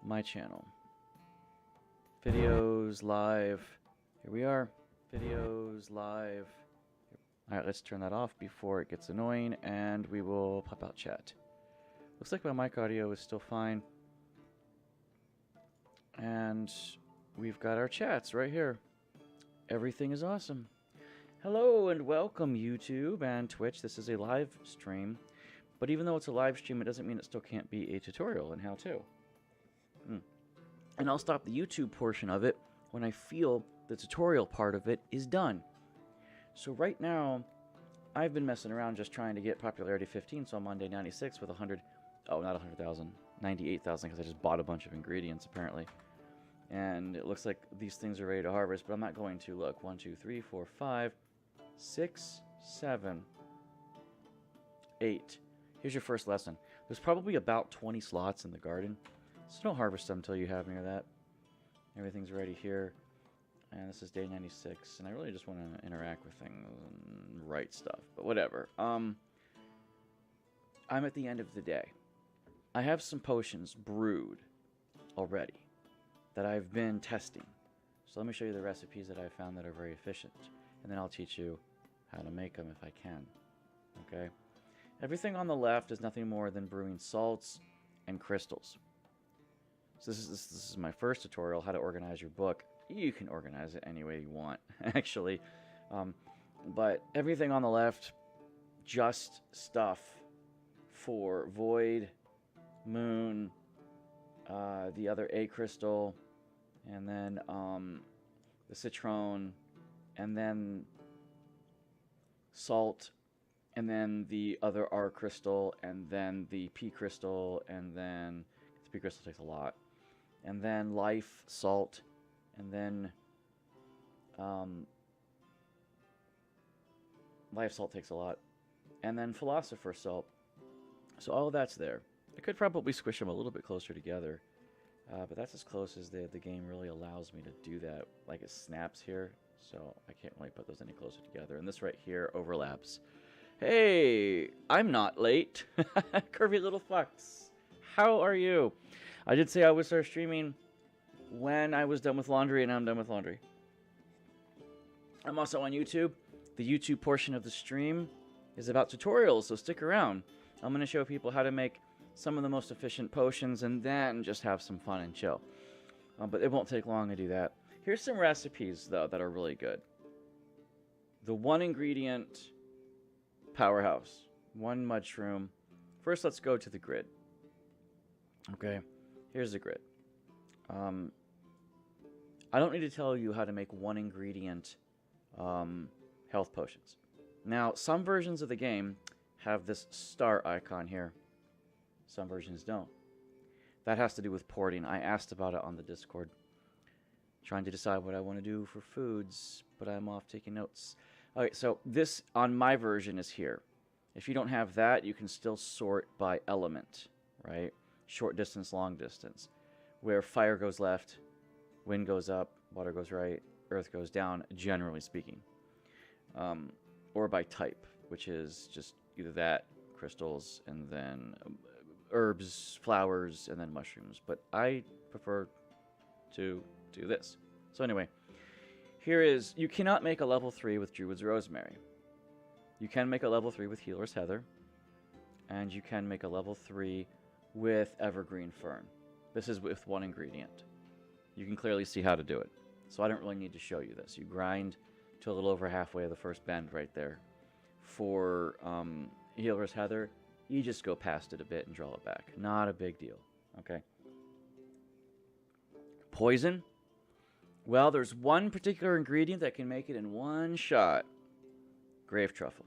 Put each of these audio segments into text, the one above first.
my channel. Videos live. Here we are. Videos live. Alright, let's turn that off before it gets annoying, and we will pop out chat. Looks like my mic audio is still fine. And we've got our chats right here. Everything is awesome. Hello and welcome, YouTube and Twitch. This is a live stream. But even though it's a live stream, it doesn't mean it still can't be a tutorial in how to. And I'll stop the YouTube portion of it when I feel the tutorial part of it is done. So right now, I've been messing around just trying to get popularity 15, so I'm on day 96 with 100, oh, not 100,000, 98,000, because I just bought a bunch of ingredients, apparently. And it looks like these things are ready to harvest, but I'm not going to. Look, 1, 2, 3, 4, 5, 6, 7, 8. Here's your first lesson. There's probably about 20 slots in the garden, so don't harvest them until you have near that. Everything's ready here. And this is day 96, and I really just want to interact with things and write stuff, but whatever. I'm at the end of the day. I have some potions brewed already that I've been testing. So let me show you the recipes that I found that are very efficient, and then I'll teach you how to make them if I can. Okay? Everything on the left is nothing more than brewing salts and crystals. So this is my first tutorial, how to organize your book. You can organize it any way you want, actually. But everything on the left, just stuff for void, moon, the other A crystal, and then the citron, and then salt, and then the other R crystal, and then the P crystal, and then the P crystal takes a lot, and then life, salt, and then life salt takes a lot, and then philosopher salt. So all of that's there. I could probably squish them a little bit closer together, but that's as close as the game really allows me to do that. Like, it snaps here, so I can't really put those any closer together. And this right here overlaps. Hey, I'm not late. Curvy little fucks. How are you? I did say I would start streaming when I was done with laundry, and I'm done with laundry. I'm also on YouTube. The YouTube portion of the stream is about tutorials, so stick around. I'm going to show people how to make some of the most efficient potions and then just have some fun and chill. But it won't take long to do that. Here's some recipes, though, that are really good. The one ingredient powerhouse. One mushroom. First, let's go to the grid. Okay, here's the grid. I don't need to tell you how to make one ingredient health potions. Now, some versions of the game have this star icon here. Some versions don't. That has to do with porting. I asked about it on the Discord. Trying to decide what I want to do for foods, but I'm off taking notes. Alright, so this on my version is here. If you don't have that, you can still sort by element, right? Short distance, long distance. Where fire goes left, wind goes up, water goes right, earth goes down, generally speaking. Or by type, which is just either that, crystals, and then herbs, flowers, and then mushrooms. But I prefer to do this. So anyway, here is, you cannot make a level 3 with Druid's Rosemary. You can make a level 3 with Healer's Heather. And you can make a level 3 with Evergreen Fern. This is with one ingredient. You can clearly see how to do it. So I don't really need to show you this. You grind to a little over halfway of the first bend right there. For Healer's Heather, you just go past it a bit and draw it back. Not a big deal. Okay. Poison. Well, there's one particular ingredient that can make it in one shot. Grave Truffle.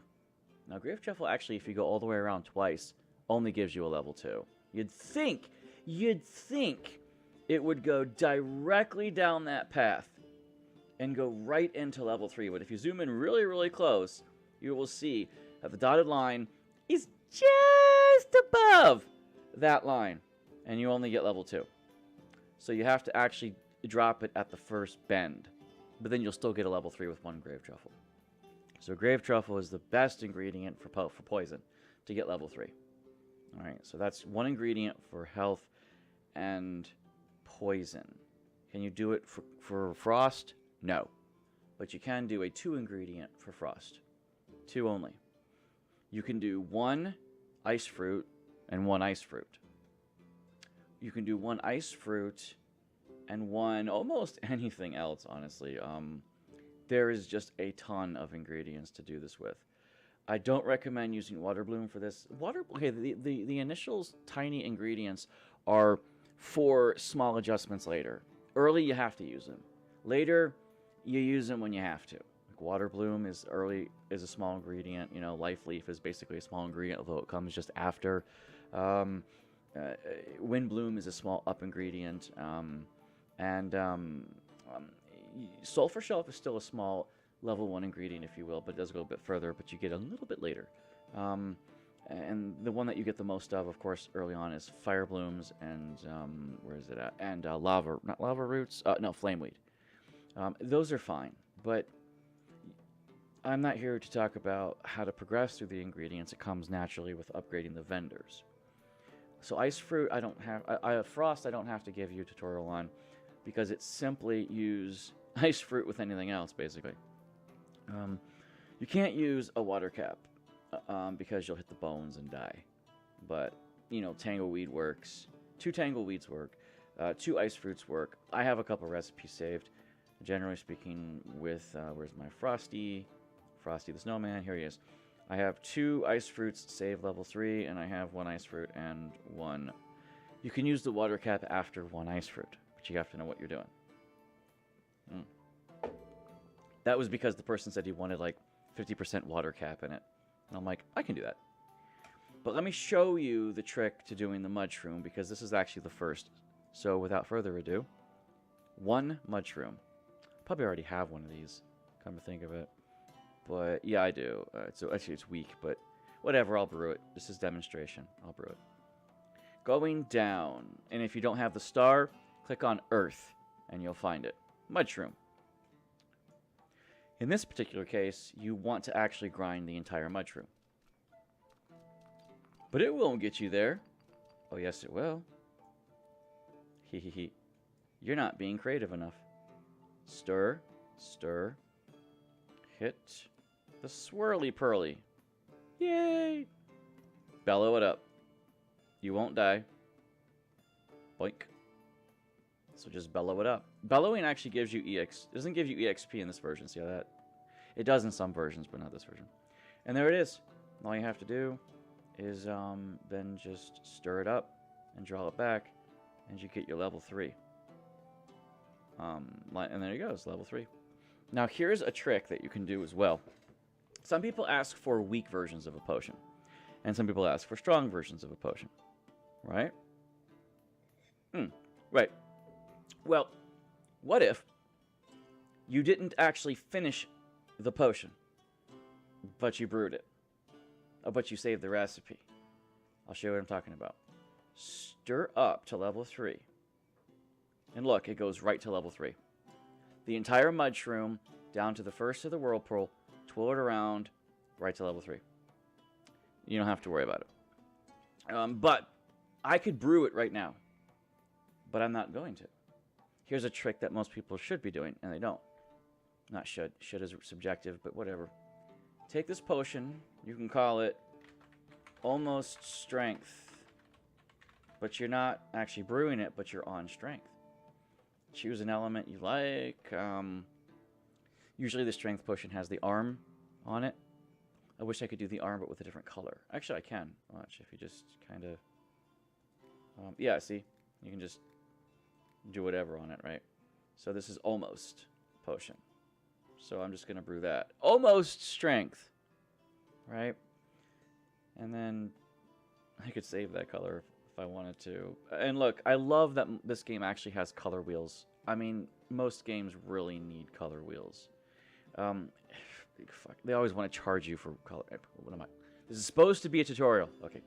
Now, Grave Truffle, actually, if you go all the way around twice, only gives you a level 2. You'd think it would go directly down that path and go right into level 3. But if you zoom in really, really close, you will see that the dotted line is just above that line. And you only get level 2. So you have to actually drop it at the first bend. But then you'll still get a level 3 with one Grave Truffle. So Grave Truffle is the best ingredient for poison to get level 3. All right, so that's one ingredient for health and poison. Can you do it for frost? No. But you can do a 2-ingredient for frost. 2 only. You can do 1 ice fruit and 1 ice fruit. You can do 1 ice fruit and 1 almost anything else, honestly. There is just a ton of ingredients to do this with. I don't recommend using water bloom for this. Okay, the initial tiny ingredients are for small adjustments later. Early, you have to use them. Later, you use them when you have to. Like water bloom is a small ingredient. You know, life leaf is basically a small ingredient, although it comes just after. Wind bloom is a small up ingredient, sulfur shelf is still a small level 1 ingredient, if you will, but it does go a bit further, but you get a little bit later. And the one that you get the most of course, early on is fire blooms and where is it at? And not lava roots. No, flameweed. Those are fine, but I'm not here to talk about how to progress through the ingredients. It comes naturally with upgrading the vendors. So ice fruit, I don't have. Frost, I don't have to give you a tutorial on, because it's simply use ice fruit with anything else, basically. You can't use a water cap because you'll hit the bones and die. But, you know, tangleweed works. 2 tangleweeds work. 2 ice fruits work. I have a couple recipes saved. Generally speaking, with, where's my Frosty the Snowman? Here he is. I have 2 ice fruits saved level 3, and I have 1 ice fruit and 1. You can use the water cap after 1 ice fruit, but you have to know what you're doing. That was because the person said he wanted like 50% water cap in it. And I'm like, I can do that. But let me show you the trick to doing the mud shroom, because this is actually the first. So without further ado, 1 mud shroom. Probably already have one of these, come to think of it. But yeah, I do. So actually it's weak, but whatever, I'll brew it. This is demonstration. I'll brew it. Going down, and if you don't have the star, click on Earth, and you'll find it. Mud shroom. In this particular case, you want to actually grind the entire mud shroom. But it won't get you there. Oh, yes, it will. Hee hee hee. You're not being creative enough. Stir, stir, hit the swirly pearly. Yay! Bellow it up. You won't die. Boink. So just bellow it up. Bellowing actually gives you EX. It doesn't give you EXP in this version. See how that? It does in some versions, but not this version. And there it is. All you have to do is then just stir it up and draw it back, and you get your level 3. And there you go. It's level 3. Now here's a trick that you can do as well. Some people ask for weak versions of a potion, and some people ask for strong versions of a potion. Right? Right. Well, what if you didn't actually finish the potion, but you brewed it? But you saved the recipe. I'll show you what I'm talking about. Stir up to level 3. And look, it goes right to level 3. The entire mud shroom, down to the first of the whirlpool, twirl it around, right to level 3. You don't have to worry about it. But I could brew it right now. But I'm not going to. Here's a trick that most people should be doing, and they don't. Not should. Should is subjective, but whatever. Take this potion. You can call it almost strength. But you're not actually brewing it, but you're on strength. Choose an element you like. Usually the strength potion has the arm on it. I wish I could do the arm, but with a different color. Actually, I can. Watch, if you just kind of... yeah, see? You can just do whatever on it, right? So this is almost potion. So I'm just going to brew that. Almost strength. Right? And then I could save that color if I wanted to. And look, I love that this game actually has color wheels. I mean, most games really need color wheels. Fuck, they always want to charge you for color. What am I? This is supposed to be a tutorial. Okay.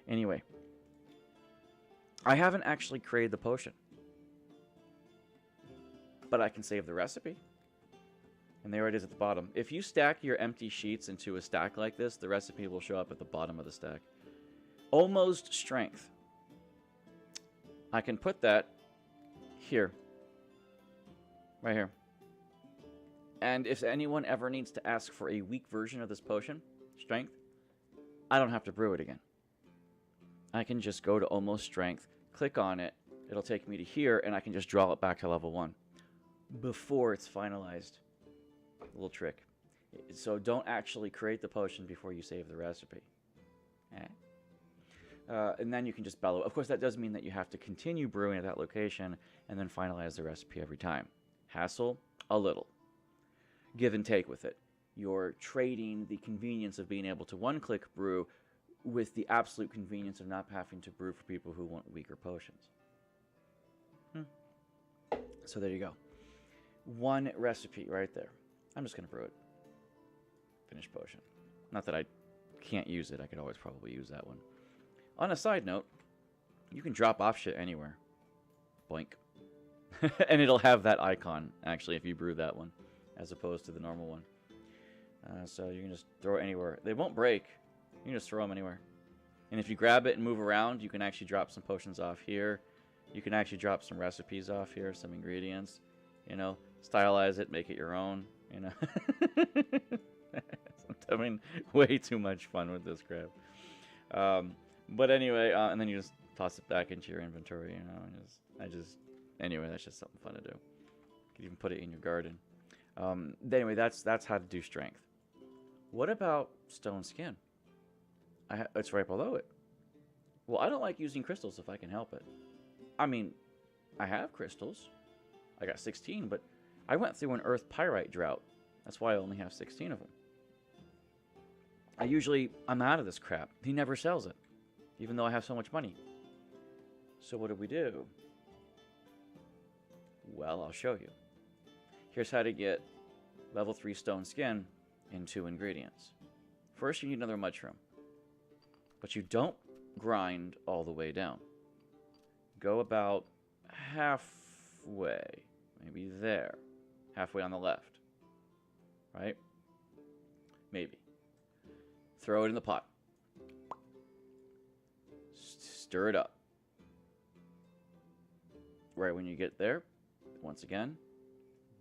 Anyway. I haven't actually created the potion. But I can save the recipe. And there it is at the bottom. If you stack your empty sheets into a stack like this, the recipe will show up at the bottom of the stack. almost strength. I can put that here. Right here. And if anyone ever needs to ask for a weak version of this potion, strength, I don't have to brew it again. I can just go to almost strength, click on it, it'll take me to here, and I can just draw it back to level 1 before it's finalized. A little trick. So don't actually create the potion before you save the recipe. And then you can just bellow. Of course, that does mean that you have to continue brewing at that location and then finalize the recipe every time. Hassle? A little. Give and take with it. You're trading the convenience of being able to one-click brew with the absolute convenience of not having to brew for people who want weaker potions. So there you go. One recipe right there. I'm just going to brew it. Finished potion. Not that I can't use it. I could always probably use that one. On a side note, you can drop off shit anywhere. Boink. And it'll have that icon, actually, if you brew that one, as opposed to the normal one. So you can just throw it anywhere. They won't break. You can just throw them anywhere. And if you grab it and move around, you can actually drop some potions off here. You can actually drop some recipes off here, some ingredients. You know, stylize it, make it your own, you know. I'm having way too much fun with this crap. But anyway, and then you just toss it back into your inventory, you know. And anyway, that's just something fun to do. You can even put it in your garden. Anyway, that's how to do strength. What about stone skin? It's right below it. Well, I don't like using crystals if I can help it. I mean, I have crystals. I got 16, but I went through an earth pyrite drought. That's why I only have 16 of them. I'm out of this crap. He never sells it, even though I have so much money. So what do? Well, I'll show you. Here's how to get level 3 stone skin in 2 ingredients. First, you need another mushroom. But you don't grind all the way down. Go about halfway. Maybe there. Halfway on the left. Right? Maybe. Throw it in the pot. Stir it up. Right when you get there, once again,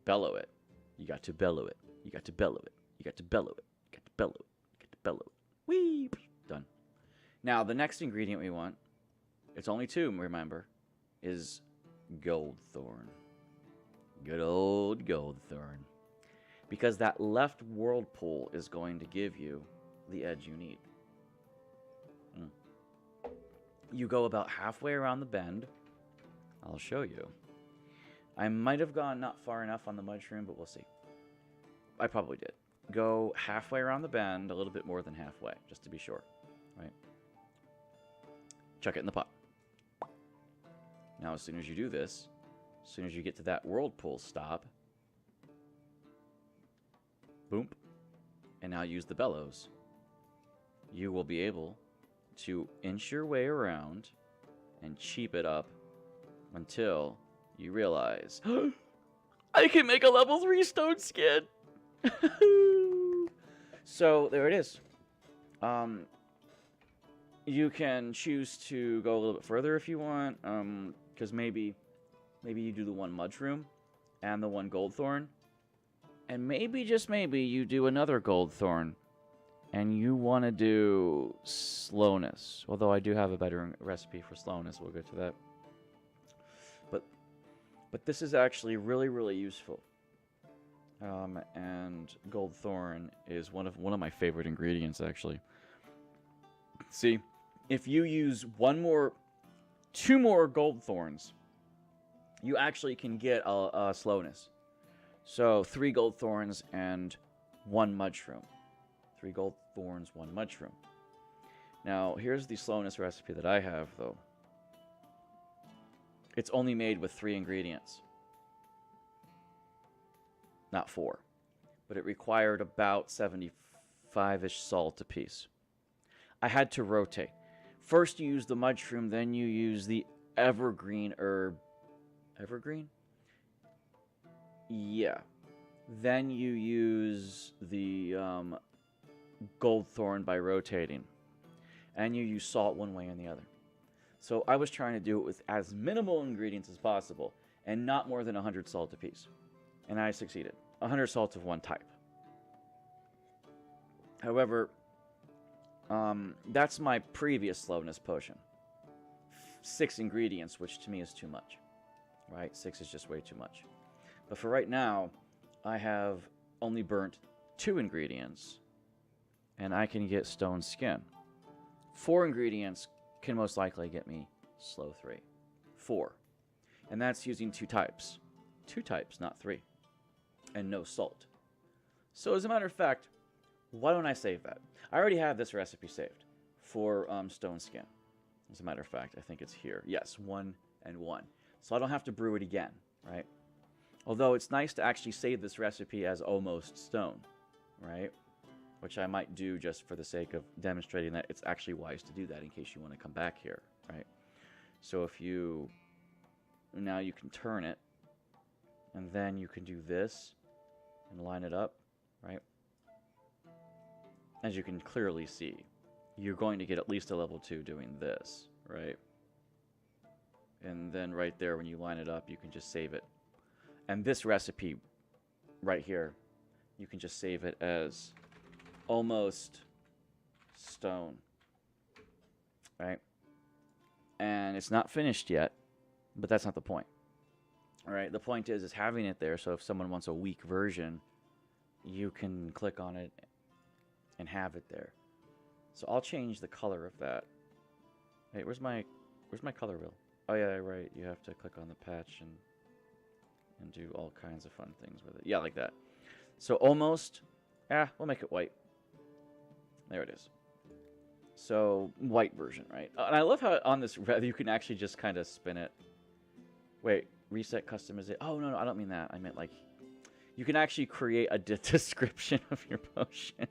bellow it. You got to bellow it. You got to bellow it. You got to bellow it. You got to bellow it. You got to bellow it. Whee! Done. Now, the next ingredient we want, it's only 2, remember, is gold thorn. Good old gold thorn. Because that left whirlpool is going to give you the edge you need. You go about halfway around the bend. I'll show you. I might have gone not far enough on the mushroom, but we'll see. I probably did. Go halfway around the bend, a little bit more than halfway, just to be sure. Right? Chuck it in the pot. Now, as soon as you do this, as soon as you get to that whirlpool stop, boom, and now use the bellows, you will be able to inch your way around and cheap it up until you realize, I can make a level 3 stone skin! So, there it is. You can choose to go a little bit further if you want, because maybe you do the 1 mushroom and the 1 gold thorn, and maybe, just maybe, you do another gold thorn, and you want to do slowness. Although I do have a better recipe for slowness, we'll get to that. But this is actually really, really useful. And gold thorn is one of my favorite ingredients, actually. See, if you use 2 more gold thorns, you actually can get a slowness. So 3 gold thorns and 1 mushroom. 3 gold thorns, 1 mushroom. Now, here's the slowness recipe that I have, though. It's only made with 3 ingredients. Not 4. But it required about 75-ish salt apiece. I had to rotate. First you use the mushroom, then you use the evergreen herb. Evergreen? Yeah. Then you use the gold thorn by rotating. and you use salt one way and the other. So I was trying to do it with as minimal ingredients as possible and not more than 100 salt apiece. And I succeeded. 100 salts of one type. However, that's my previous slowness potion. 6 ingredients, which to me is too much. Right? 6 is just way too much. But for right now, I have only burnt 2 ingredients, and I can get stone skin. 4 ingredients can most likely get me slow 3. 4. And that's using 2 types. 2 types, not 3. And no salt. So as a matter of fact, why don't I save that? I already have this recipe saved for stone skin. As a matter of fact, I think it's here. Yes, 1 and 1. So I don't have to brew it again, right? Although it's nice to actually save this recipe as almost stone, right? Which I might do just for the sake of demonstrating that it's actually wise to do that in case you want to come back here, right? So if you... Now you can turn it, and then you can do this and line it up, right? As you can clearly see, you're going to get at least a level 2 doing this, right? And then right there, when you line it up, you can just save it. And this recipe right here, you can just save it as almost stone, right? And it's not finished yet, but that's not the point. All right, the point is having it there, so if someone wants a weak version, you can click on it and have it there. So I'll change the color of that. Hey, where's my color wheel? Oh yeah, right. You have to click on the patch and do all kinds of fun things with it. Yeah, like that. So almost, we'll make it white. There it is. So white version, right? And I love how on this you can actually just kind of spin it. Wait, reset customization. Oh no, I don't mean that. I meant like you can actually create a description of your potion.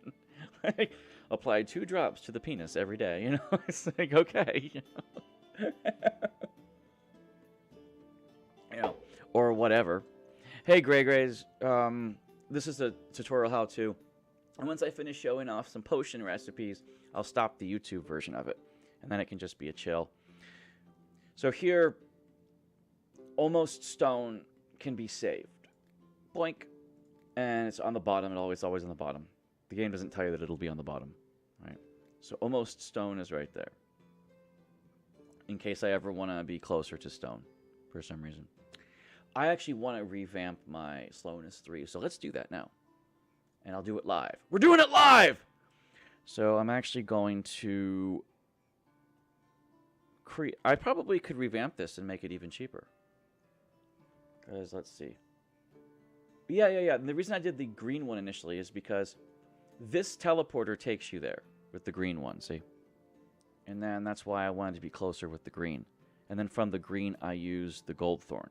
Like, apply 2 drops to the penis every day. You know, it's like okay. You know, or whatever. Hey, Grays. This is a tutorial how-to. And once I finish showing off some potion recipes, I'll stop the YouTube version of it. And then it can just be a chill. So here, almost stone can be saved. Boink. And it's on the bottom. It's always on the bottom. The game doesn't tell you that it'll be on the bottom. Right? So almost stone is right there. In case I ever want to be closer to stone for some reason. I actually want to revamp my slowness 3. So let's do that now. And I'll do it live. We're doing it live! So I'm actually going to create... I probably could revamp this and make it even cheaper. Because, let's see. Yeah. And the reason I did the green one initially is because this teleporter takes you there with the green one, see? And then that's why I wanted to be closer with the green. And then from the green, I used the gold thorn.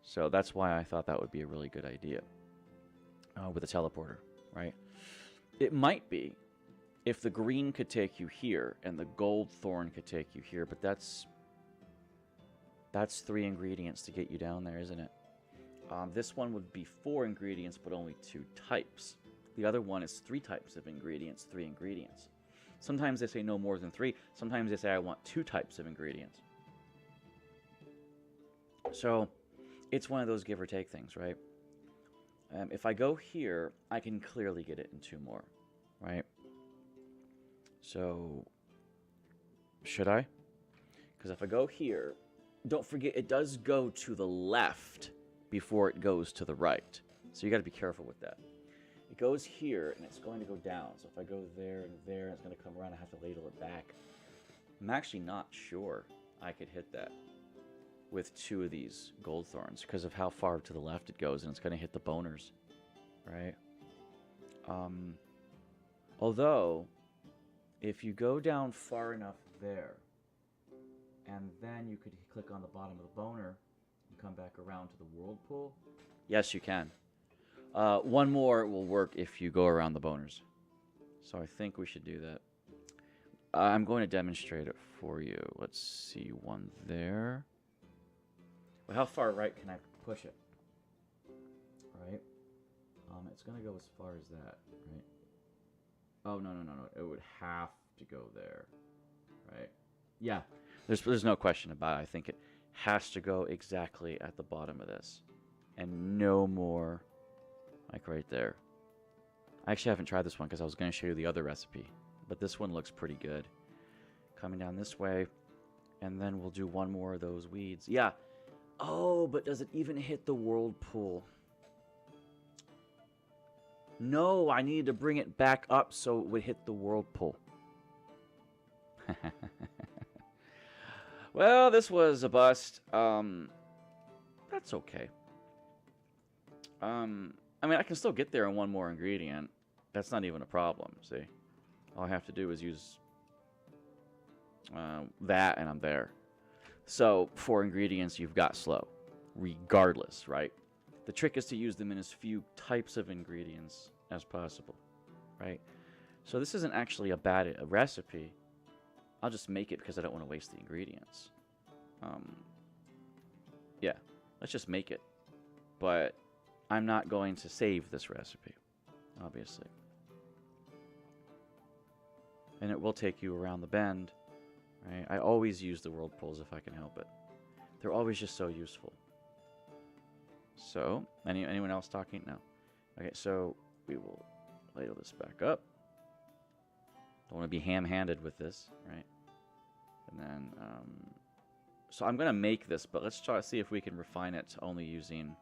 So that's why I thought that would be a really good idea with a teleporter, right? It might be if the green could take you here and the gold thorn could take you here, but that's 3 ingredients to get you down there, isn't it? This one would be 4 ingredients, but only 2 types. The other one is 3 types of ingredients, 3 ingredients. Sometimes they say no more than 3. Sometimes they say I want 2 types of ingredients. So it's one of those give or take things, right? If I go here, I can clearly get it in 2 more, right? So, should I? Because if I go here, don't forget it does go to the left before it goes to the right. So you got to be careful with that. It goes here, and it's going to go down. So if I go there and there, it's going to come around. I have to ladle it back. I'm actually not sure I could hit that with 2 of these gold thorns because of how far to the left it goes, and it's going to hit the boners, right? Although, if you go down far enough there, and then you could click on the bottom of the boner and come back around to the whirlpool. Yes, you can. 1 more will work if you go around the boners. So I think we should do that. I'm going to demonstrate it for you. Let's see, 1 there. Well, how far right can I push it? Right? It's going to go as far as that, right? Oh, no. It would have to go there. Yeah, there's no question about it. I think it has to go exactly at the bottom of this, and no more, like right there. I actually haven't tried this one because I was going to show you the other recipe, but this one looks pretty good. Coming down this way, and then we'll do one more of those weeds. Yeah. Oh, but does it even hit the whirlpool? No, I needed to bring it back up so it would hit the whirlpool. Well, this was a bust. That's okay. I mean, I can still get there in one more ingredient. That's not even a problem, see? All I have to do is use that, and I'm there. So, 4 ingredients, you've got slow, regardless, right? The trick is to use them in as few types of ingredients as possible, right? So this isn't actually a bad recipe. I'll just make it because I don't want to waste the ingredients. Yeah, let's just make it. But I'm not going to save this recipe, obviously. And it will take you around the bend, right? I always use the whirlpools if I can help it. They're always just so useful. So, anyone else talking? No. Okay, so we will ladle this back up. Don't want to be ham-handed with this, right? And then, so I'm going to make this, but let's try to see if we can refine it to only using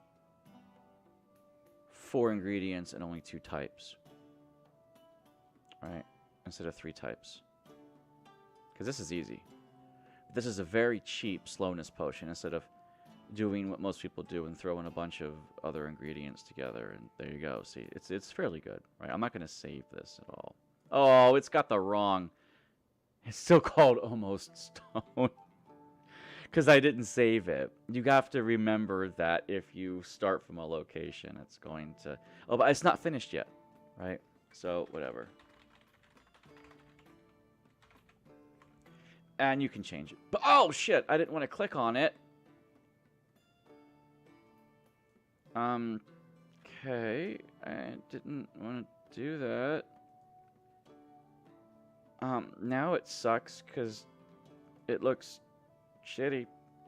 4 ingredients and only 2 types. Right? Instead of 3 types. Because this is easy. This is a very cheap slowness potion instead of doing what most people do and throwing a bunch of other ingredients together, and there you go. See, it's fairly good, right? I'm not going to save this at all. Oh, it's got the wrong. It's still called almost stone because I didn't save it. You have to remember that if you start from a location, it's going to. Oh, but it's not finished yet, right? So whatever. And you can change it. But oh shit! I didn't want to click on it. Okay, I didn't want to do that. Now it sucks because it looks shitty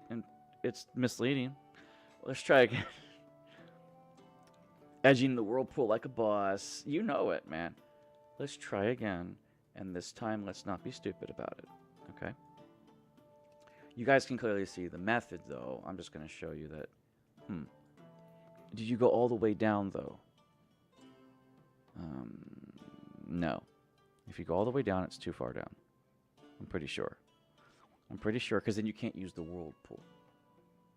and it's misleading. Let's try again. Edging the whirlpool like a boss. You know it, man. Let's try again, and this time let's not be stupid about it, okay? You guys can clearly see the method, though. I'm just going to show you that. Did you go all the way down, though? No. If you go all the way down, it's too far down. I'm pretty sure. I'm pretty sure, because then you can't use the whirlpool.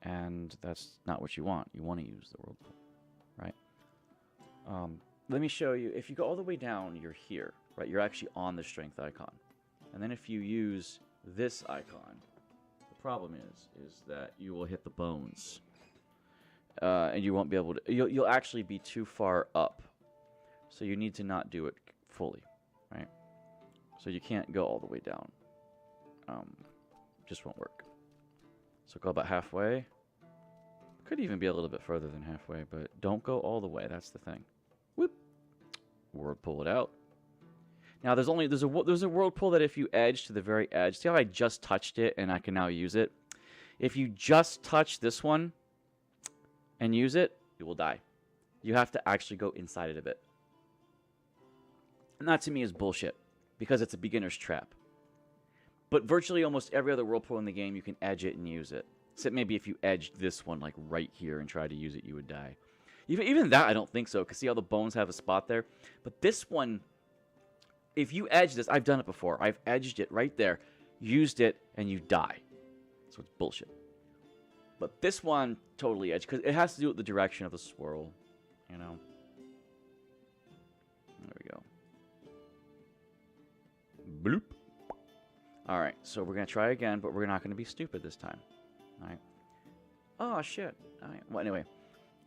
And that's not what you want. You want to use the whirlpool, right? Let me show you. If you go all the way down, you're here, right? You're actually on the strength icon. And then if you use this icon, the problem is that you will hit the bones. And you won't be able to. You'll actually be too far up, so you need to not do it fully, right? So you can't go all the way down. Just won't work. So go about halfway. Could even be a little bit further than halfway, but don't go all the way. That's the thing. Whoop. Whirlpool it out. Now there's a whirlpool that if you edge to the very edge. See how I just touched it and I can now use it. If you just touch this one and use it, you will die. You have to actually go inside it a bit. And that to me is bullshit, because it's a beginner's trap. But virtually almost every other whirlpool in the game, you can edge it and use it. Except maybe if you edged this one like right here and tried to use it, you would die. Even that, I don't think so, because see how the bones have a spot there? But this one, if you edge this, I've done it before. I've edged it right there, used it, and you die. So it's bullshit. But this one, totally edge, because it has to do with the direction of the swirl, you know? There we go. Bloop. Alright, so we're going to try again, but we're not going to be stupid this time. Alright. Oh, shit. Alright, well, anyway.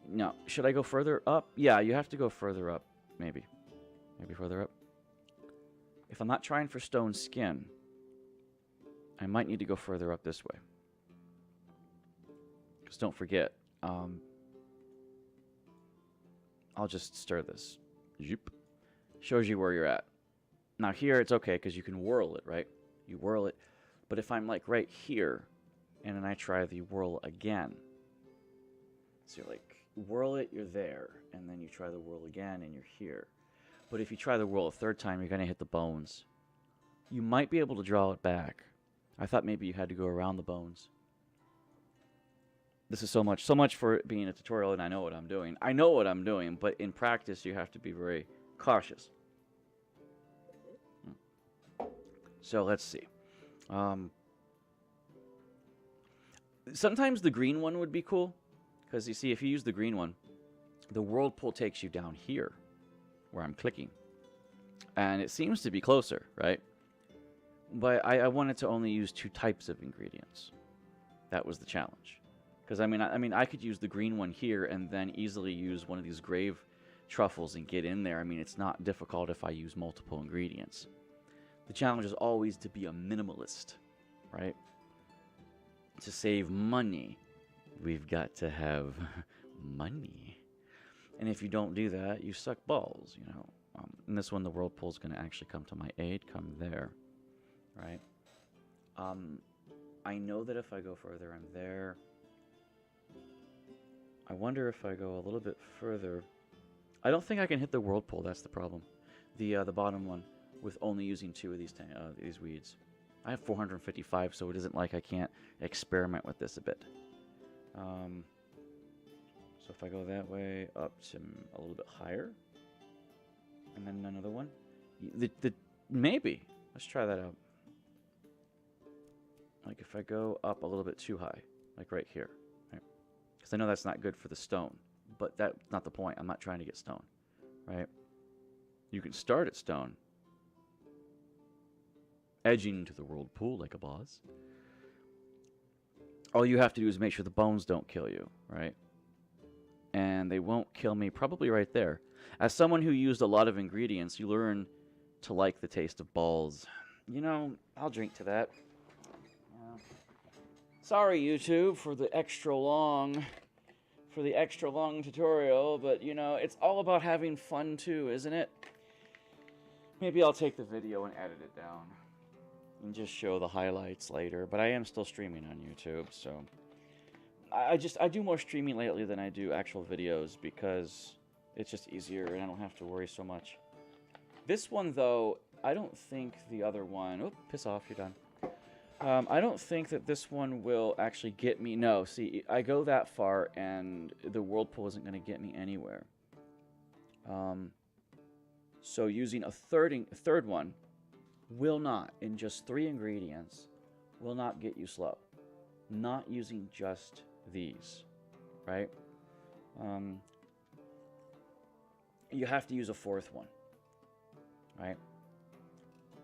No, should I go further up? Yeah, you have to go further up, maybe. Maybe further up. If I'm not trying for stone skin, I might need to go further up this way. Because don't forget, I'll just stir this. Zoop. Shows you where you're at. Now here it's okay because you can whirl it, right? You whirl it. But if I'm like right here, and then I try the whirl again, so you're like, whirl it, you're there, and then you try the whirl again, and you're here. But if you try the whirl a third time, you're going to hit the bones. You might be able to draw it back. I thought maybe you had to go around the bones. This is so much for it being a tutorial, and I know what I'm doing. I know what I'm doing, but in practice, you have to be very cautious. So let's see. Sometimes the green one would be cool, because you see, if you use the green one, the whirlpool takes you down here, where I'm clicking. And it seems to be closer, right? But I wanted to only use 2 types of ingredients. That was the challenge. Because, I mean, I could use the green one here and then easily use one of these grave truffles and get in there. I mean, it's not difficult if I use multiple ingredients. The challenge is always to be a minimalist, right? To save money, we've got to have money. And if you don't do that, you suck balls, you know. In this one, the whirlpool is going to actually come to my aid, come there, right? I know that if I go further, I'm there. I wonder if I go a little bit further. I don't think I can hit the whirlpool. That's the problem. The bottom one, with only using 2 of these weeds. I have 455, so it isn't like I can't experiment with this a bit. So if I go that way, up to a little bit higher, and then another one, maybe. Let's try that out. Like if I go up a little bit too high, like right here, right? Because I know that's not good for the stone, but that's not the point. I'm not trying to get stone, right? You can start at stone, edging into the whirlpool like a boss. All you have to do is make sure the bones don't kill you, right? And they won't kill me probably right there. As someone who used a lot of ingredients, you learn to like the taste of balls. You know, I'll drink to that. Sorry, YouTube, for the extra long tutorial, but you know, it's all about having fun too, isn't it? Maybe I'll take the video and edit it down and just show the highlights later, but I am still streaming on YouTube, so I do more streaming lately than I do actual videos because it's just easier and I don't have to worry so much. This one though, I don't think the other one, oh, piss off, you're done. I don't think that this one will actually get me. No, see, I go that far, and the whirlpool isn't going to get me anywhere. So using a third one will not, in just 3 ingredients, will not get you slow. Not using just these, right? You have to use a 4th one, right?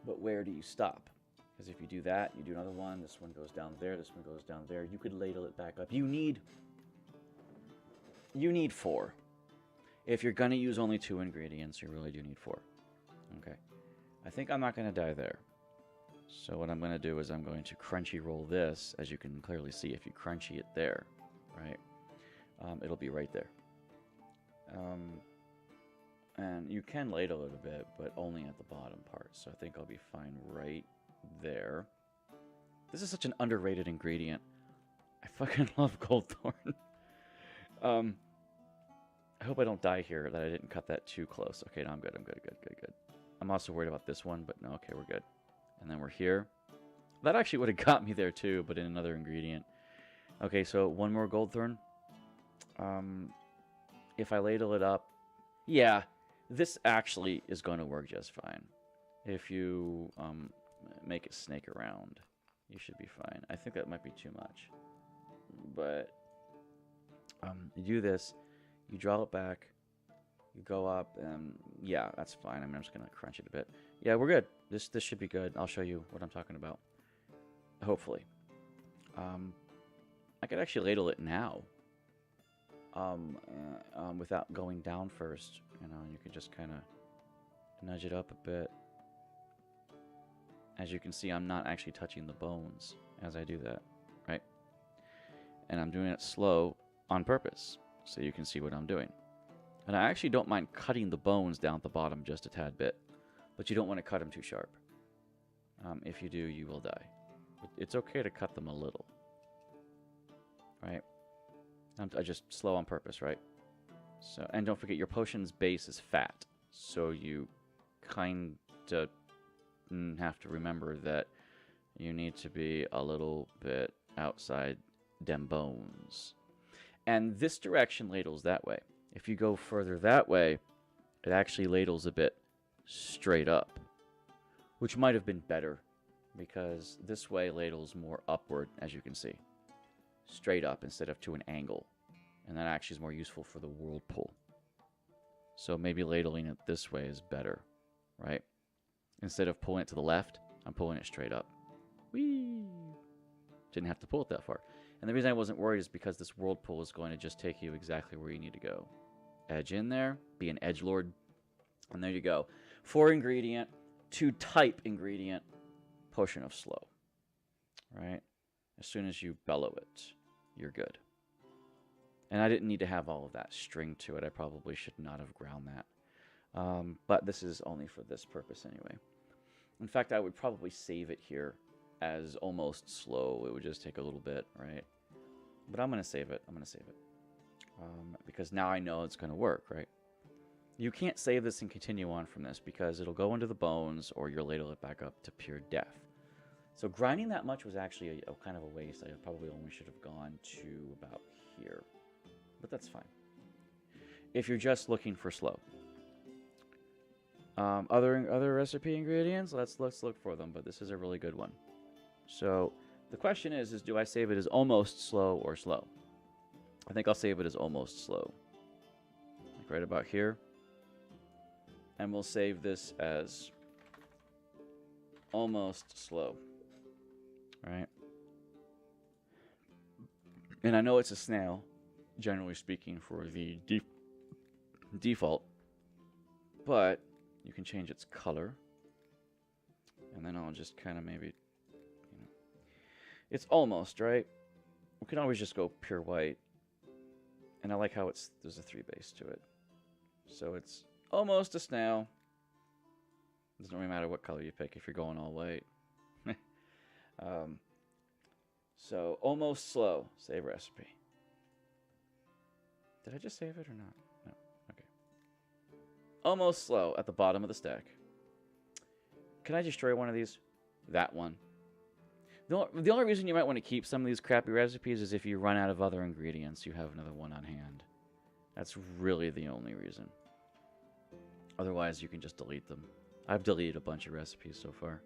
But where do you stop? Because if you do that, you do another one, this one goes down there, this one goes down there. You could ladle it back up. You need 4. If you're going to use only 2 ingredients, you really do need 4. Okay. I think I'm not going to die there. So what I'm going to do is I'm going to crunchy roll this, as you can clearly see. If you crunchy it there, right, it'll be right there. And you can ladle it a bit, but only at the bottom part. So I think I'll be fine right there. This is such an underrated ingredient. I fucking love goldthorn. I hope I don't die here, that I didn't cut that too close. Okay, no, I'm good, good. I'm also worried about this one, but no, okay, we're good. And then we're here. That actually would have got me there too, but in another ingredient. Okay, so one more goldthorn. If I ladle it up, yeah, this actually is going to work just fine. If you make it snake around, you should be fine. I think that might be too much. But you do this, you draw it back, you go up, and yeah, that's fine. I mean, I'm just going to crunch it a bit. Yeah, we're good. This should be good. I'll show you what I'm talking about. Hopefully. I could actually ladle it now. Without going down first, you know, and you could just kind of nudge it up a bit. As you can see, I'm not actually touching the bones as I do that, right? And I'm doing it slow on purpose, so you can see what I'm doing. And I actually don't mind cutting the bones down at the bottom just a tad bit, but you don't want to cut them too sharp. If you do, you will die. It's okay to cut them a little. Right? I just slow on purpose, right? So, and don't forget, your potion's base is fat. So you kind of have to remember that you need to be a little bit outside them bones. And this direction ladles that way. If you go further that way, it actually ladles a bit straight up, which might have been better because this way ladles more upward, as you can see. Straight up instead of to an angle. And that actually is more useful for the whirlpool. So maybe ladling it this way is better, right? Instead of pulling it to the left, I'm pulling it straight up. Whee! Didn't have to pull it that far. And the reason I wasn't worried is because this whirlpool is going to just take you exactly where you need to go. Edge in there, be an edgelord, and there you go. 4 ingredient, 2 type ingredient, potion of slow. Right? As soon as you bellow it, you're good. And I didn't need to have all of that string to it. I probably should not have ground that. But this is only for this purpose anyway. In fact, I would probably save it here as almost slow. It would just take a little bit, right? But I'm going to save it. Because now I know it's going to work, right? You can't save this and continue on from this because it'll go into the bones or you'll ladle it back up to pure death. So grinding that much was actually a kind of a waste. I probably only should have gone to about here. But that's fine. If you're just looking for slow. Other recipe ingredients, let's look for them, but this is a really good one. So the question is do I save it as almost slow or slow? I think I'll save it as almost slow. Like right about here. And we'll save this as almost slow. Right? And I know it's a snail, generally speaking, for the default. But you can change its color. And then I'll just kind of maybe, it's almost, right? We can always just go pure white. And I like how there's a 3 base to it. So it's almost a snail. Doesn't really matter what color you pick if you're going all white. So almost slow. Save recipe. Did I just save it or not? No. Okay. Almost slow at the bottom of the stack. Can I destroy one of these? That one. The only reason you might want to keep some of these crappy recipes is if you run out of other ingredients, you have another one on hand. That's really the only reason. Otherwise, you can just delete them. I've deleted a bunch of recipes so far.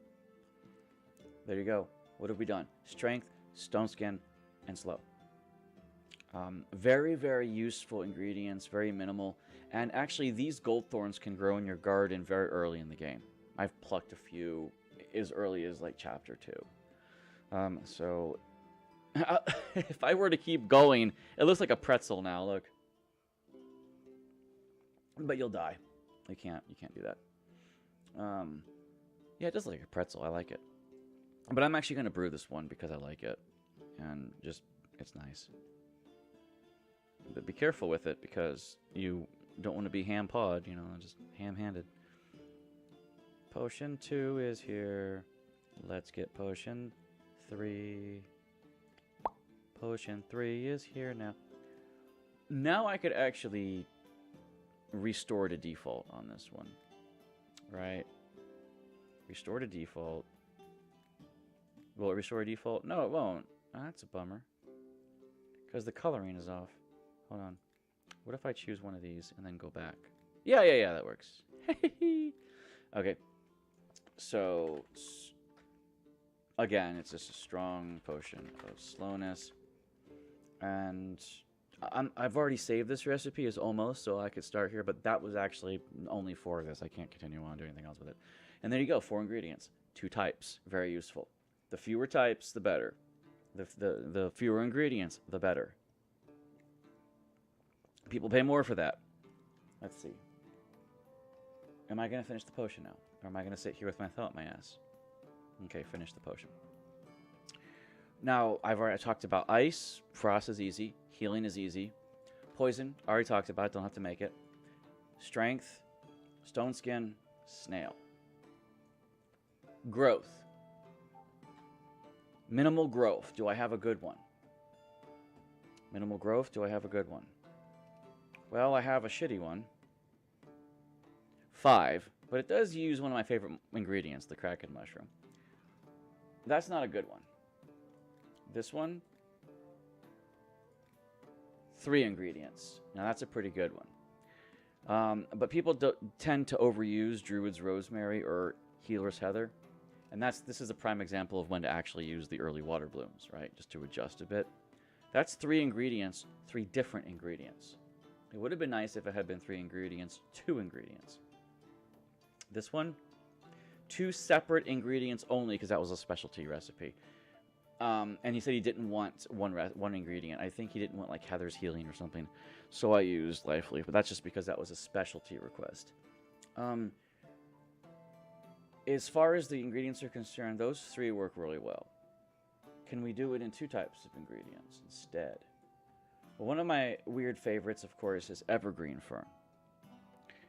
There you go. What have we done? Strength, stone skin, and slow. Very, very useful ingredients, very minimal. And actually, these gold thorns can grow in your garden very early in the game. I've plucked a few as early as like chapter 2. So if I were to keep going, it looks like a pretzel now, look. But you'll die. You can't do that. Yeah, it does look like a pretzel. I like it. But I'm actually going to brew this one because I like it. And just, it's nice. But be careful with it because you don't want to be ham-pawed, just ham-handed. Potion 2 is here. Let's get potion 3. Potion 3 is here now. Now I could actually restore to default on this one. Right? Restore to default. Will it restore to default? No, it won't. Oh, that's a bummer. Because the coloring is off. Hold on. What if I choose one of these and then go back? Yeah, that works. Okay. So, again, it's just a strong potion of slowness. And I've already saved this recipe as almost, so I could start here. But that was actually only for this. I can't continue on doing anything else with it. And there you go. 4 ingredients. 2 types. Very useful. The fewer types, the better. The fewer ingredients, the better. People pay more for that. Let's see. Am I going to finish the potion now? Or am I going to sit here with my thumb up my ass? Okay, finish the potion. Now, I've already talked about ice. Frost is easy. Healing is easy. Poison, already talked about it. Don't have to make it. Strength, stone skin, snail. Growth. Minimal growth. Do I have a good one? Minimal growth. Do I have a good one? Well, I have a shitty one. 5. But it does use one of my favorite ingredients, the kraken mushroom. That's not a good one. This one, 3 ingredients. Now that's a pretty good one. But people tend to overuse Druid's Rosemary or Healer's Heather. And this is a prime example of when to actually use the early water blooms, right? Just to adjust a bit. That's 3 ingredients, 3 different ingredients. It would have been nice if it had been 3 ingredients, 2 ingredients. This one, 2 separate ingredients only because that was a specialty recipe. And he said he didn't want one ingredient. I think he didn't want like Heather's Healing or something. So I used Life Leaf, but that's just because that was a specialty request. As far as the ingredients are concerned, those 3 work really well. Can we do it in 2 types of ingredients instead? Well, one of my weird favorites, of course, is Evergreen Fern.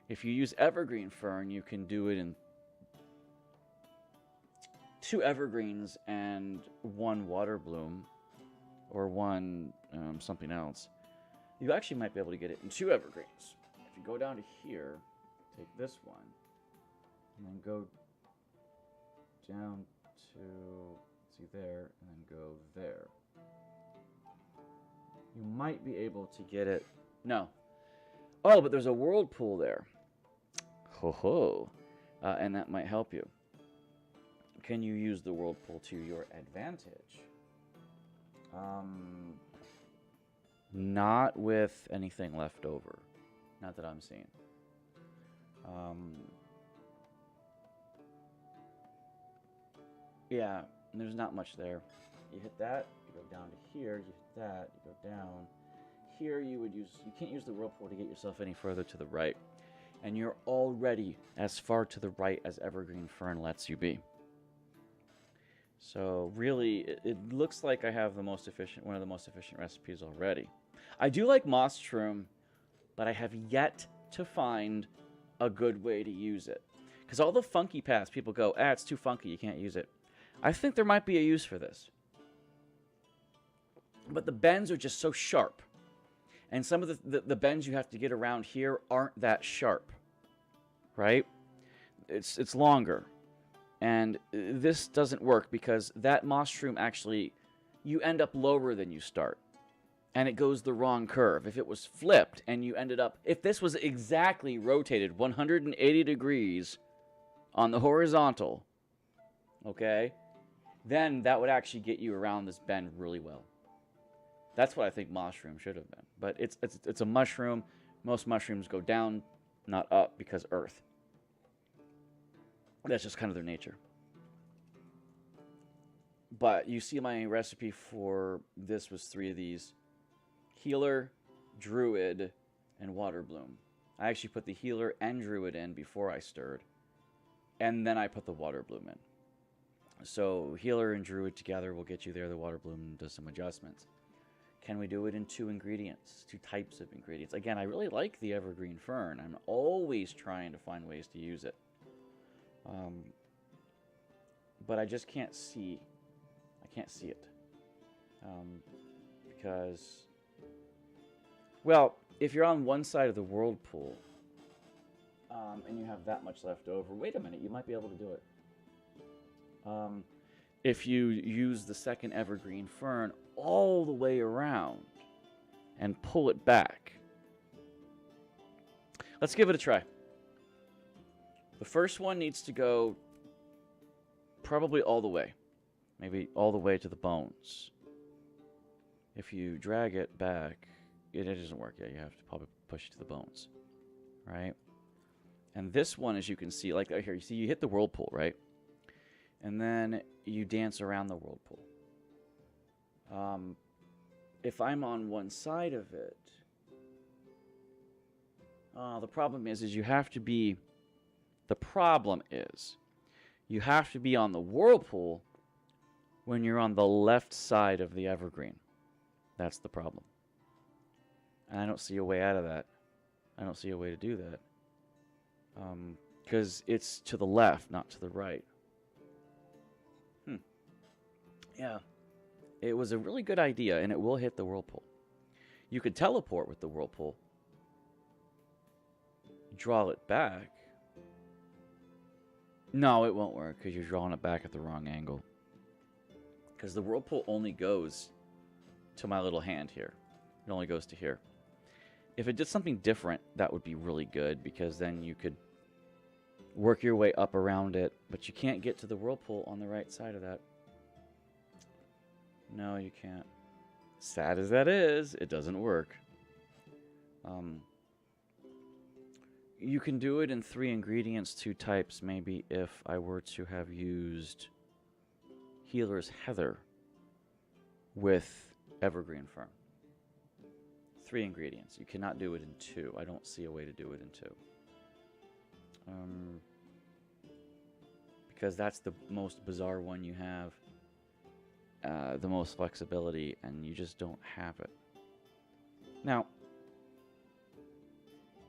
If you use Evergreen Fern, you can do it in 2 evergreens and 1 water bloom, or 1 something else. You actually might be able to get it in 2 evergreens. If you go down to here, take this one, and then go down to, see there, and then go there. You might be able to get it. No. Oh, but there's a whirlpool there. Ho ho. And that might help you. Can you use the whirlpool to your advantage? Not with anything left over. Not that I'm seeing. Yeah, there's not much there. You hit that, you go down to here, you hit that, you go down. Here you can't use the whirlpool to get yourself any further to the right. And you're already as far to the right as Evergreen Fern lets you be. So really, it looks like I have one of the most efficient recipes already. I do like Moss Shroom, but I have yet to find a good way to use it. Because all the funky paths, people go, it's too funky, you can't use it. I think there might be a use for this. But the bends are just so sharp. And some of the bends you have to get around here aren't that sharp. Right? It's longer. And this doesn't work because that Moss Shroom actually, you end up lower than you start. And it goes the wrong curve. If it was flipped and you ended up, if this was exactly rotated 180 degrees on the horizontal, okay, then that would actually get you around this bend really well. That's what I think Moss Shroom should have been. But it's a mushroom. Most mushrooms go down, not up, because earth. That's just kind of their nature. But you see my recipe for this was 3 of these. Healer, Druid, and Water Bloom. I actually put the Healer and Druid in before I stirred. And then I put the Water Bloom in. So Healer and Druid together will get you there. The Water Bloom does some adjustments. Can we do it in 2 ingredients? 2 types of ingredients. Again, I really like the Evergreen Fern. I'm always trying to find ways to use it. But I just can't see. I can't see it. Because, well, if you're on one side of the whirlpool, and you have that much left over, wait a minute, you might be able to do it. If you use the second Evergreen Fern all the way around and pull it back. Let's give it a try. The first one needs to go probably all the way. Maybe all the way to the bones. If you drag it back, it doesn't work yet. You have to probably push it to the bones. Right? And this one, as you can see, like here, you see you hit the whirlpool, right? And then you dance around the whirlpool. If I'm on one side of it, the problem is you have to be, the problem is you have to be on the whirlpool when you're on the left side of the evergreen. That's the problem. And I don't see a way out of that. I don't see a way to do that. Because it's to the left, not to the right. Yeah. It was a really good idea, and it will hit the whirlpool. You could teleport with the whirlpool. Draw it back. No, it won't work because you're drawing it back at the wrong angle. Because the whirlpool only goes to my little hand here. It only goes to here. If it did something different, that would be really good because then you could work your way up around it. But you can't get to the whirlpool on the right side of that. No, you can't. Sad as that is, it doesn't work. You can do it in 3 ingredients, 2 types, maybe if I were to have used Healer's Heather with Evergreen Fern. 3 ingredients. You cannot do it in 2. I don't see a way to do it in 2. Because that's the most bizarre one you have. The most flexibility, and you just don't have it. Now,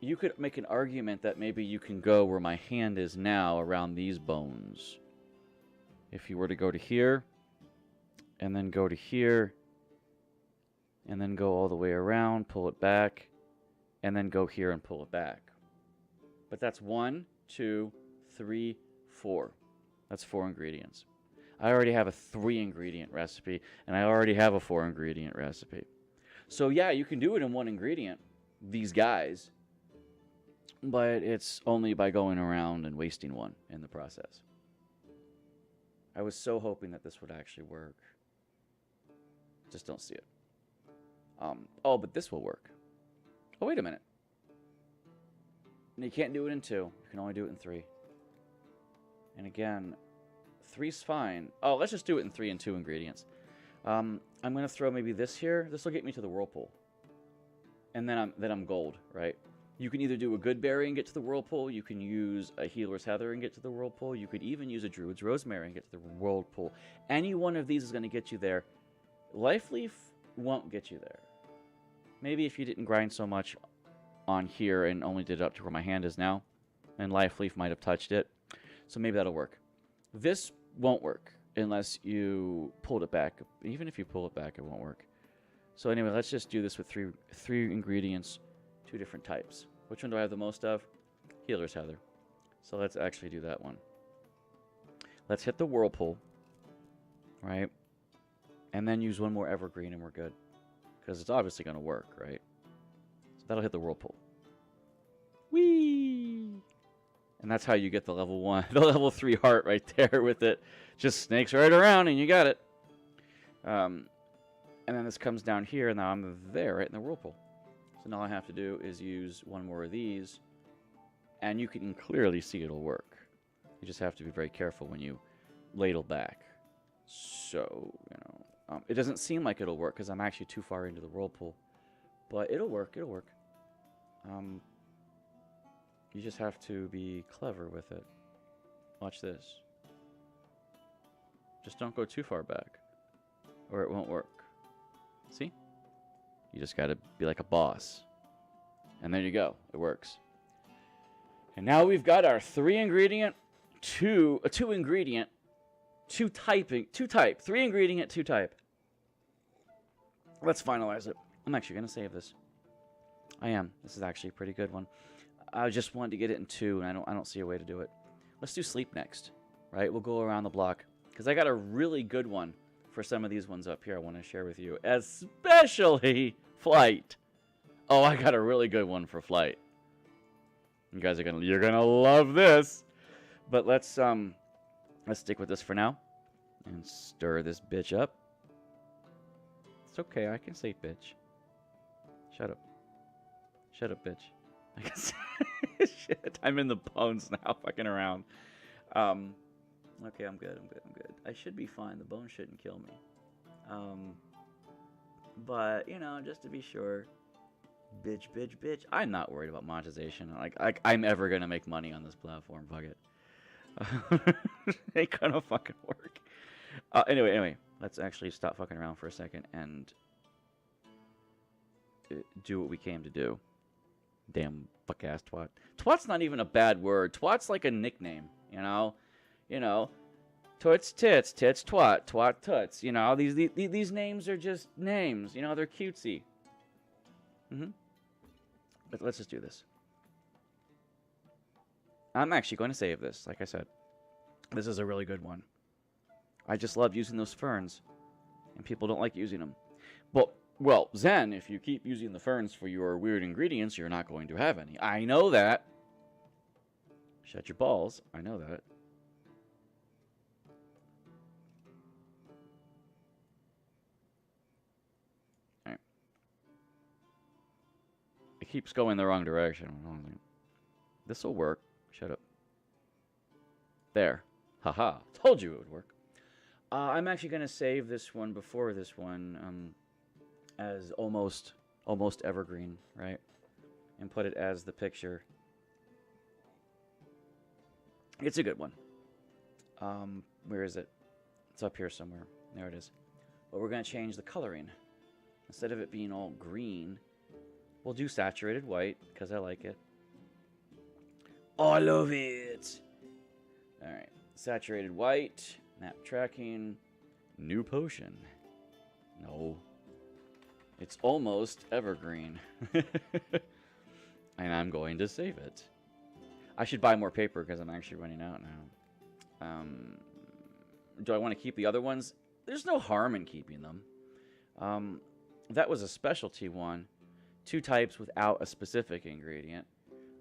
you could make an argument that maybe you can go where my hand is now around these bones. If you were to go to here, and then go to here, and then go all the way around, pull it back, and then go here and pull it back. But that's 1, 2, 3, 4. That's 4 ingredients. I already have a 3 ingredient recipe, and I already have a 4 ingredient recipe. So yeah, you can do it in 1 ingredient, these guys, but it's only by going around and wasting 1 in the process. I was so hoping that this would actually work. Just don't see it. Oh, but this will work. Oh, wait a minute. You can't do it in 2. You can only do it in 3. And again, 3's fine. Oh, let's just do it in 3 and 2 ingredients. I'm going to throw maybe this here. This will get me to the whirlpool. And then I'm gold, right? You can either do a good berry and get to the whirlpool. You can use a Healer's Heather and get to the whirlpool. You could even use a Druid's Rosemary and get to the whirlpool. Any one of these is going to get you there. Life Leaf won't get you there. Maybe if you didn't grind so much on here and only did it up to where my hand is now. And Life Leaf might have touched it. So maybe that'll work. This won't work unless you pulled it back. Even if you pull it back, it won't work. So anyway, let's just do this with three ingredients, 2 different types. Which one do I have the most of? Healer's Heather. So let's actually do that one. Let's hit the whirlpool, right? And then use 1 more evergreen and we're good. Because it's obviously going to work, right? So that'll hit the whirlpool. Whee! And that's how you get the level 1, the level 3 heart right there with it. Just snakes right around and you got it. And then this comes down here and now I'm there right in the whirlpool. So now all I have to do is use 1 more of these. And you can clearly see it'll work. You just have to be very careful when you ladle back. So, you know, it doesn't seem like it'll work because I'm actually too far into the whirlpool. But it'll work, it'll work. You just have to be clever with it. Watch this. Just don't go too far back, or it won't work. See? You just gotta be like a boss. And there you go. It works. And now we've got our 3 ingredient, 2 ingredient, 2 type, 3 ingredient, 2 type. Let's finalize it. I'm actually gonna save this. I am. This is actually a pretty good one. I just wanted to get it in 2, and I don't see a way to do it. Let's do sleep next, right? We'll go around the block, because I got a really good one for some of these ones up here I want to share with you, especially flight. Oh, I got a really good one for flight. You guys are you're gonna love this. But let's stick with this for now, and stir this bitch up. It's okay, I can say bitch. Shut up. Shut up, bitch. I guess. Shit, I'm in the bones now, fucking around. Okay, I'm good. I should be fine. The bones shouldn't kill me. But you know, just to be sure, bitch. I'm not worried about monetization. Like I'm ever gonna make money on this platform. Fuck it. Ain't gonna fucking work. Anyway, let's actually stop fucking around for a second and do what we came to do. Damn fuck-ass twat. Twat's not even a bad word. Twat's like a nickname, you know? Toots, tits, tits, twat, twat, toots. You know, these names are just names. You know, they're cutesy. But let's just do this. I'm actually going to save this, like I said. This is a really good one. I just love using those ferns. And people don't like using them. But, well, Zen, if you keep using the ferns for your weird ingredients, you're not going to have any. I know that. Shut your balls. I know that. Alright. It keeps going the wrong direction. This will work. Shut up. There. Haha. Told you it would work. I'm actually going to save this one before this one as almost evergreen, right? And put it as the picture. It's a good one. Where is it? It's up here somewhere. There it is. But we're going to change the coloring. Instead of it being all green, we'll do saturated white because I like it. I love it. All right. Saturated white. Map tracking. New potion. No. It's almost evergreen. And I'm going to save it. I should buy more paper because I'm actually running out now. Do I want to keep the other ones? There's no harm in keeping them. That was a specialty one. 2 types without a specific ingredient.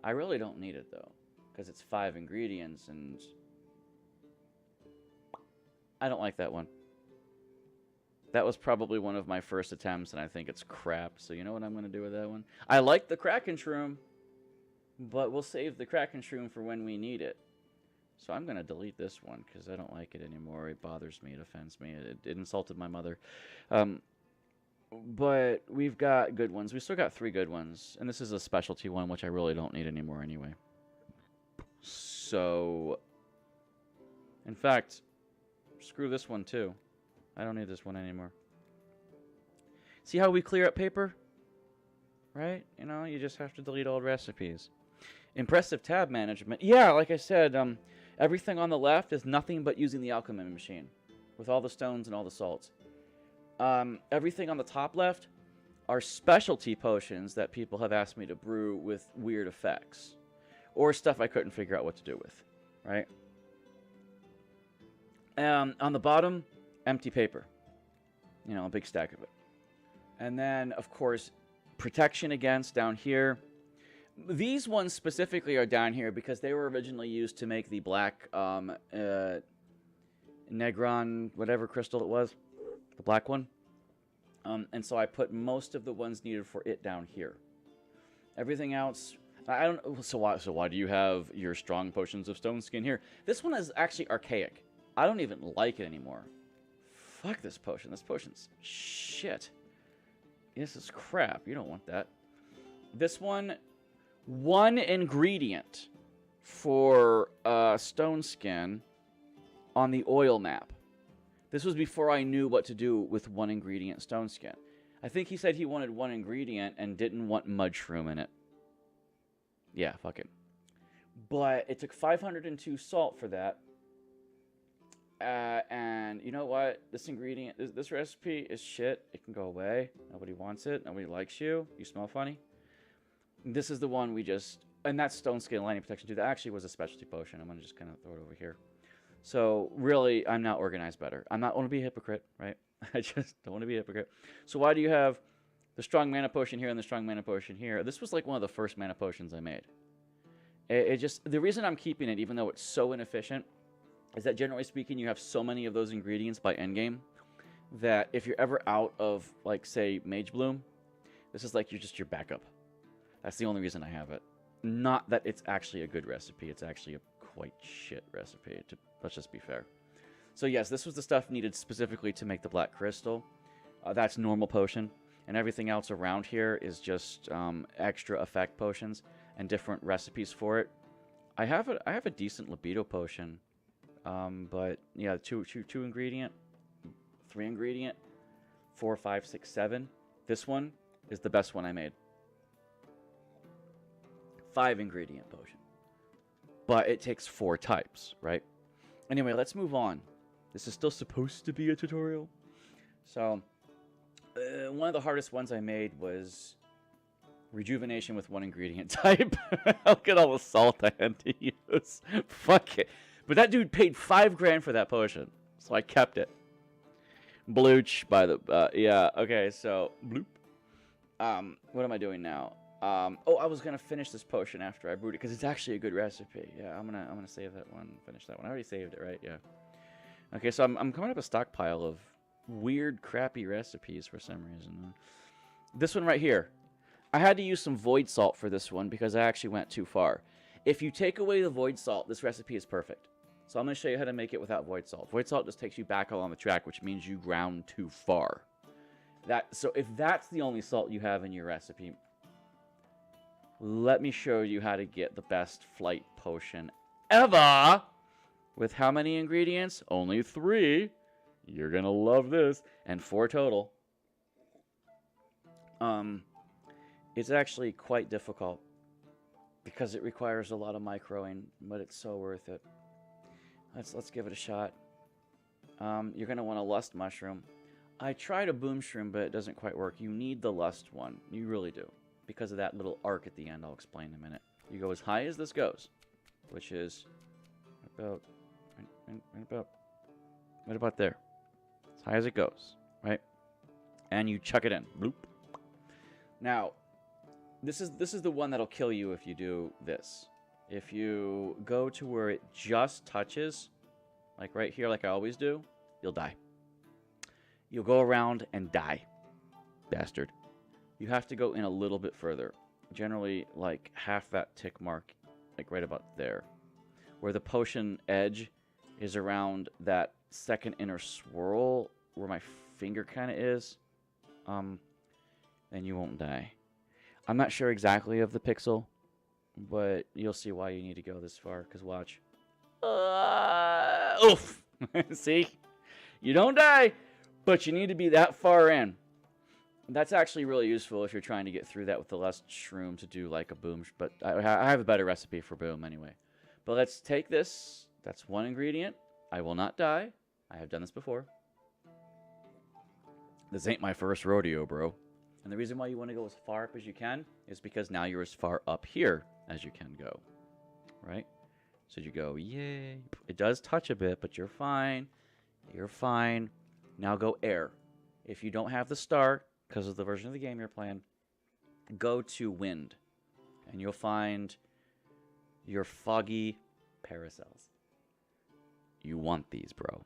I really don't need it though, because it's 5 ingredients and I don't like that one. That was probably one of my first attempts and I think it's crap. So you know what I'm going to do with that one? I like the Kraken Shroom, but we'll save the Kraken Shroom for when we need it. So I'm going to delete this one because I don't like it anymore. It bothers me. It offends me. It insulted my mother. But we've got good ones. We still got 3 good ones. And this is a specialty one, which I really don't need anymore anyway. So, in fact, screw this one too. I don't need this one anymore. See how we clear up paper? Right? You know, you just have to delete old recipes. Impressive tab management. Yeah, like I said, everything on the left is nothing but using the alchemy machine with all the stones and all the salts. Everything on the top left are specialty potions that people have asked me to brew with weird effects. Or stuff I couldn't figure out what to do with. Right? On the bottom, empty paper. You know, a big stack of it. And then, of course, protection against down here. These ones specifically are down here because they were originally used to make the black Negron, whatever crystal it was. The black one. And so I put most of the ones needed for it down here. Everything else, I don't. So why do you have your strong potions of stone skin here? This one is actually archaic. I don't even like it anymore. Fuck this potion. This potion's shit. This is crap. You don't want that. This one ingredient for stone skin on the oil map. This was before I knew what to do with 1 ingredient stone skin. I think he said he wanted 1 ingredient and didn't want mud shroom in it. Yeah, fuck it. But it took 502 salt for that. And you know what? This ingredient, this recipe is shit. It can go away. Nobody wants it. Nobody likes you. You smell funny. This is the one we just... And that's stone skin lining protection too. That actually was a specialty potion. I'm going to just kind of throw it over here. So, really, I'm now organized better. I'm not want to be a hypocrite, right? I just don't want to be a hypocrite. So why do you have the strong mana potion here and the strong mana potion here? This was like one of the first mana potions I made. It just... The reason I'm keeping it, even though it's so inefficient, is that generally speaking, you have so many of those ingredients by endgame that if you're ever out of, like, say, Mage Bloom, this is like just your backup. That's the only reason I have it. Not that it's actually a good recipe. It's actually a quite shit recipe. Let's just be fair. So yes, this was the stuff needed specifically to make the Black Crystal. That's normal potion. And everything else around here is just extra effect potions and different recipes for it. I have a decent libido potion. But yeah, two ingredient, 3 ingredient, 4, 5, 6, 7. This one is the best one I made. 5 ingredient potion. But it takes 4 types, right? Anyway, let's move on. This is still supposed to be a tutorial. So, one of the hardest ones I made was rejuvenation with 1 ingredient type. Look at all the salt I had to use. Fuck it. But that dude paid $5 grand for that potion, so I kept it. Blooch by the yeah. Okay, so bloop. What am I doing now? Oh, I was gonna finish this potion after I brewed it because it's actually a good recipe. Yeah, I'm gonna save that one. Finish that one. I already saved it, right? Yeah. Okay, so I'm coming up a stockpile of weird, crappy recipes for some reason. This one right here. I had to use some void salt for this one because I actually went too far. If you take away the void salt, this recipe is perfect. So I'm going to show you how to make it without void salt. Void salt just takes you back along the track, which means you ground too far. So if that's the only salt you have in your recipe, let me show you how to get the best flight potion ever. With how many ingredients? Only 3. You're going to love this. And 4 total. It's actually quite difficult because it requires a lot of microing, but it's so worth it. Let's give it a shot. You're going to want a lust mushroom. I tried a boom shroom, but it doesn't quite work. You need the lust one. You really do. Because of that little arc at the end, I'll explain in a minute. You go as high as this goes, which is about right about there. As high as it goes, right? And you chuck it in. Bloop. Now, this is the one that'll kill you if you do this. If you go to where it just touches, like right here, like I always do, you'll die. You'll go around and die. Bastard. You have to go in a little bit further. Generally, like half that tick mark, like right about there. Where the potion edge is around that second inner swirl, where my finger kind of is, then you won't die. I'm not sure exactly of the pixel, but you'll see why you need to go this far, because watch. Oof! See? You don't die, but you need to be that far in. That's actually really useful if you're trying to get through that with the lust shroom to do like a boom. But I have a better recipe for boom anyway. But let's take this. That's 1 ingredient. I will not die. I have done this before. This ain't my first rodeo, bro. And the reason why you want to go as far up as you can is because now you're as far up here as you can go. Right? So you go, yay. It does touch a bit, but you're fine. You're fine. Now go air. If you don't have the star, because of the version of the game you're playing, go to wind. And you'll find your foggy parasols. You want these, bro.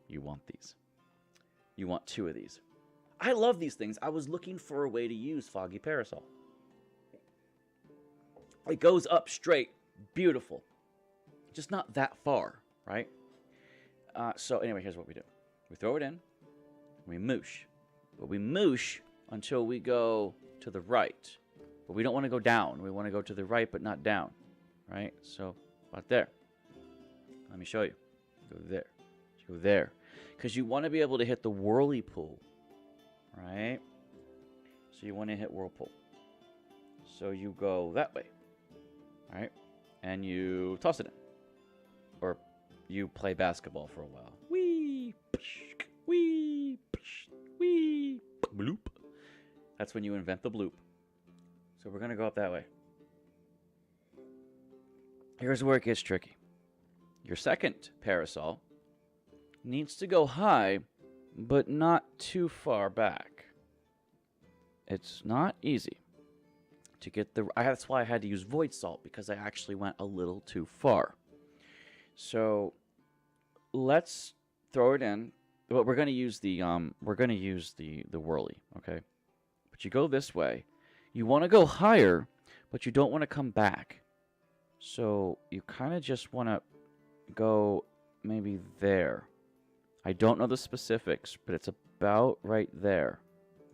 You want these. You want 2 of these. I love these things. I was looking for a way to use foggy parasol. It goes up straight. Beautiful. Just not that far, right? So anyway, here's what we do. We throw it in. We moosh. But we moosh until we go to the right. But we don't want to go down. We want to go to the right, but not down. Right? So, about there. Let me show you. Go there. Go there. Because you want to be able to hit the whirly pool. Right? So you want to hit whirlpool. So you go that way. Right? And you toss it in. Or you play basketball for a while. Wee! Wee! Wee! Bloop. That's when you invent the bloop. So we're going to go up that way. Here's where it gets tricky. Your second parasol needs to go high, but not too far back. It's not easy to get the... That's why I had to use void salt, because I actually went a little too far. So let's throw it in. But we're going to use the whirly, okay? But you go this way. You want to go higher, but you don't want to come back. So you kind of just want to go maybe there. I don't know the specifics, but it's about right there.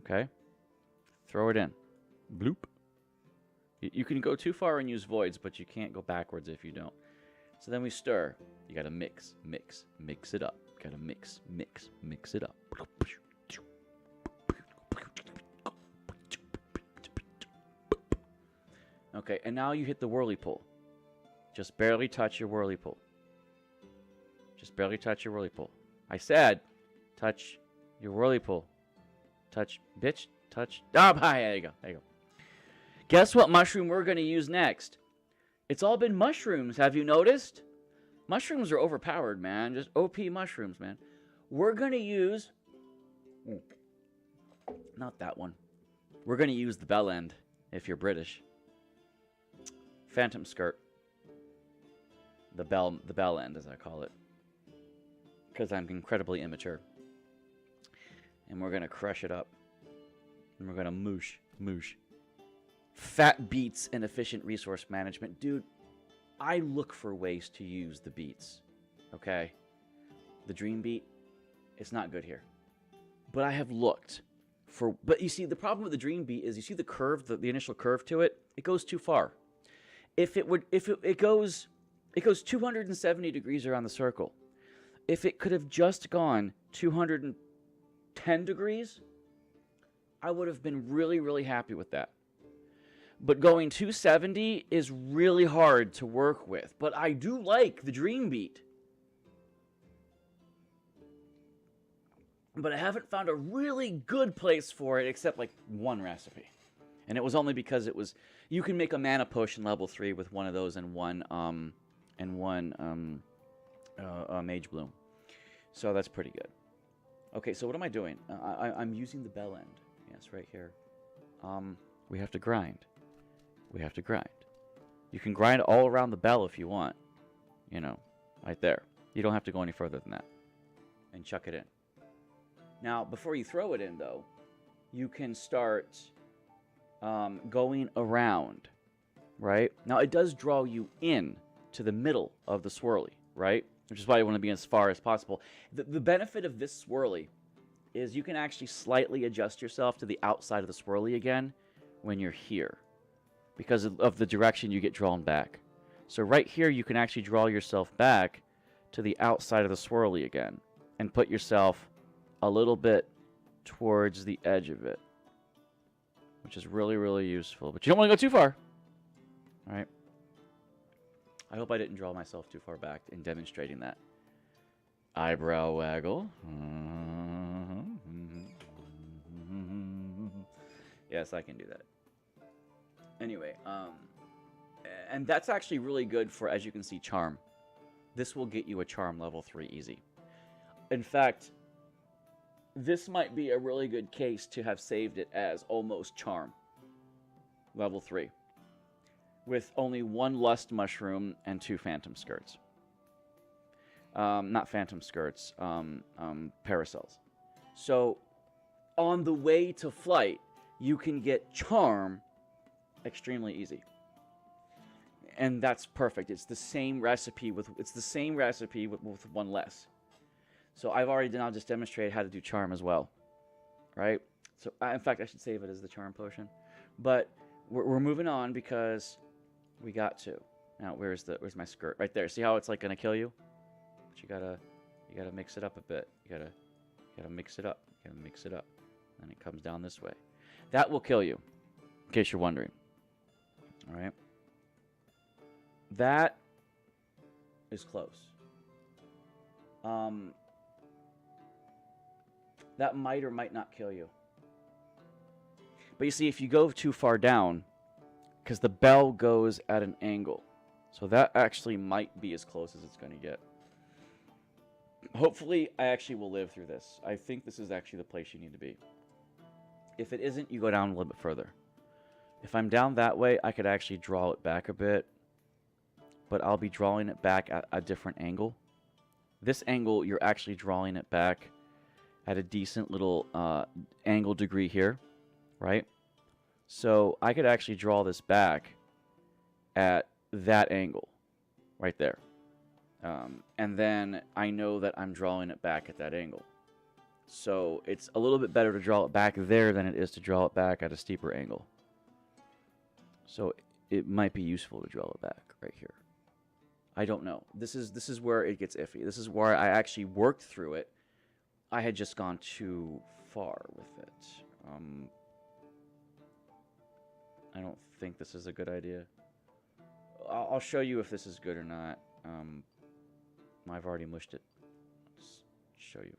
Okay? Throw it in. Bloop. You can go too far and use voids, but you can't go backwards if you don't. So then we stir. You got to mix it up. Got to mix it up. Okay, and now you hit the whirly pool. Just barely touch your whirly pool. Just barely touch your whirly pool. I said, touch your whirly pool. Touch, bitch, touch. Ah, hi, there you go, there you go. Guess what mushroom we're going to use next? It's all been mushrooms, have you noticed? Mushrooms are overpowered, man. Just OP mushrooms, man. We're going to use... Not that one. We're going to use the bell end, if you're British. Phantom skirt. The bell end, as I call it. Because I'm incredibly immature. And we're going to crush it up. And we're going to moosh. Fat beets and efficient resource management. Dude, I look for ways to use the beets. Okay? The dream beet, it's not good here. But I have looked for... But you see, the problem with the dream beet is you see the curve, the initial curve to it? It goes too far. It goes 270 degrees around the circle. If it could have just gone 210 degrees, I would have been really, really happy with that. But going 270 is really hard to work with. But I do like the dream beet. But I haven't found a really good place for it except like one recipe. And it was only because it was... You can make a mana potion level 3 with one of those and one mage bloom. So that's pretty good. Okay, so what am I doing? I'm using the bell end. Yes, right here. We have to grind. We have to grind. You can grind all around the bell if you want. You know, right there. You don't have to go any further than that. And chuck it in. Now, before you throw it in, though, you can start going around, right? Now, it does draw you in to the middle of the swirly, right? Which is why you want to be as far as possible. The benefit of this swirly is you can actually slightly adjust yourself to the outside of the swirly again when you're here because of the direction you get drawn back. So right here, you can actually draw yourself back to the outside of the swirly again and put yourself a little bit towards the edge of it, which is really, really useful. But you don't want to go too far. All right. I hope I didn't draw myself too far back in demonstrating that. Eyebrow waggle. Yes, I can do that. Anyway, and that's actually really good for, as you can see, charm. This will get you a charm level 3 easy. In fact, this might be a really good case to have saved it as almost charm level 3 with only 1 lust mushroom and 2 phantom skirts. Not phantom skirts, parasols. So on the way to flight, you can get charm extremely easy. And that's perfect. It's the same recipe with 1 less. So I've already now just demonstrated how to do charm as well, right? So in fact, I should save it as the charm potion. But we're moving on because we got to. Now where's my skirt? Right there. See how it's like gonna kill you? But you gotta mix it up a bit. You gotta mix it up. You gotta mix it up. And it comes down this way. That will kill you, in case you're wondering. All right. That is close. That might or might not kill you. But you see, if you go too far down, because the bell goes at an angle, so that actually might be as close as it's going to get. Hopefully, I actually will live through this. I think this is actually the place you need to be. If it isn't, you go down a little bit further. If I'm down that way, I could actually draw it back a bit, but I'll be drawing it back at a different angle. This angle, you're actually drawing it back at a decent little angle degree here, right? So I could actually draw this back at that angle right there. And then I know that I'm drawing it back at that angle. So it's a little bit better to draw it back there than it is to draw it back at a steeper angle. So it might be useful to draw it back right here. I don't know. This is where it gets iffy. This is where I actually worked through it. I had just gone too far with it. I don't think this is a good idea. I'll show you if this is good or not. I've already mushed it. Just show you.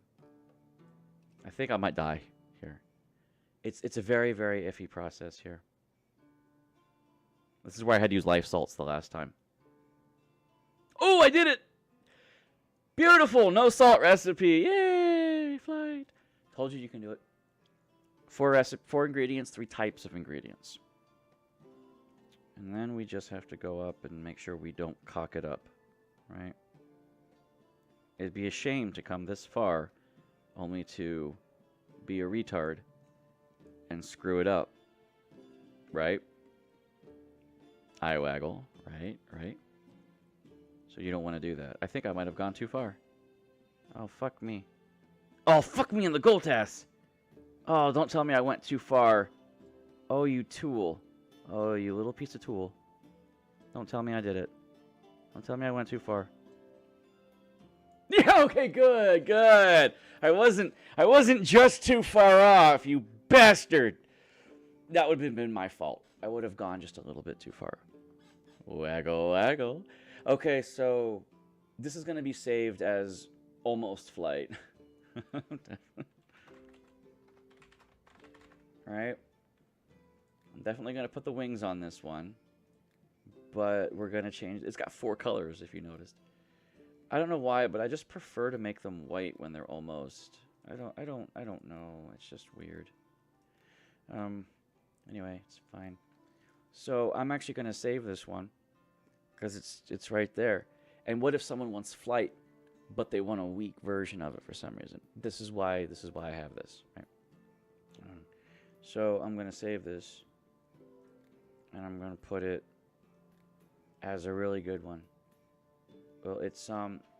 I think I might die here. It's a very, very iffy process here. This is where I had to use life salts the last time. Oh, I did it! Beautiful! No salt recipe. Yay! Flight. Told you you can do it. 4 ingredients, 3 types of ingredients. And then we just have to go up and make sure we don't cock it up. Right? It'd be a shame to come this far only to be a retard and screw it up. Right? Eye waggle. Right? Right? So you don't want to do that. I think I might have gone too far. Oh, fuck me. Oh, fuck me in the Goltass! Oh, don't tell me I went too far. Oh, you tool. Oh, you little piece of tool. Don't tell me I did it. Don't tell me I went too far. Yeah, okay, good, good. I wasn't just too far off, you bastard. That would have been my fault. I would have gone just a little bit too far. Waggle, waggle. Okay, so this is going to be saved as almost flight. Right? I'm definitely going to put the wings on this one. But we're going to change. It's got 4 colors, if you noticed. I don't know why, but I just prefer to make them white when they're almost. I don't know. It's just weird. Anyway, it's fine. So I'm actually going to save this one because it's right there. And what if someone wants flight, but they want a weak version of it for some reason? This is why I have this. Right? So I'm going to save this, and I'm going to put it as a really good one. Well, it's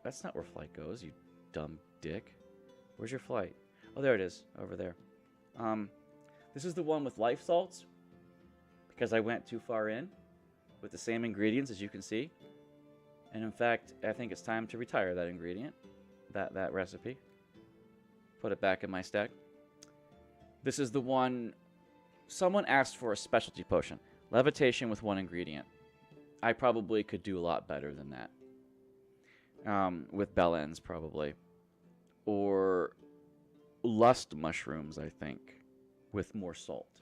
that's not where flight goes, you dumb dick. Where's your flight? Oh, there it is, over there. This is the one with life salts, because I went too far in with the same ingredients, as you can see. And in fact, I think it's time to retire that ingredient, that recipe. Put it back in my stack. This is the one. Someone asked for a specialty potion, levitation with 1 ingredient. I probably could do a lot better than that. With bellends, probably. Or lust mushrooms, I think, with more salt.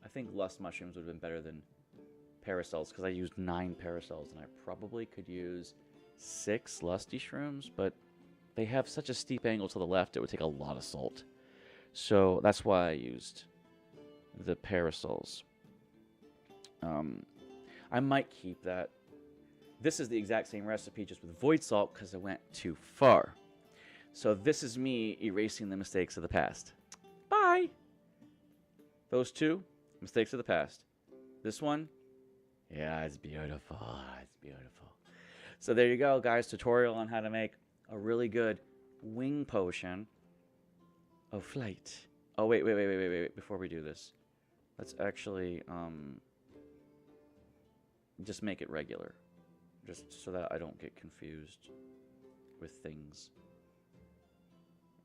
I think lust mushrooms would have been better than paracels, because I used 9 paracels, and I probably could use 6 lusty shrooms, but they have such a steep angle to the left, it would take a lot of salt. So that's why I used the paracels. I might keep that. This is the exact same recipe, just with void salt, because I went too far. So this is me erasing the mistakes of the past. Bye! Those 2, mistakes of the past. This one, yeah, it's beautiful. It's beautiful. So there you go, guys. Tutorial on how to make a really good wing potion of flight. Oh, wait. Before we do this, let's actually just make it regular. Just so that I don't get confused with things.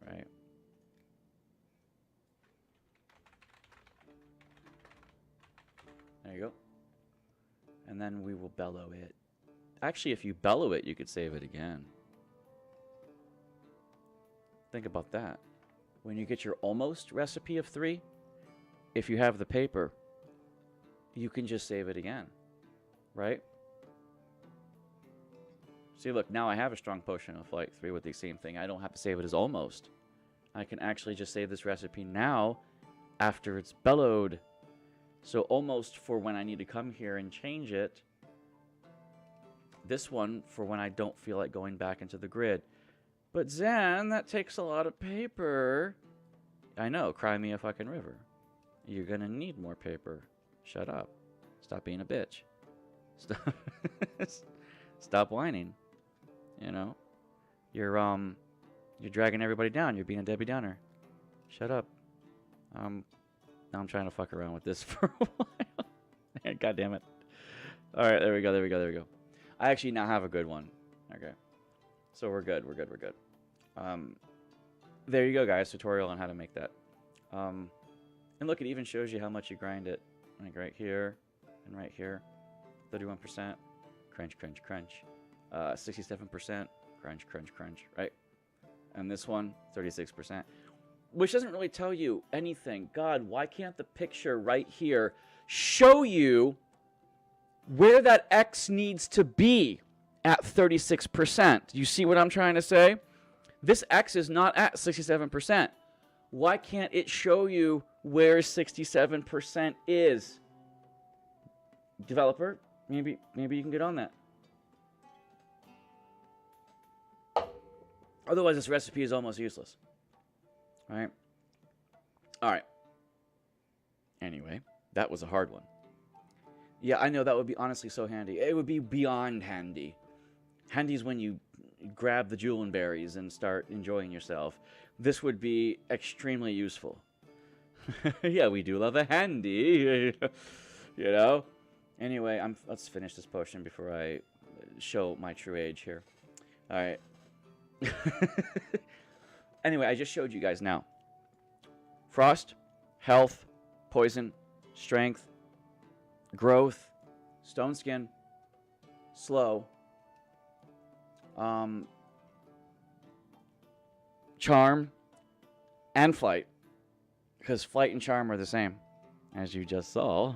Right? There you go. And then we will bellow it. Actually, if you bellow it, you could save it again. Think about that. When you get your almost recipe of 3, if you have the paper, you can just save it again. Right? See, look, now I have a strong potion of flight 3 with the same thing. I don't have to save it as almost. I can actually just save this recipe now after it's bellowed. So almost for when I need to come here and change it. This one for when I don't feel like going back into the grid. But Zen, that takes a lot of paper. I know, cry me a fucking river. You're gonna need more paper. Shut up. Stop being a bitch. Stop, Stop whining. You know? You're dragging everybody down. You're being a Debbie Downer. Shut up. Now I'm trying to fuck around with this for a while. God damn it. Alright, there we go. I actually now have a good one. Okay. So we're good. There you go, guys. Tutorial on how to make that. And look, it even shows you how much you grind it. Like right here and right here. 31%. Crunch, crunch, crunch. 67%. Crunch, crunch, crunch. Right? And this one, 36%. Which doesn't really tell you anything. God, why can't the picture right here show you where that X needs to be at 36%? You see what I'm trying to say? This X is not at 67%. Why can't it show you where 67% is? Developer, maybe you can get on that. Otherwise, this recipe is almost useless. Right? All right. Anyway, that was a hard one. Yeah, I know that would be honestly so handy. It would be beyond handy. Handy is when you grab the Julian and start enjoying yourself. This would be extremely useful. Yeah, we do love a handy. You know? Anyway, let's finish this potion before I show my true age here. All right. Anyway, I just showed you guys now. Frost, health, poison, strength, growth, stone skin, slow, charm, and flight. Because flight and charm are the same, as you just saw.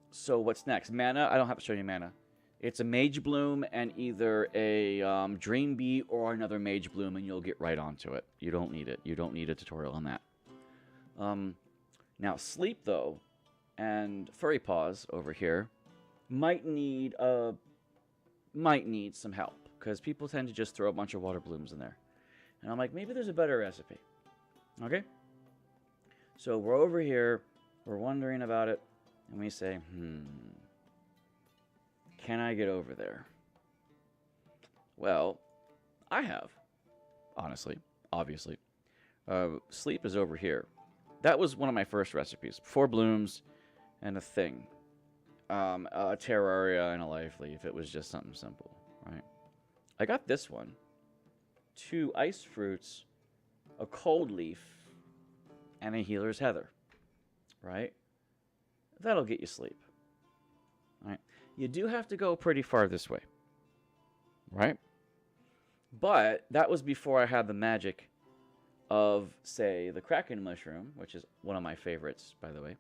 So what's next? Mana? I don't have to show you mana. It's a Mage Bloom and either a Dream Bee or another Mage Bloom, and you'll get right onto it. You don't need it. You don't need a tutorial on that. Now, Sleep, though, and Furry Paws over here might need some help, because people tend to just throw a bunch of water blooms in there. And I'm like, maybe there's a better recipe. Okay? So we're over here, we're wondering about it, and we say, can I get over there? Well, I have. Honestly. Obviously. Sleep is over here. That was one of my first recipes. 4 blooms and a thing. A Terraria and a Life Leaf. It was just something simple. Right? I got this one. 2 ice fruits. A cold leaf. And a healer's heather. Right? That'll get you sleep. Right? You do have to go pretty far this way. Right? But that was before I had the magic of, say, the Kraken Mushroom, which is one of my favorites, by the way.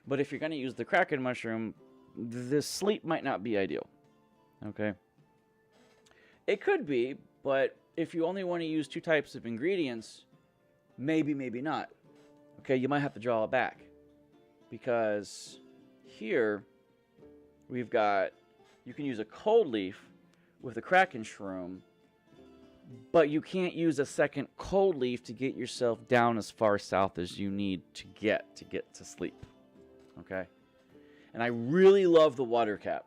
But if you're going to use the Kraken Mushroom, the sleep might not be ideal. Okay? It could be, but if you only want to use 2 types of ingredients, maybe not. Okay, you might have to draw it back. Because here, we've got, you can use a cold leaf with a Kraken Shroom, but you can't use a second cold leaf to get yourself down as far south as you need to get to sleep. Okay? And I really love the water cap.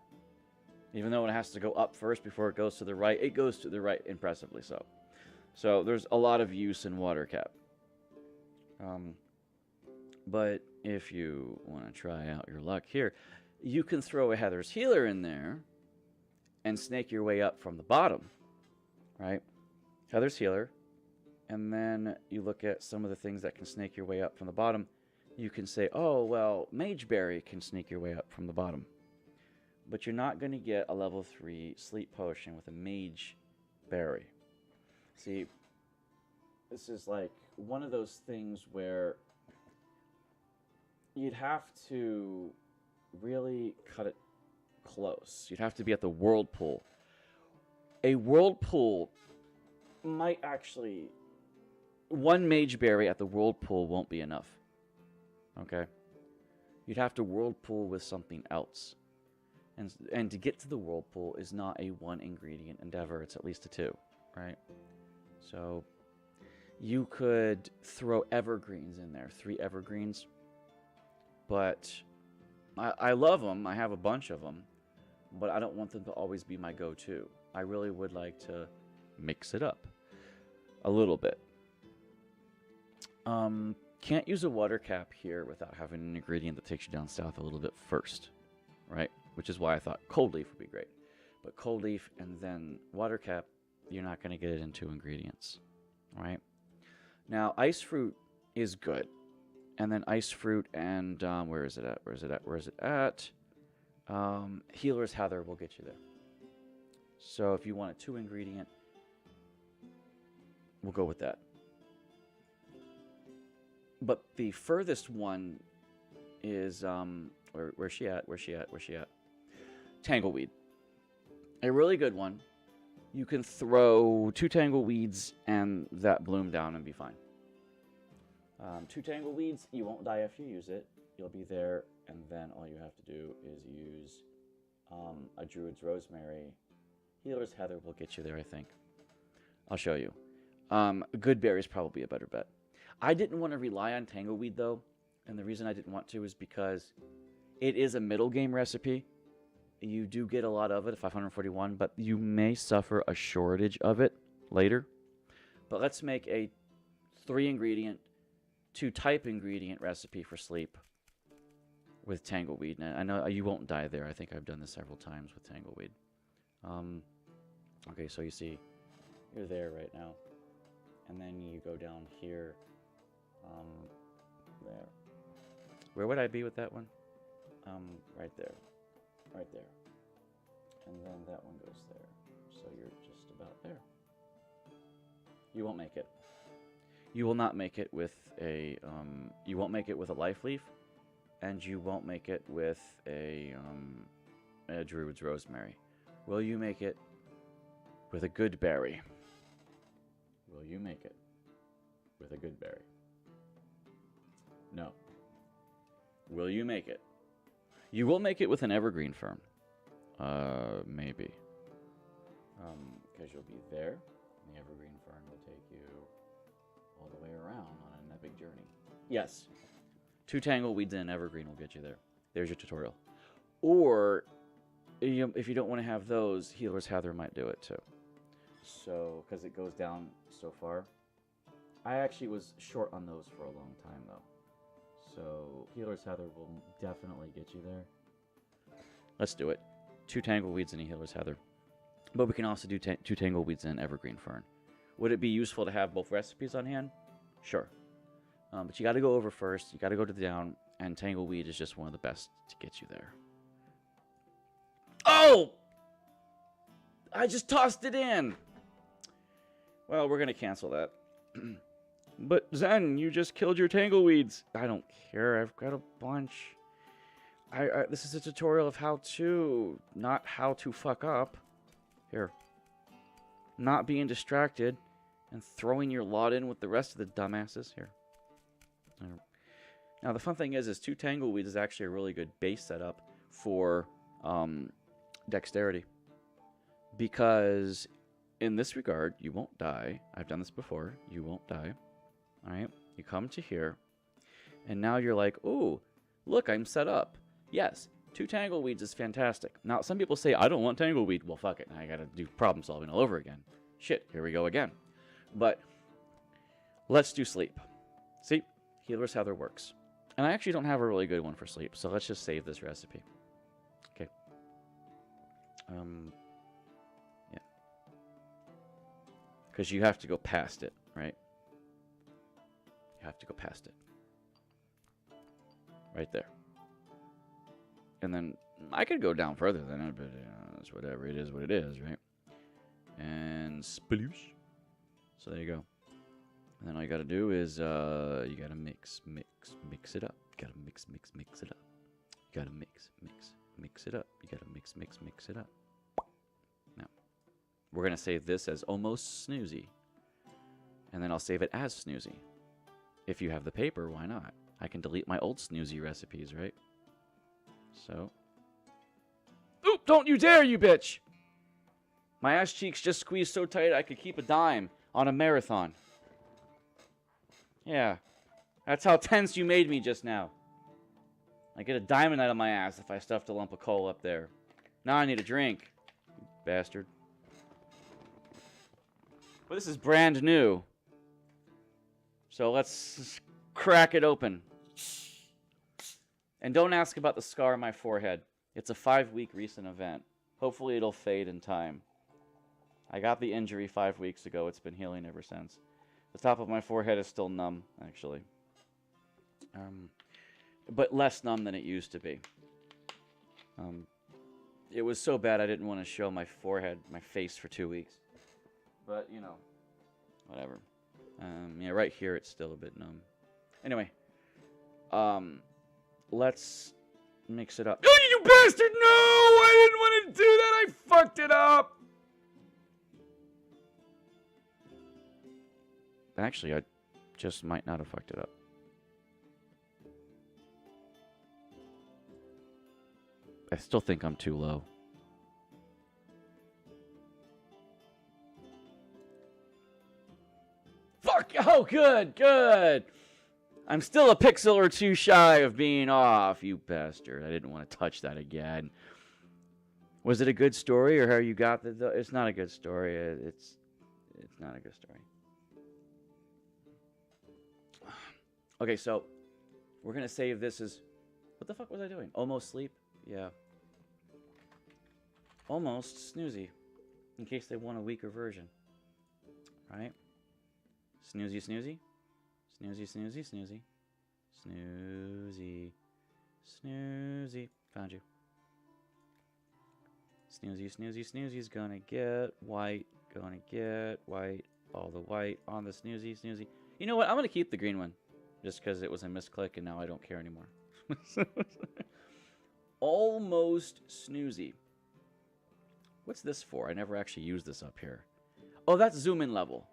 Even though it has to go up first before it goes to the right, it goes to the right impressively so. So there's a lot of use in water cap. But if you want to try out your luck here, you can throw a Heather's Healer in there and snake your way up from the bottom. Right? Heather's Healer. And then you look at some of the things that can snake your way up from the bottom. You can say, oh, well, Mageberry can sneak your way up from the bottom. But you're not going to get a level 3 sleep potion with a Mageberry. See, this is like one of those things where you'd have to really cut it close. You'd have to be at the Whirlpool. A Whirlpool might actually... One Mageberry at the Whirlpool won't be enough. Okay? You'd have to Whirlpool with something else. And to get to the Whirlpool is not a 1-ingredient endeavor. It's at least a 2. Right? So, you could throw evergreens in there. 3 evergreens. But I love them. I have a bunch of them. But I don't want them to always be my go-to. I really would like to mix it up a little bit. Can't use a water cap here without having an ingredient that takes you down south a little bit first. Right? Which is why I thought cold leaf would be great. But cold leaf and then water cap, you're not going to get it in 2 ingredients. Right? Now, ice fruit is good. And then ice fruit and, where is it at? Healer's Heather will get you there. So if you want a 2-ingredient, We'll go with that. But the furthest one is where's she at? Where's she at? Where's she at? Tangleweed. A really good one. You can throw 2 tangleweeds and that bloom down and be fine. 2 tangleweeds, you won't die if you use it. You'll be there, and then all you have to do is use a druid's rosemary. Healer's heather will get you there, I think. I'll show you. Good berry is probably a better bet. I didn't want to rely on tangleweed, though, and the reason I didn't want to is because it is a middle game recipe. You do get a lot of it at 541, but you may suffer a shortage of it later. But let's make a 3-ingredient, 2-type ingredient recipe for sleep with tangleweed. And I know you won't die there. I think I've done this several times with tangleweed. Okay, so you see, you're there right now. And then you go down here. There. Where would I be with that one? Right there. Right there. And then that one goes there. So you're just about there. You won't make it. You will not make it with a, you won't make it with a life leaf, and you won't make it with a druid's rosemary. Will you make it with a good berry? Will you make it with a good berry? No. Will you make it? You will make it with an evergreen fern. Maybe. Because you'll be there. And the evergreen fern will take you all the way around on an epic journey. Yes. 2 tangleweeds and an evergreen will get you there. There's your tutorial. Or, if you don't want to have those, Healer's Heather might do it too. So, because it goes down so far. I actually was short on those for a long time, though. So, Healer's Heather will definitely get you there. Let's do it. 2 tangleweeds and a Healer's Heather. But we can also do 2 tangleweeds and an evergreen fern. Would it be useful to have both recipes on hand? Sure. But you got to go over first. You got to go to the down. And tangleweed is just one of the best to get you there. Oh! I just tossed it in! Well, we're going to cancel that. But Zen, you just killed your tangleweeds. I don't care. I've got a bunch. This is a tutorial of how to, not how to fuck up. Here. Not being distracted and throwing your lot in with the rest of the dumbasses. Here. Now, the fun thing is 2 tangleweeds is actually a really good base setup for dexterity. Because in this regard, you won't die. I've done this before. You won't die. Alright? You come to here. And now you're like, ooh, look, I'm set up. Yes, 2 tangleweeds is fantastic. Now, some people say, I don't want tangleweed. Well, fuck it. Now I gotta do problem solving all over again. Shit, here we go again. But let's do sleep. See? Healer's Heather works. And I actually don't have a really good one for sleep, so let's just save this recipe. Okay. Yeah. Because you have to go past it, right? You have to go past it. Right there. And then I could go down further than it, but it's whatever. It is what it is, right? And sploosh. So there you go. And then all you got to do is you got to mix it up. You got to mix it up. You got to mix it up. You got to mix it up. Now, we're going to save this as almost snoozy. And then I'll save it as snoozy. If you have the paper, why not? I can delete my old snoozy recipes, right? So. Oop, don't you dare, you bitch! My ass cheeks just squeezed so tight I could keep a dime on a marathon. Yeah. That's how tense you made me just now. I get a diamond out of my ass if I stuffed a lump of coal up there. Now I need a drink. You bastard. But this is brand new. So let's crack it open. And don't ask about the scar on my forehead. It's a 5-week recent event. Hopefully it'll fade in time. I got the injury 5 weeks ago. It's been healing ever since. The top of my forehead is still numb, actually. But less numb than it used to be. It was so bad I didn't want to show my forehead, my face for 2 weeks. But, you know, whatever. Yeah, right here it's still a bit numb. Anyway, let's mix it up. Oh, you bastard! No! I didn't want to do that! I fucked it up! Actually, I just might not have fucked it up. I still think I'm too low. Fuck! Oh, good, good! I'm still a pixel or two shy of being off, you bastard. I didn't want to touch that again. Was it a good story, or how you got the... It's not a good story. It's not a good story. Okay, so we're going to save this as... What the fuck was I doing? Almost sleep? Yeah. Almost snoozy. In case they want a weaker version. Right? Snoozy, snoozy. Snoozy, snoozy, snoozy. Snoozy. Snoozy. Found you. Snoozy, snoozy, snoozy's gonna get white. Gonna get white. All the white on the snoozy, snoozy. You know what? I'm gonna keep the green one. Just because it was a misclick and now I don't care anymore. Almost snoozy. What's this for? I never actually used this up here. Oh, that's zoom in level.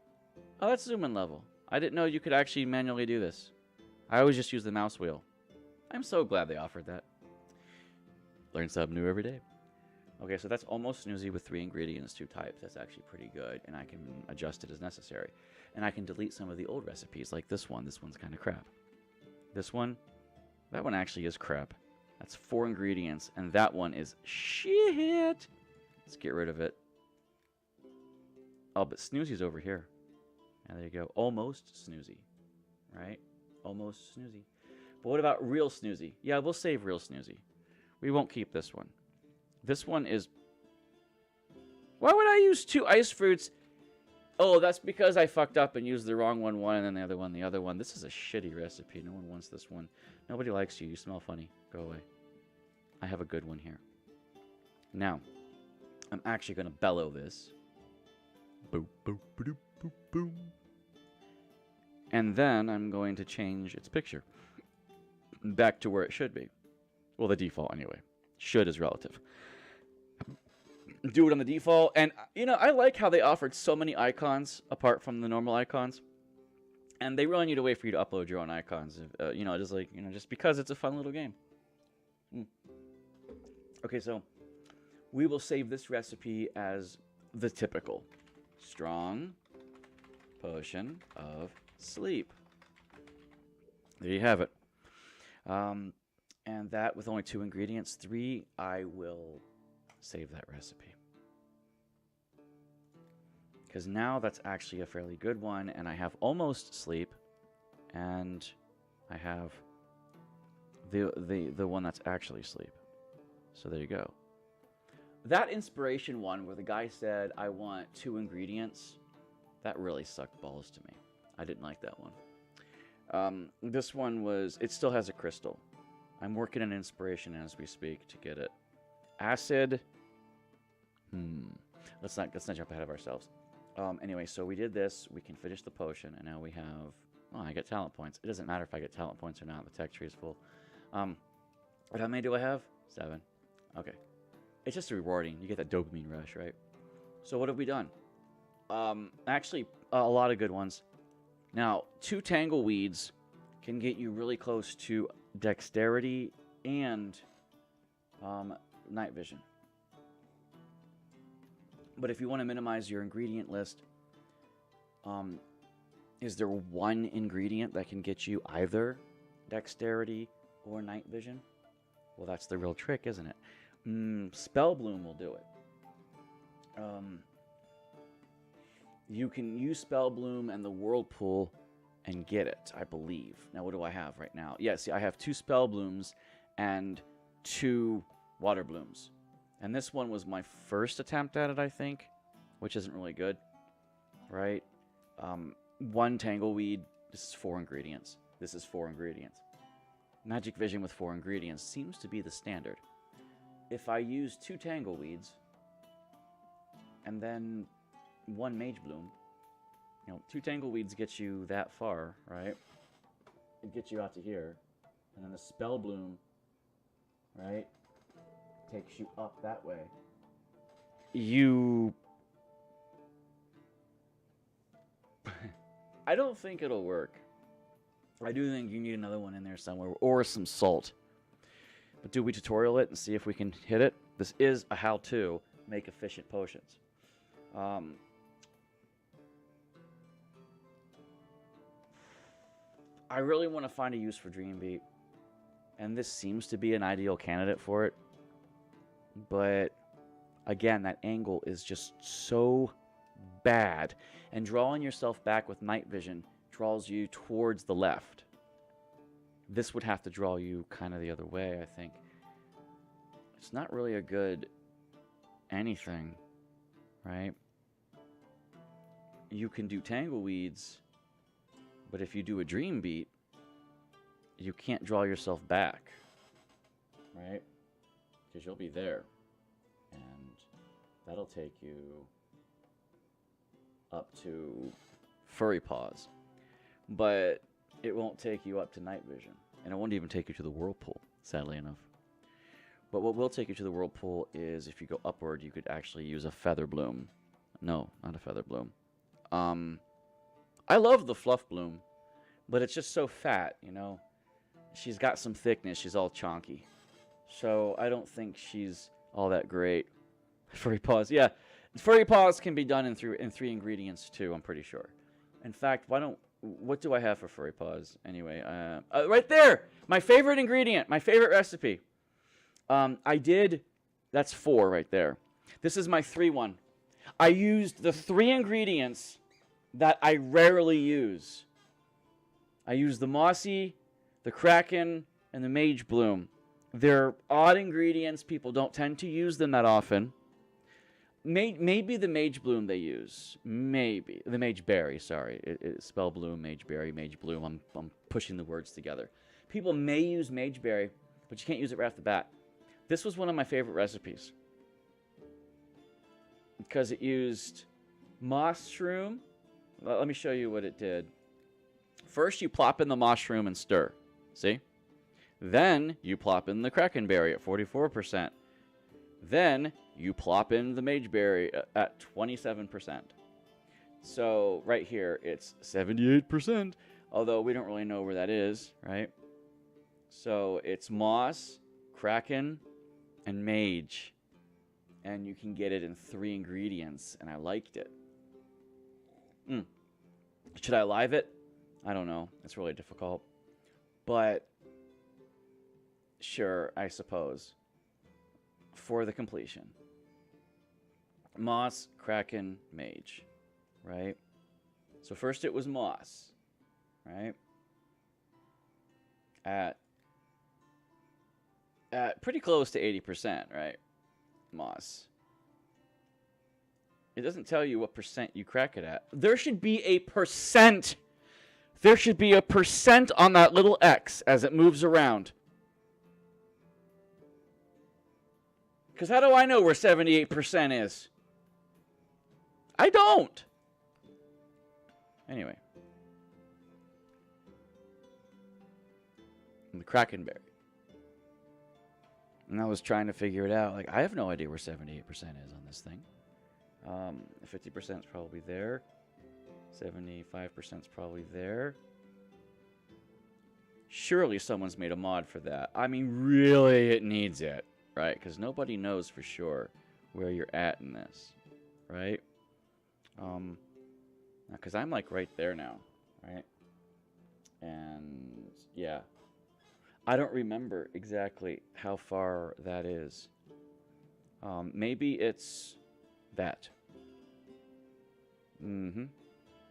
Oh, that's zoom in level. I didn't know you could actually manually do this. I always just use the mouse wheel. I'm so glad they offered that. Learn something new every day. Okay, so that's almost snoozy with 3 ingredients, 2 types. That's actually pretty good, and I can adjust it as necessary. And I can delete some of the old recipes, like this one. This one's kind of crap. This one, that one actually is crap. That's 4 ingredients, and that one is shit. Let's get rid of it. Oh, but snoozy's over here. And there you go. Almost snoozy. Right? Almost snoozy. But what about real snoozy? Yeah, we'll save real snoozy. We won't keep this one. This one is... Why would I use 2 ice fruits? Oh, that's because I fucked up and used the wrong one, and then the other one, the other one. This is a shitty recipe. No one wants this one. Nobody likes you. You smell funny. Go away. I have a good one here. Now, I'm actually going to bellow this. Boop, boop, boop, boop, boom. And then I'm going to change its picture back to where it should be. Well, the default anyway. Should is relative. Do it on the default. And, you know, I like how they offered so many icons apart from the normal icons. And they really need a way for you to upload your own icons. You know, just like, you know, just because it's a fun little game. Okay, so we will save this recipe as the typical strong potion of sleep. There you have it. And that with only 2 ingredients, 3, I will save that recipe. Because now that's actually a fairly good one, and I have almost sleep, and I have the one that's actually sleep. So there you go. That inspiration one where the guy said, I want 2 ingredients, that really sucked balls to me. I didn't like that one. This one was, it still has a crystal. I'm working on inspiration as we speak to get it. Acid. Let's not jump ahead of ourselves. Anyway, so we did this. We can finish the potion, and now we have... Oh, I get talent points. It doesn't matter if I get talent points or not. The tech tree is full. How many do I have? 7. Okay. It's just rewarding. You get that dopamine rush, right? So what have we done? Actually, a lot of good ones. Now, 2 tangle weeds can get you really close to dexterity and night vision. But if you want to minimize your ingredient list, is there one ingredient that can get you either dexterity or night vision? Well, that's the real trick, isn't it? Spell Bloom will do it. You can use Spell Bloom and the Whirlpool and get it, I believe. Now, what do I have right now? Yeah, see, I have 2 Spell Blooms and 2 Water Blooms. And this one was my first attempt at it, I think, which isn't really good, right? 1 Tangleweed, this is 4 ingredients. This is 4 ingredients. Magic Vision with 4 ingredients seems to be the standard. If I use 2 Tangleweeds and then 1 Mage Bloom, You know, 2 tangleweeds get you that far, right? It gets you out to here. And then the spell bloom, right, takes you up that way. You... I don't think it'll work. I do think you need another one in there somewhere, or some salt. But do we tutorial it and see if we can hit it? This is a how-to make efficient potions. I really want to find a use for Dreambeat, and this seems to be an ideal candidate for it. But again, that angle is just so bad, and drawing yourself back with night vision draws you towards the left. This would have to draw you kind of the other way, I think. It's not really a good anything, right? You can do tangleweeds, but if you do a dream beat, you can't draw yourself back, right? Because you'll be there, and that'll take you up to furry paws, but it won't take you up to night vision, and it won't even take you to the whirlpool, sadly enough. But what will take you to the whirlpool is if you go upward, you could actually use a feather bloom. No, not a feather bloom. I love the fluff bloom, but it's just so fat, you know. She's got some thickness. She's all chonky. So I don't think she's all that great. Furry paws, yeah. Furry paws can be done in 3 ingredients too, I'm pretty sure. In fact, what do I have for furry paws anyway? Right there! My favorite ingredient, my favorite recipe. That's 4 right there. This is my 3 one. I used the 3 ingredients that I rarely use. I use the mossy, the kraken, and the mage bloom. They're odd ingredients. People don't tend to use them that often. Maybe the mage bloom they use. Maybe. The mage berry, sorry. Spell bloom, mage berry, mage bloom. I'm pushing the words together. People may use mage berry, but you can't use it right off the bat. This was one of my favorite recipes because it used moss shroom. Let me show you what it did. First, you plop in the moss shroom and stir. See? Then, you plop in the krakenberry at 44%. Then, you plop in the mageberry at 27%. So, right here, it's 78%, although we don't really know where that is, right? So, it's moss, kraken, and mage. And you can get it in 3 ingredients, and I liked it. Should I live it? I don't know. It's really difficult. But, sure, I suppose. For the completion. Moss, kraken, mage. Right? So first it was moss. Right? At pretty close to 80%, right? Moss. It doesn't tell you what percent you crack it at. There should be a percent. There should be a percent on that little X as it moves around. Because how do I know where 78% is? I don't. Anyway. And the krakenberry. And I was trying to figure it out. Like, I have no idea where 78% is on this thing. 50% is probably there. 75% is probably there. Surely someone's made a mod for that. I mean, really, it needs it, right? Because nobody knows for sure where you're at in this, right? Because I'm like right there now, right? And yeah, I don't remember exactly how far that is. Maybe it's that.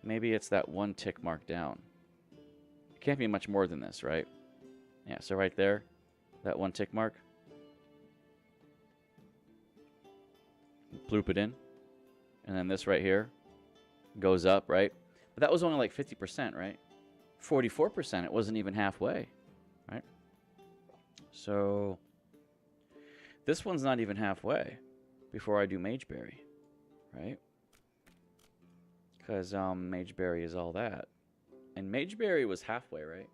Maybe it's that 1 tick mark down. It can't be much more than this, right? Yeah, so right there, that 1 tick mark. Bloop it in. And then this right here goes up, right? But that was only like 50%, right? 44%, it wasn't even halfway, right? So this one's not even halfway before I do mageberry, right? Because Mageberry is all that. And Mageberry was halfway, right?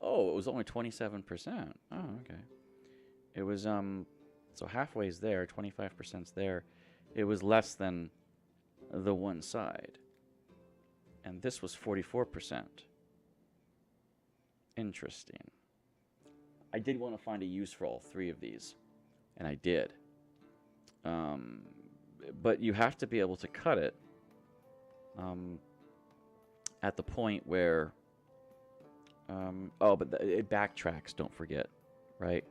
Oh, it was only 27%. Oh, okay. It was, so halfway's there, 25%'s there. It was less than the one side. And this was 44%. Interesting. I did want to find a use for all three of these. And I did. But you have to be able to cut it at the point where... but it backtracks, don't forget, right?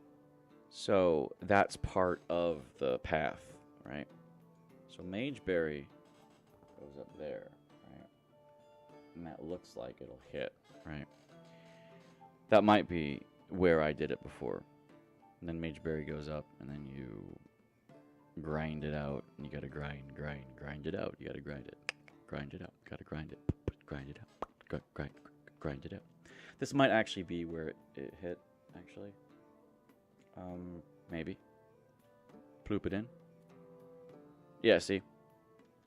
So that's part of the path, right? So Mageberry goes up there, right? And that looks like it'll hit, right? That might be where I did it before. And then Mageberry goes up, and then you grind it out. And you gotta grind it out. You gotta grind it out. Gotta grind it out. Grind it out. This might actually be where it hit, actually. Maybe. Ploop it in. Yeah, see?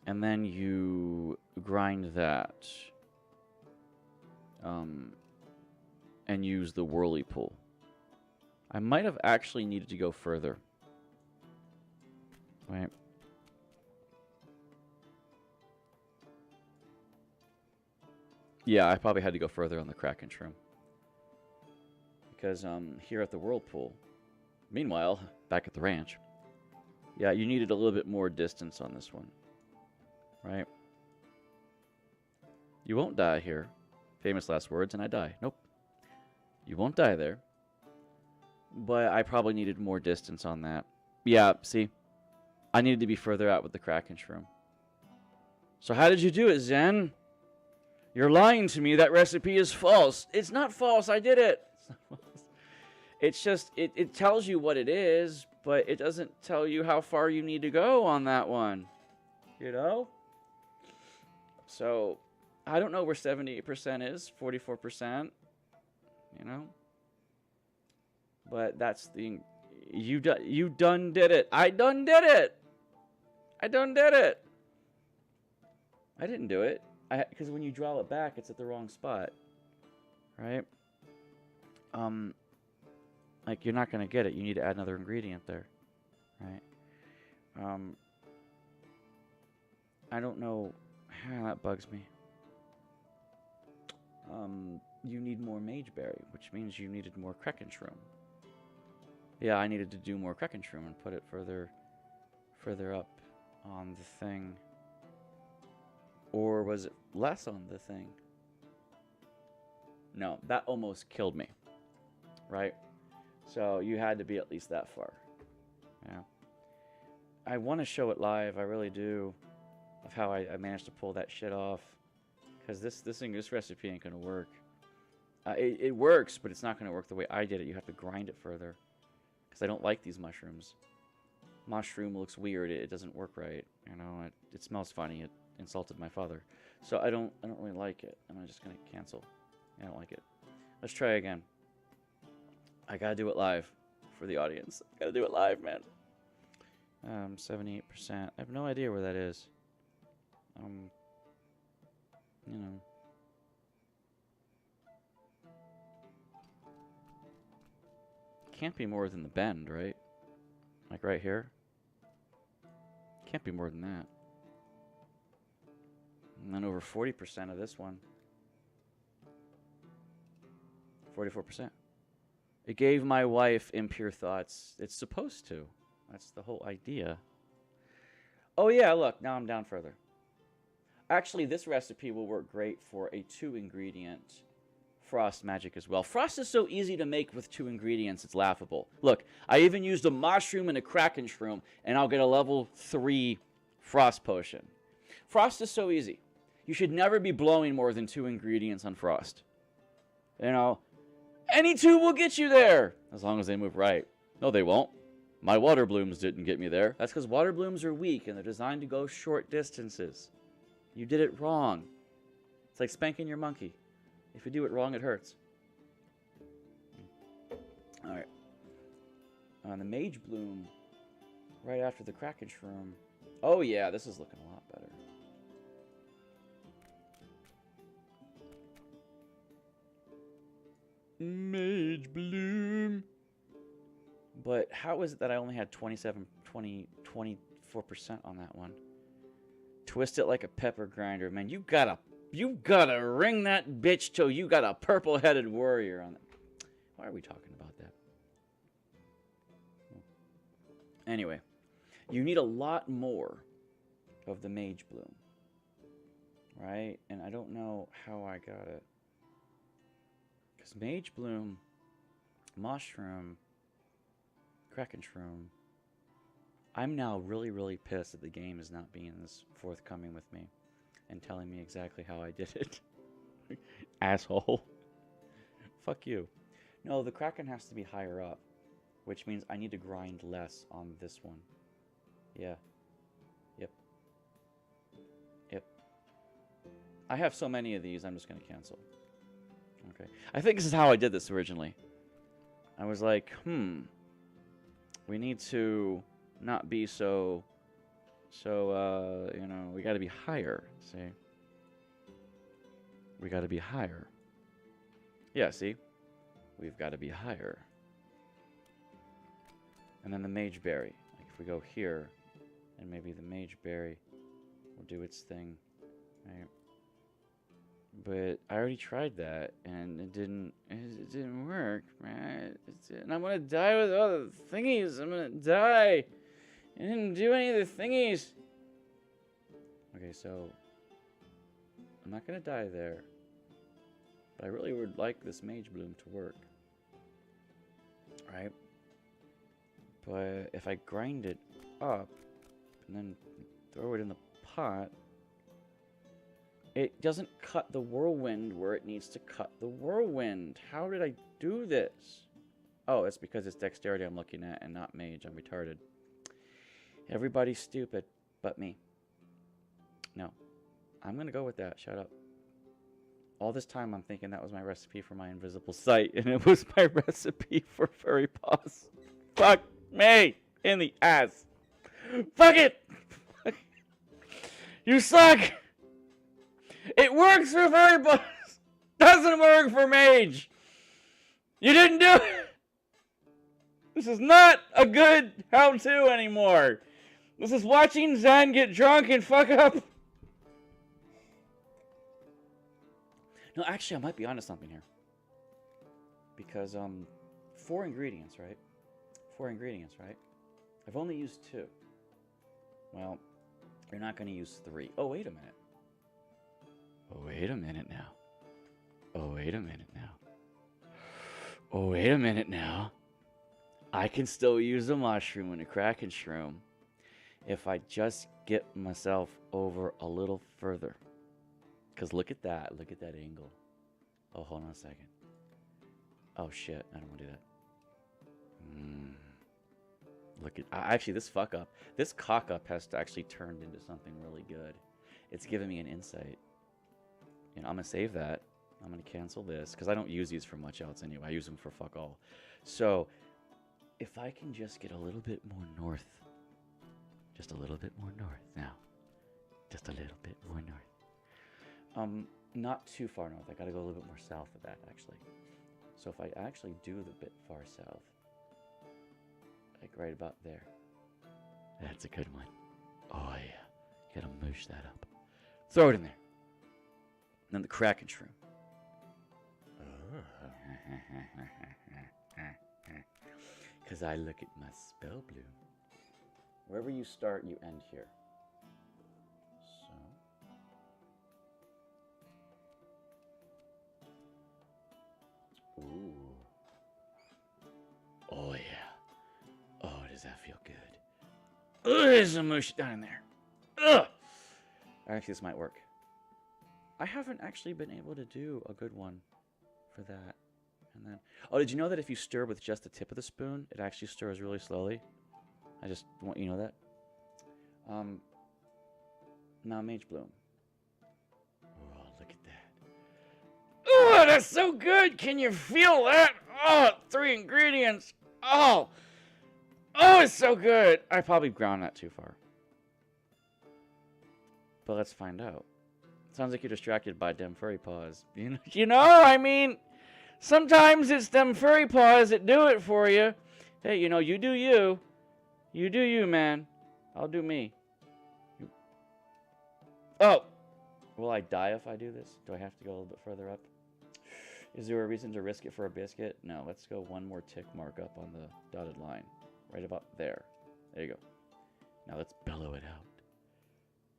And then you grind that. And use the whirly pull. I might have actually needed to go further. Right. Yeah, I probably had to go further on the Kraken Shroom. Because here at the Whirlpool, meanwhile, back at the ranch, yeah, you needed a little bit more distance on this one. Right? You won't die here. Famous last words, and I die. Nope. You won't die there. But I probably needed more distance on that. Yeah, see? I needed to be further out with the Kraken Shroom. So how did you do it, Zen? You're lying to me. That recipe is false. It's not false. I did it. It's not false. It's just, it tells you what it is, but it doesn't tell you how far you need to go on that one. You know? So, I don't know where 78% is. 44%. You know? But that's the... You done did it. I done did it. I done did it. I didn't do it. Because when you draw it back, it's at the wrong spot. Right? Like, you're not going to get it. You need to add another ingredient there. Right? I don't know. That bugs me. You need more Mageberry, which means you needed more Kraken Shroom. Yeah, I needed to do more Kraken Shroom and put it further up on the thing. Or was it less on the thing? No, that almost killed me. Right? So you had to be at least that far. Yeah. I want to show it live, I really do, of how I managed to pull that shit off. Because this recipe ain't going to work. It works, but it's not going to work the way I did it. You have to grind it further. Because I don't like these mushrooms. Mushroom looks weird. It doesn't work right. You know, it smells funny. It insulted my father. So I don't really like it. I'm just going to cancel. I don't like it. Let's try again. I got to do it live for the audience. I got to do it live, man. 78%. I have no idea where that is. You know. Can't be more than the bend, right? Like right here. Can't be more than that. And then over 40% of this one. 44%. It gave my wife impure thoughts. It's supposed to. That's the whole idea. Oh yeah, look, now I'm down further. Actually, this recipe will work great for a 2-ingredient frost magic as well. Frost is so easy to make with 2 ingredients, it's laughable. Look, I even used a mushroom and a Kraken Shroom, and I'll get a level 3 frost potion. Frost is so easy. You should never be blowing more than 2 ingredients on frost. You know, any 2 will get you there, as long as they move right. No, they won't. My water blooms didn't get me there. That's because water blooms are weak, and they're designed to go short distances. You did it wrong. It's like spanking your monkey. If you do it wrong, it hurts. Alright. On the Mage Bloom, right after the Kraken Shroom, Oh yeah, this is looking a lot better. Mage Bloom. But how is it that I only had 24% on that one? Twist it like a pepper grinder, man. You gotta ring that bitch till you got a purple-headed warrior on it. Why are we talking about that? Anyway, you need a lot more of the Mage Bloom, right? And I don't know how I got it. Because Mage Bloom, Mushroom, Kraken Shroom. I'm now really, really pissed that the game is not being this forthcoming with me and telling me exactly how I did it. Asshole. Fuck you. No, the Kraken has to be higher up, which means I need to grind less on this one. Yeah. Yep. Yep. I have so many of these, I'm just going to cancel. Okay. I think this is how I did this originally. I was like, we need to not be so, you know, we got to be higher, see? We got to be higher. Yeah, see? We've got to be higher. And then the Mage Berry. Like, if we go here, and maybe the Mage Berry will do its thing, right? But I already tried that, and it didn't work, man. And I'm gonna die with all the thingies. I'm gonna die. I didn't do any of the thingies. Okay, so I'm not gonna die there. But I really would like this Mage Bloom to work. Right? But if I grind it up and then throw it in the pot, it doesn't cut the whirlwind where it needs to cut the whirlwind. How did I do this? Oh, it's because it's dexterity I'm looking at and not mage. I'm retarded. Everybody's stupid but me. No. I'm going to go with that. Shut up. All this time I'm thinking that was my recipe for my invisible sight, and it was my recipe for furry paws. Fuck me in the ass. Fuck it! You suck! It works for furry paws. Doesn't work for mage. You didn't do it. This is not a good how-to anymore. This is watching Zen get drunk and fuck up. No, actually, I might be onto something here. Because, 4 ingredients, right? 4 ingredients, right? I've only used 2. Well, you're not going to use 3. Oh, wait a minute. Oh, wait a minute now. Oh, wait a minute now. Oh, wait a minute now. I can still use a mushroom and a Kraken Shroom if I just get myself over a little further. Because look at that. Look at that angle. Oh, hold on a second. Oh, shit. I don't want to do that. Look at... Actually, this fuck up. This cock up has actually turned into something really good. It's giving me an insight. You know, I'm going to save that. I'm going to cancel this. Because I don't use these for much else anyway. I use them for fuck all. So, if I can just get a little bit more north. Just a little bit more north now. Just a little bit more north. Not too far north. I gotta go a little bit more south of that, actually. So if I actually do the bit far south, like right about there. That's a good one. Oh yeah. Gotta moosh that up. Throw it in there. And then the Kraken Shroom. Because I look at my spell bloom. Wherever you start, you end here. Ooh. Oh, yeah. Oh, does that feel good? Ugh, there's a mush down in there. Ugh. Actually, this might work. I haven't actually been able to do a good one for that. And then, oh, did you know that if you stir with just the tip of the spoon, it actually stirs really slowly? I just want you to know that. Now Mage Bloom. Oh, look at that. Oh, that's so good! Can you feel that? Oh, 3 ingredients. Oh, it's so good. I probably ground that too far. But let's find out. Sounds like you're distracted by them furry paws. I mean, sometimes it's them furry paws that do it for you. Hey, you do you. You do you, man. I'll do me. Oh! Will I die if I do this? Do I have to go a little bit further up? Is there a reason to risk it for a biscuit? No, let's go one more tick mark up on the dotted line. Right about there. There you go. Now let's bellow it out.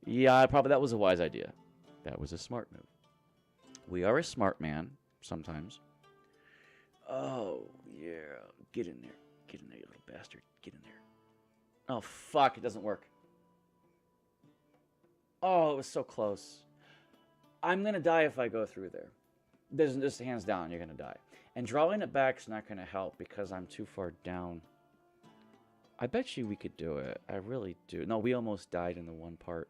Yeah, probably that was a wise idea. That was a smart move. We are a smart man, sometimes. Oh, yeah. Get in there. Get in there, you little bastard. Get in there. Oh, fuck. It doesn't work. Oh, it was so close. I'm going to die if I go through there. There's just hands down, you're going to die. And drawing it back is not going to help because I'm too far down. I bet you we could do it. I really do. No, we almost died in the one part.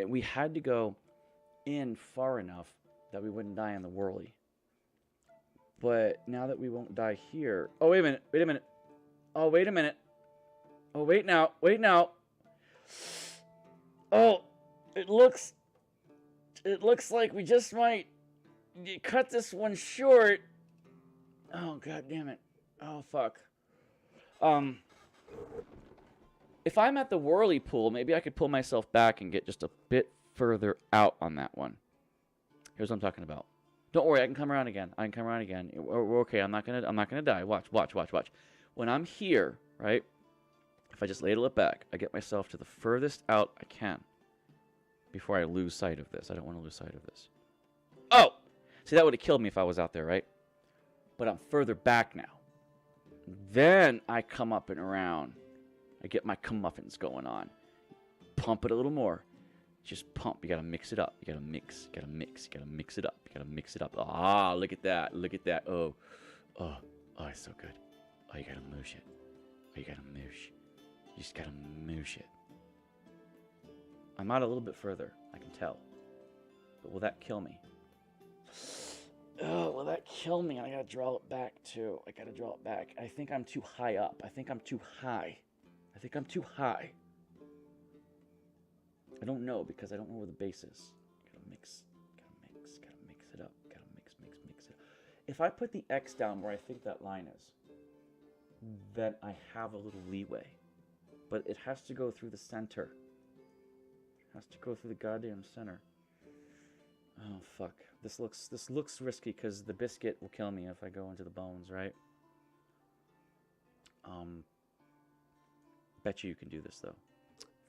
We had to go in far enough that we wouldn't die in the whirly. But now that we won't die here... Oh, wait a minute. Wait a minute. Oh, wait a minute. Oh, wait now. Wait now. Oh, it looks like we just might cut this one short. Oh, god damn it. Oh, fuck. If I'm at the whirly pool, maybe I could pull myself back and get just a bit further out on that one. Here's what I'm talking about. Don't worry, I can come around again. We're okay. I'm not gonna die. Watch. When I'm here, right? If I just ladle it back, I get myself to the furthest out I can before I lose sight of this. I don't want to lose sight of this. Oh! See, that would have killed me if I was out there, right? But I'm further back now. Then I come up and around. I get my comeuppance going on. Pump it a little more. Just pump. You gotta mix it up. You gotta mix. You gotta mix it up. You gotta mix it up. Ah, look at that. Look at that. Oh, it's so good. Oh, you gotta moosh it. Oh, you gotta moosh. You just gotta moosh it. I'm out a little bit further. I can tell. But will that kill me? Oh, will that kill me? I gotta draw it back, too. I gotta draw it back. I think I'm too high up. I think I'm too high. I don't know because I don't know where the base is. Gotta mix it up. Gotta mix it up. If I put the X down where I think that line is, then I have a little leeway. But it has to go through the center. It has to go through the goddamn center. Oh, fuck. This looks risky because the biscuit will kill me if I go into the bones, right? Bet you can do this, though.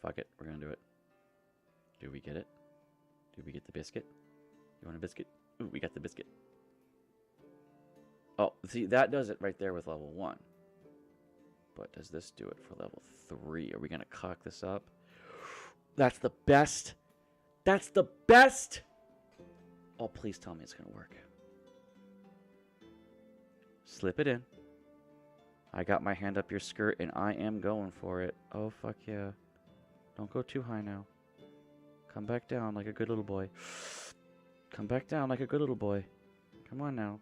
Fuck it. We're gonna do it. Do we get it? Do we get the biscuit? You want a biscuit? Ooh, we got the biscuit. Oh, see, that does it right there with level 1. But does this do it for level 3? Are we gonna cock this up? That's the best! That's the best! Oh, please tell me it's gonna work. Slip it in. I got my hand up your skirt and I am going for it. Oh, fuck yeah. Don't go too high now. Come back down like a good little boy. Come back down like a good little boy. Come on now.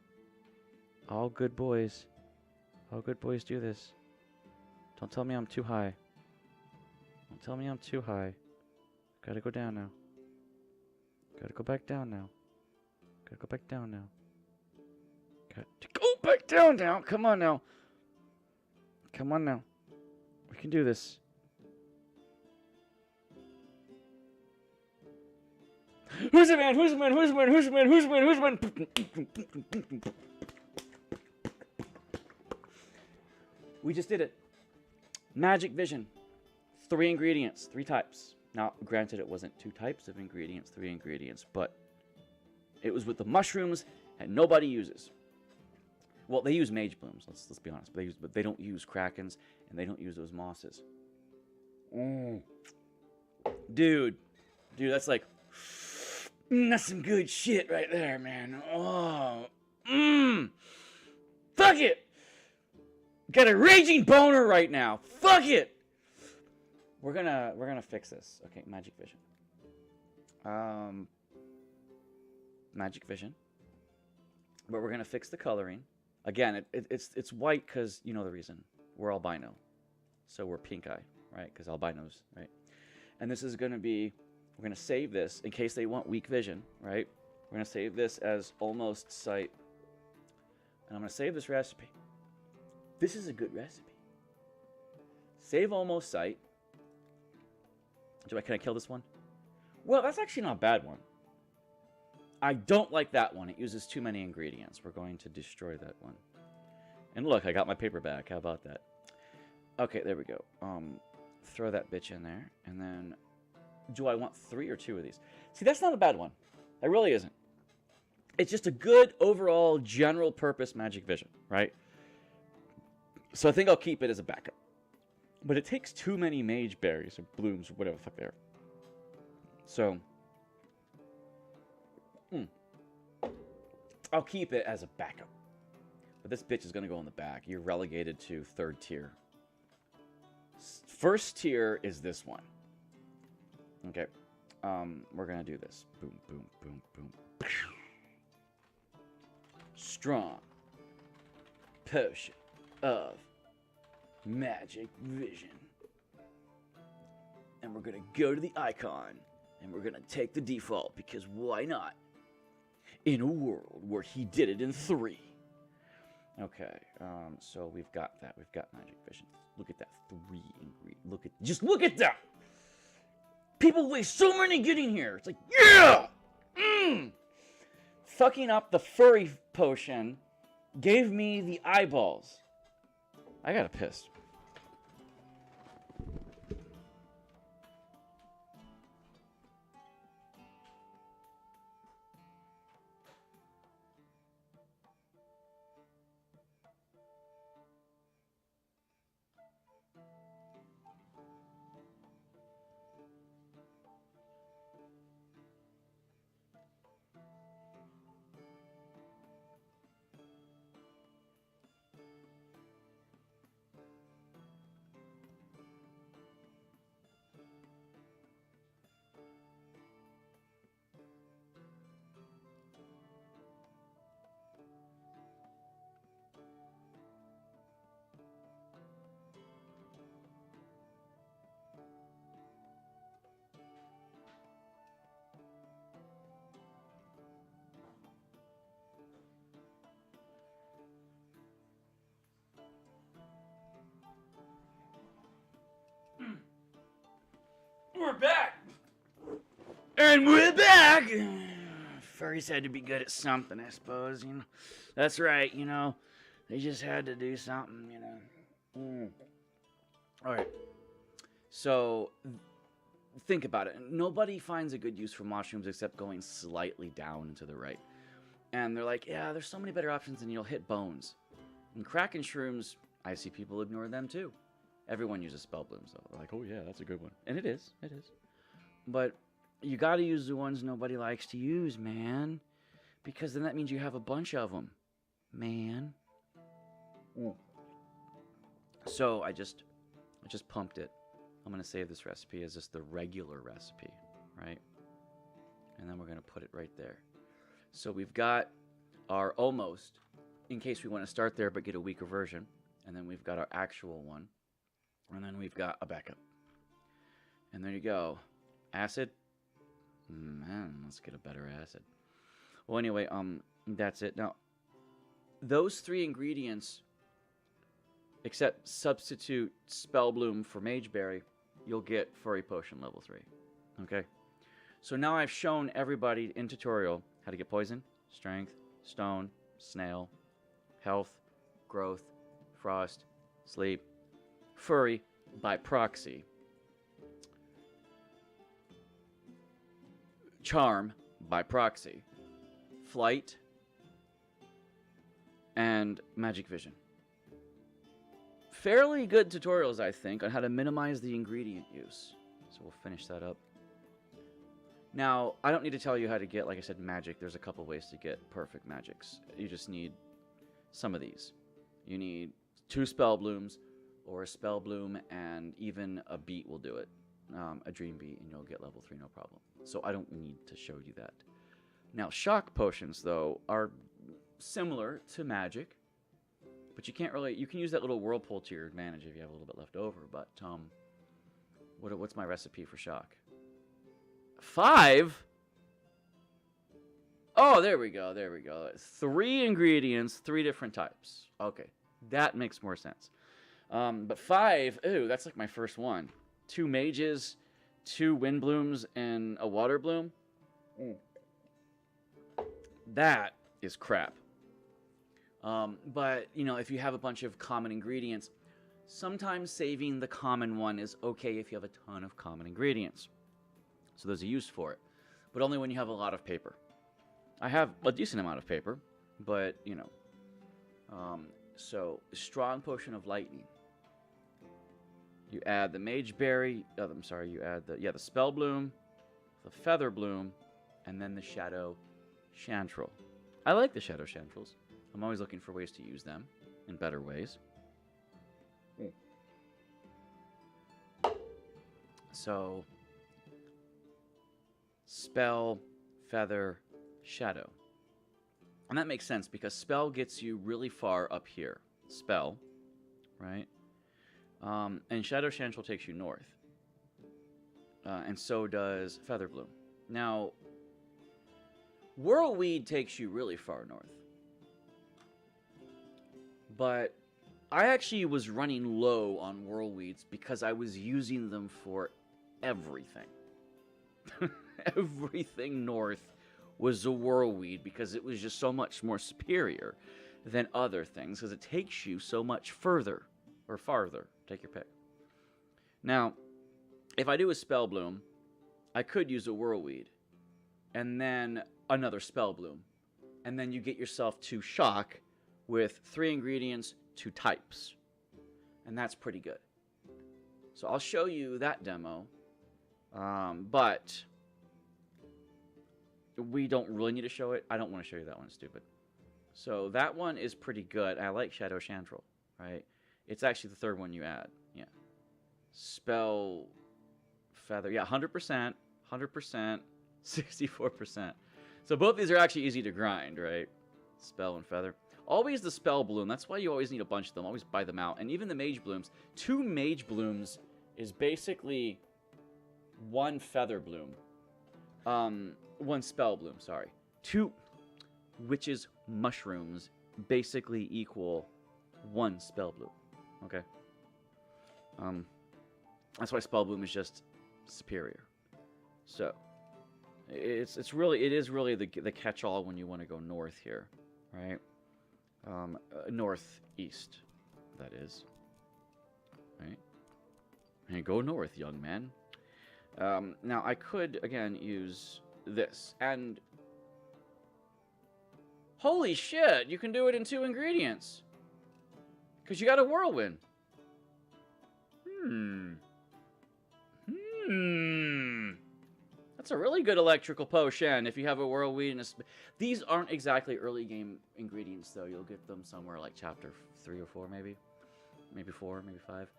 All good boys. All good boys do this. Don't tell me I'm too high. Don't tell me I'm too high. Gotta go down now. Gotta go back down now. Gotta go back down now. Got to go back down now. Come on now. Come on now. We can do this. Who's the man? Who's the man? Who's the man? Who's the man? Who's the man? Who's the man? We just did it. Magic vision. 3 ingredients, 3 types. Now, granted, it wasn't 2 types of ingredients, 3 ingredients, but it was with the mushrooms that nobody uses. Well, they use mage blooms. Let's be honest. But they don't use krakens, and they don't use those mosses. Dude, that's like, that's some good shit right there, man. Oh, fuck it. Got a raging boner right now. Fuck it. We're gonna fix this. Okay, magic vision. Magic vision. But we're gonna fix the coloring. Again, it's white because you know the reason. We're albino, so we're pink eye, right? Because albinos, right? And this is gonna be We're going to save this in case they want weak vision, right? We're going to save this as almost sight. And I'm going to save this recipe. This is a good recipe. Save almost sight. Can I kill this one? Well, that's actually not a bad one. I don't like that one. It uses too many ingredients. We're going to destroy that one. And look, I got my paper back. How about that? Okay, there we go. Throw that bitch in there. And then, do I want 3 or 2 of these? See, that's not a bad one. It really isn't. It's just a good overall general purpose magic vision, right? So I think I'll keep it as a backup. But it takes too many mage berries or blooms or whatever the fuck they are. So, I'll keep it as a backup. But this bitch is going to go in the back. You're relegated to 3rd tier. First tier is this one. Okay. We're going to do this. Boom, boom, boom, boom. Strong potion of magic vision. And we're going to go to the icon. And we're going to take the default. Because why not? In a world where he did it in 3. Okay, so we've got that. We've got magic vision. Look at that 3 ingredient. Just look at that. People waste so many getting here. It's like, yeah! Fucking up the furry potion gave me the eyeballs. I got a piss. We're back! And we're back! Furries had to be good at something, I suppose, you know. That's right, you know. They just had to do something, you know. Alright. So, think about it. Nobody finds a good use for mushrooms except going slightly down and to the right. And they're like, yeah, there's so many better options and you'll hit bones. And Kraken shrooms, I see people ignore them too. Everyone uses spell blooms, though. They're like, oh yeah, that's a good one. And it is. It is. But you gotta use the ones nobody likes to use, man. Because then that means you have a bunch of them. Man. So I just pumped it. I'm gonna save this recipe as just the regular recipe, right? And then we're gonna put it right there. So we've got our almost, in case we want to start there but get a weaker version. And then we've got our actual one. And then we've got a backup. And there you go. Acid? Man, let's get a better acid. Well, anyway, that's it. Now, those 3 ingredients, except substitute Spellbloom for Mageberry, you'll get Furry Potion level 3. Okay? So now I've shown everybody in tutorial how to get Poison, Strength, Stone, Snail, Health, Growth, Frost, Sleep, Furry by proxy, Charm by proxy, Flight, and Magic Vision. Fairly good tutorials, I think, on how to minimize the ingredient use. So we'll finish that up. Now, I don't need to tell you how to get, like I said, magic. There's a couple ways to get perfect magics. You just need some of these. You need 2 spell blooms, or a spell bloom, and even a beat will do it. A dream beat, and you'll get level 3, no problem. So I don't need to show you that. Now, shock potions, though, are similar to magic, but you can't really, you can use that little whirlpool to your advantage if you have a little bit left over, but, what's my recipe for shock? 5? Oh, there we go. There we go. 3 ingredients, 3 different types. Okay, that makes more sense. But 5, ooh, that's like my first one. 2 mages, 2 wind blooms, and a water bloom. That is crap. But, you know, if you have a bunch of common ingredients, sometimes saving the common one is okay if you have a ton of common ingredients. So there's a use for it. But only when you have a lot of paper. I have a decent amount of paper, but, you know. So, strong potion of lightning. You add the mage berry, you add the spell bloom, the feather bloom, and then the shadow chantrel. I like the shadow chantrels. I'm always looking for ways to use them in better ways. So, spell, feather, shadow. And that makes sense because spell gets you really far up here. Spell, right? And shadow chantrel takes you north. And so does feather bloom. Now, whirlweed takes you really far north. But I actually was running low on whirlweeds because I was using them for everything. Everything north was a whirlweed because it was just so much more superior than other things because it takes you so much further or farther. Take your pick. Now, if I do a spell bloom, I could use a whirlweed and then another spell bloom. And then you get yourself to shock with 3 ingredients, 2 types. And that's pretty good. So I'll show you that demo. But we don't really need to show it. I don't want to show you that one. It's stupid. So that one is pretty good. I like Shadow Chantrel, right? It's actually the 3rd one you add. Yeah. Spell feather. Yeah, 100%, 100%, 64%. So both these are actually easy to grind, right? Spell and feather. Always the spell bloom. That's why you always need a bunch of them. Always buy them out. And even the mage blooms. 2 mage blooms is basically 1 feather bloom. 1 spell bloom, sorry. 2 witches mushrooms basically equal 1 spell bloom. Okay? That's why spell bloom is just superior. So it is really the catch-all when you want to go north here, right? Northeast, that is. Right? And go north, young man. Now, I could, again, use this. And holy shit, you can do it in 2 ingredients. Because you got a whirlwind. That's a really good electrical potion if you have a whirlwind. And these aren't exactly early game ingredients, though. You'll get them somewhere like chapter 3 or 4, maybe. Maybe 4, maybe 5.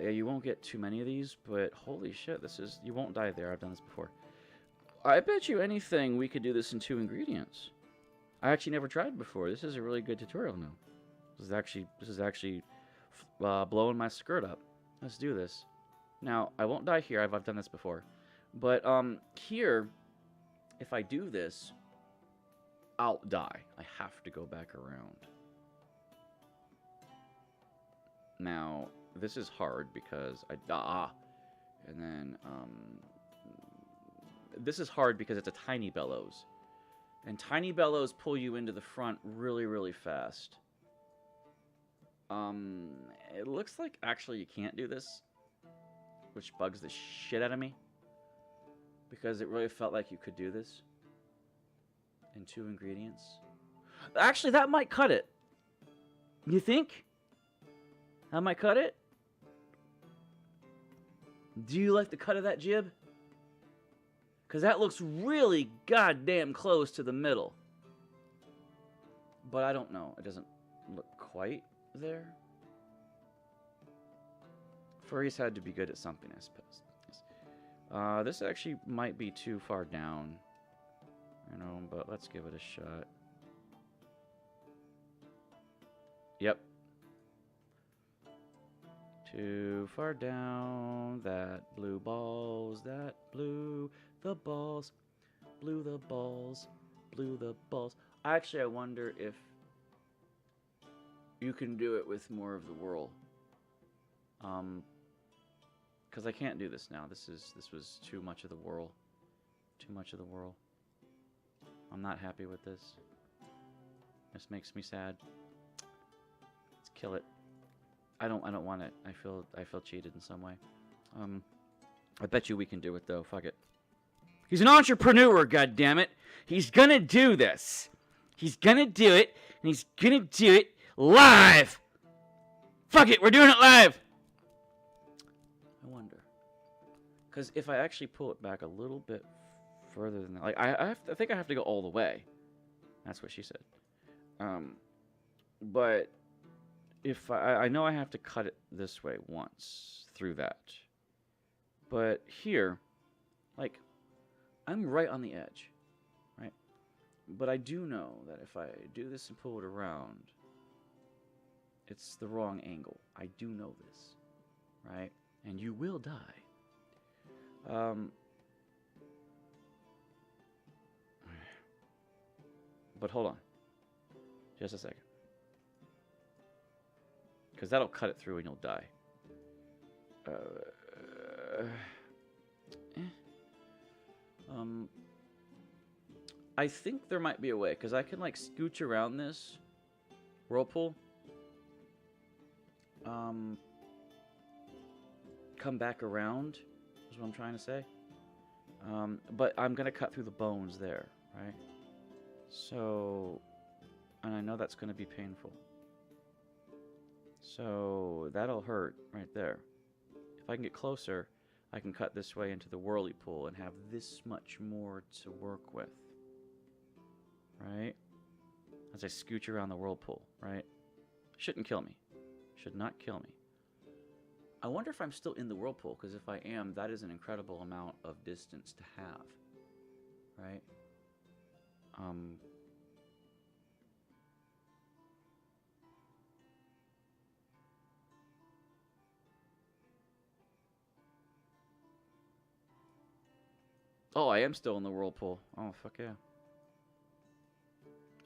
Yeah, you won't get too many of these, but holy shit, you won't die there. I've done this before. I bet you anything we could do this in 2 ingredients. I actually never tried before. This is a really good tutorial now. This is actually blowing my skirt up. Let's do this. Now, I won't die here. I've done this before. But here, if I do this, I'll die. I have to go back around. Now, this is hard because and then this is hard because it's a tiny bellows. And tiny bellows pull you into the front really, really fast. It looks like actually you can't do this, which bugs the shit out of me. Because it really felt like you could do this in 2 ingredients. Actually, that might cut it. You think? That might cut it? Do you like the cut of that jib? Because that looks really goddamn close to the middle. But I don't know. It doesn't look quite there. Furries had to be good at something, I suppose. This actually might be too far down. You know, but let's give it a shot. Yep. Too far down. That blue balls. That blue. the balls, blew the balls, blew the balls. Actually, I wonder if you can do it with more of the whirl. Because I can't do this now. This was too much of the whirl. Too much of the whirl. I'm not happy with this. This makes me sad. Let's kill it. I don't want it. I feel cheated in some way. I bet you we can do it though. Fuck it. He's an entrepreneur, goddammit. He's gonna do this. He's gonna do it, and he's gonna do it live. Fuck it, we're doing it live. I wonder, because if I actually pull it back a little bit further than that, like I think I have to go all the way. That's what she said. But if I know I have to cut it this way once through that, but here, like, I'm right on the edge, right? But I do know that if I do this and pull it around, it's the wrong angle. I do know this, right? And you will die. But hold on. Just a second. Because that'll cut it through and you'll die. I think there might be a way, because I can, like, scooch around this whirlpool. Come back around, is what I'm trying to say. But I'm going to cut through the bones there, right? So, and I know that's going to be painful. So, that'll hurt right there. If I can get closer, I can cut this way into the whirly pool and have this much more to work with. Right? As I scooch around the whirlpool, right? Shouldn't kill me. Should not kill me. I wonder if I'm still in the whirlpool, because if I am, that is an incredible amount of distance to have. Right? Oh, I am still in the whirlpool. Oh, fuck yeah.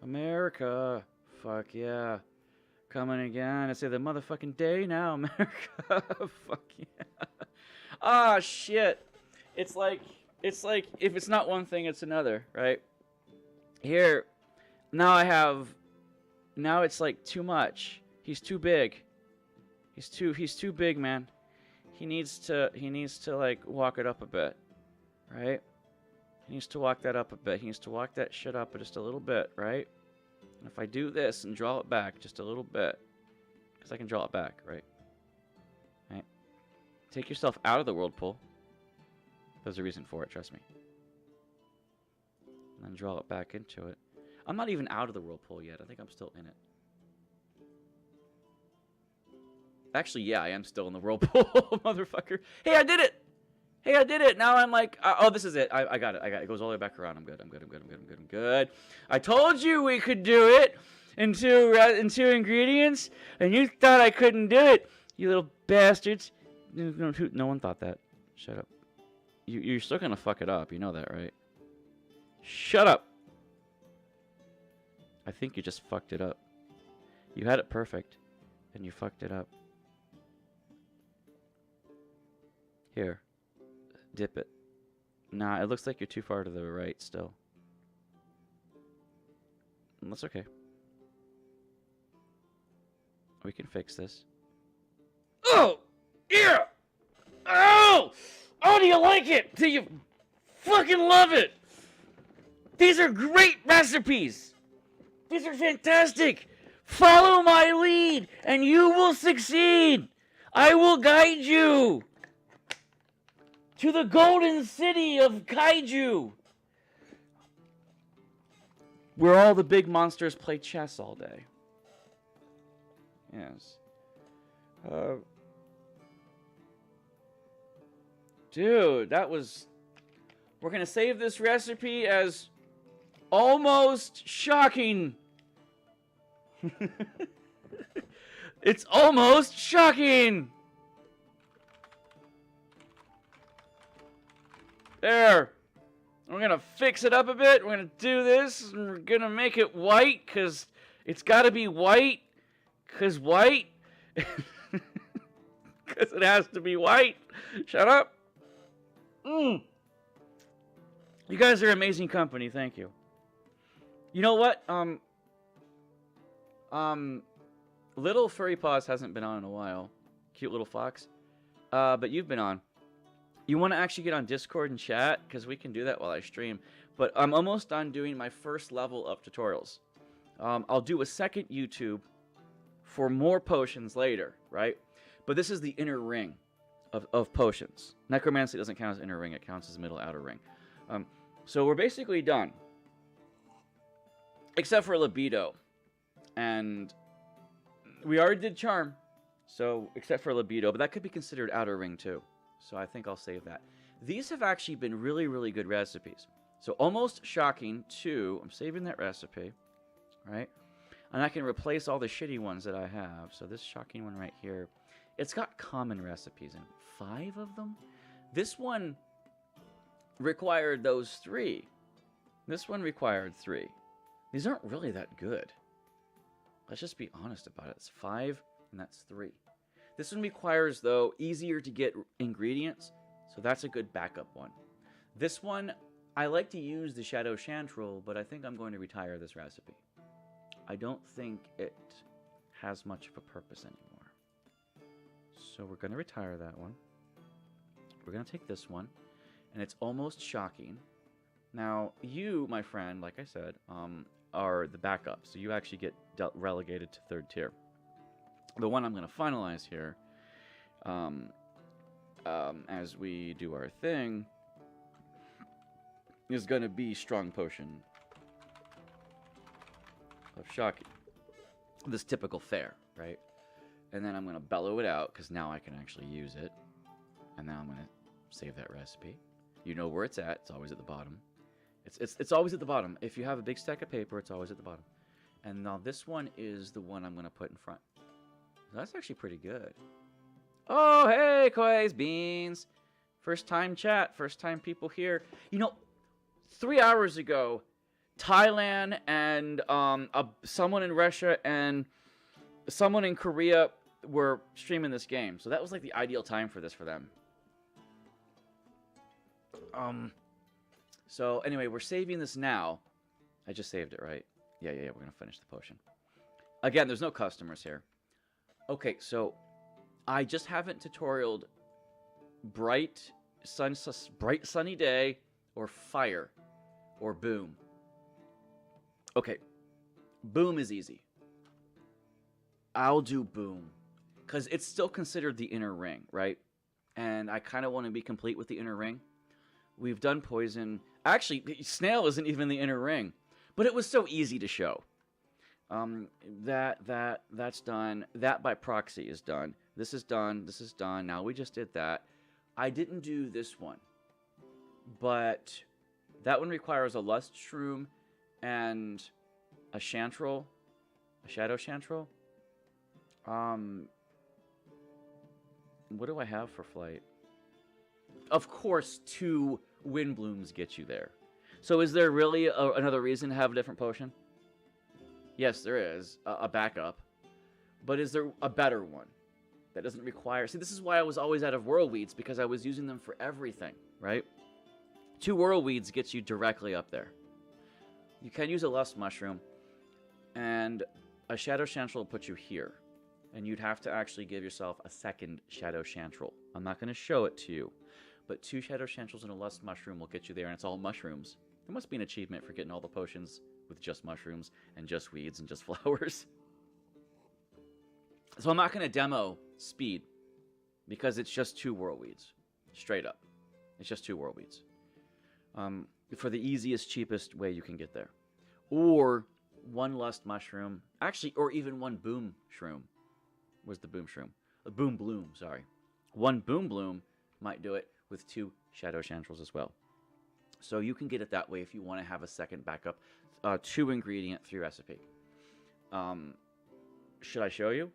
America. Fuck yeah. Coming again. I say the motherfucking day now, America. Fuck yeah. Ah, shit. It's like if it's not one thing, it's another, right? Here, now it's like too much. He's too big. He's too big, man. He needs to like walk it up a bit, right? He needs to walk that up a bit. He needs to walk that shit up just a little bit, right? And if I do this and draw it back just a little bit, because I can draw it back, right? Right? Take yourself out of the whirlpool. There's a reason for it, trust me. And then draw it back into it. I'm not even out of the whirlpool yet. I think I'm still in it. Actually, yeah, I am still in the whirlpool, motherfucker. Hey, I did it! Hey, I did it! Now I'm like, oh, this is it. I got it. It goes all the way back around. I'm good. I'm good. I told you we could do it in two ingredients, and you thought I couldn't do it, you little bastards. No one thought that. Shut up. You're still gonna fuck it up. You know that, right? Shut up. I think you just fucked it up. You had it perfect, and you fucked it up. Here. Dip it. Nah, it looks like you're too far to the right still. That's okay. We can fix this. Oh! Yeah! Oh! Oh, do you like it? Do you fucking love it? These are great recipes! These are fantastic! Follow my lead, and you will succeed! I will guide you to the golden city of Kaiju, where all the big monsters play chess all day. Yes. Dude, that was... We're gonna save this recipe as almost shocking. It's almost shocking. There. We're going to fix it up a bit. We're going to do this. And we're going to make it white because it's got to be white. Because white. Because it has to be white. Shut up. You guys are amazing company. Thank you. You know what? Little Furry Paws hasn't been on in a while. Cute little fox. But you've been on. You want to actually get on Discord and chat? Because we can do that while I stream. But I'm almost done doing my first level of tutorials. I'll do a second YouTube for more potions later, right? But this is the inner ring of potions. Necromancy doesn't count as inner ring. It counts as middle outer ring. So we're basically done. Except for libido. And we already did charm. So, except for libido. But that could be considered outer ring too. So I think I'll save that. These have actually been really, really good recipes. So almost shocking too. I'm saving that recipe. Right? And I can replace all the shitty ones that I have. So this shocking one right here. It's got common recipes in 5 of them. This one required those 3. This one required 3. These aren't really that good. Let's just be honest about it. It's 5 and that's 3. This one requires, though, easier to get ingredients. So that's a good backup one. This one, I like to use the Shadow Chantrel, but I think I'm going to retire this recipe. I don't think it has much of a purpose anymore. So we're going to retire that one. We're going to take this one. And it's almost shocking. Now, you, my friend, like I said, are the backup. So you actually get relegated to 3rd tier. The one I'm going to finalize here, as we do our thing, is going to be Strong Potion of Shocking. This typical fare, right? And then I'm going to bellow it out, because now I can actually use it. And now I'm going to save that recipe. You know where it's at. It's always at the bottom. It's always at the bottom. If you have a big stack of paper, it's always at the bottom. And now this one is the one I'm going to put in front. That's actually pretty good. Oh, hey, Koi's Beans. First time chat. First time people here. You know, 3 hours ago, Thailand and someone in Russia and someone in Korea were streaming this game. So that was like the ideal time for this for them. So anyway, we're saving this now. I just saved it, right? Yeah. We're going to finish the potion. Again, there's no customers here. Okay, so I just haven't tutorialed bright sunny day or fire or boom. Okay, boom is easy. I'll do boom because it's still considered the inner ring, right? And I kind of want to be complete with the inner ring. We've done poison. Actually, snail isn't even the inner ring, but it was so easy to show. That's done. That by proxy is done. This is done. This is done. Now we just did that. I didn't do this one, but that one requires a lust shroom and a chantrel, a shadow chantrel. What do I have for flight? Of course, 2 wind blooms get you there. So is there really another reason to have a different potion? Yes, there is a backup. But is there a better one that doesn't require... See, this is why I was always out of whirlweeds, because I was using them for everything, right? 2 whirlweeds gets you directly up there. You can use a lust mushroom, and a shadow chantrel will put you here. And you'd have to actually give yourself a second shadow chantrel. I'm not going to show it to you. But 2 shadow chantrels and a lust mushroom will get you there, and it's all mushrooms. There must be an achievement for getting all the potions with just mushrooms and just weeds and just flowers. So I'm not going to demo speed because it's just 2 whirlweeds. Straight up. It's just 2 whirlweeds. For the easiest, cheapest way you can get there. Or 1 lust mushroom. Actually, or even 1 boom shroom. Where's the boom shroom? A boom bloom, sorry. 1 boom bloom might do it with 2 shadow chantrels as well. So you can get it that way if you want to have a second backup 2 ingredient 3 recipe. Should I show you?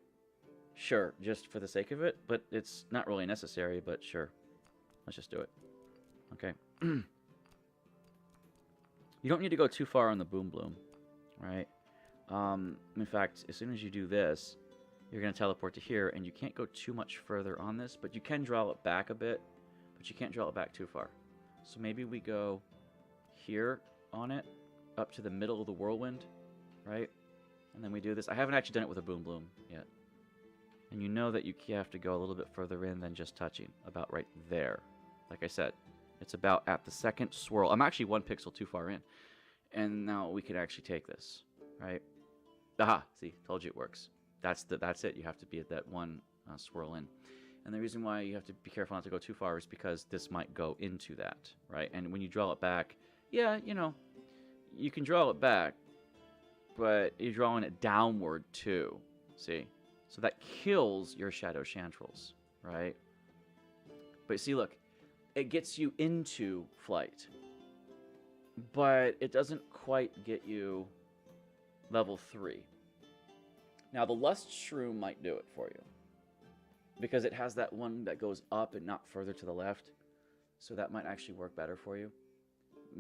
Sure, just for the sake of it, but it's not really necessary, but sure. Let's just do it. Okay. You don't need to go too far on the boom bloom, right? In fact, as soon as you do this, you're going to teleport to here, and you can't go too much further on this, but you can draw it back a bit, but you can't draw it back too far. So maybe we go here on it, up to the middle of the whirlwind, right? And then we do this. I haven't actually done it with a boom bloom yet. And you know that you have to go a little bit further in than just touching, about right there. Like I said, it's about at the second swirl. I'm actually 1 pixel too far in. And now we can actually take this, right? Aha, see, told you it works. That's it. You have to be at that one swirl in. And the reason why you have to be careful not to go too far is because this might go into that, right? And when you draw it back, yeah, you know, you can draw it back, but you're drawing it downward too, see? So that kills your shadow chantrels, right? But see, look, it gets you into flight, but it doesn't quite get you level 3. Now, the Lust Shroom might do it for you, because it has that one that goes up and not further to the left, so that might actually work better for you.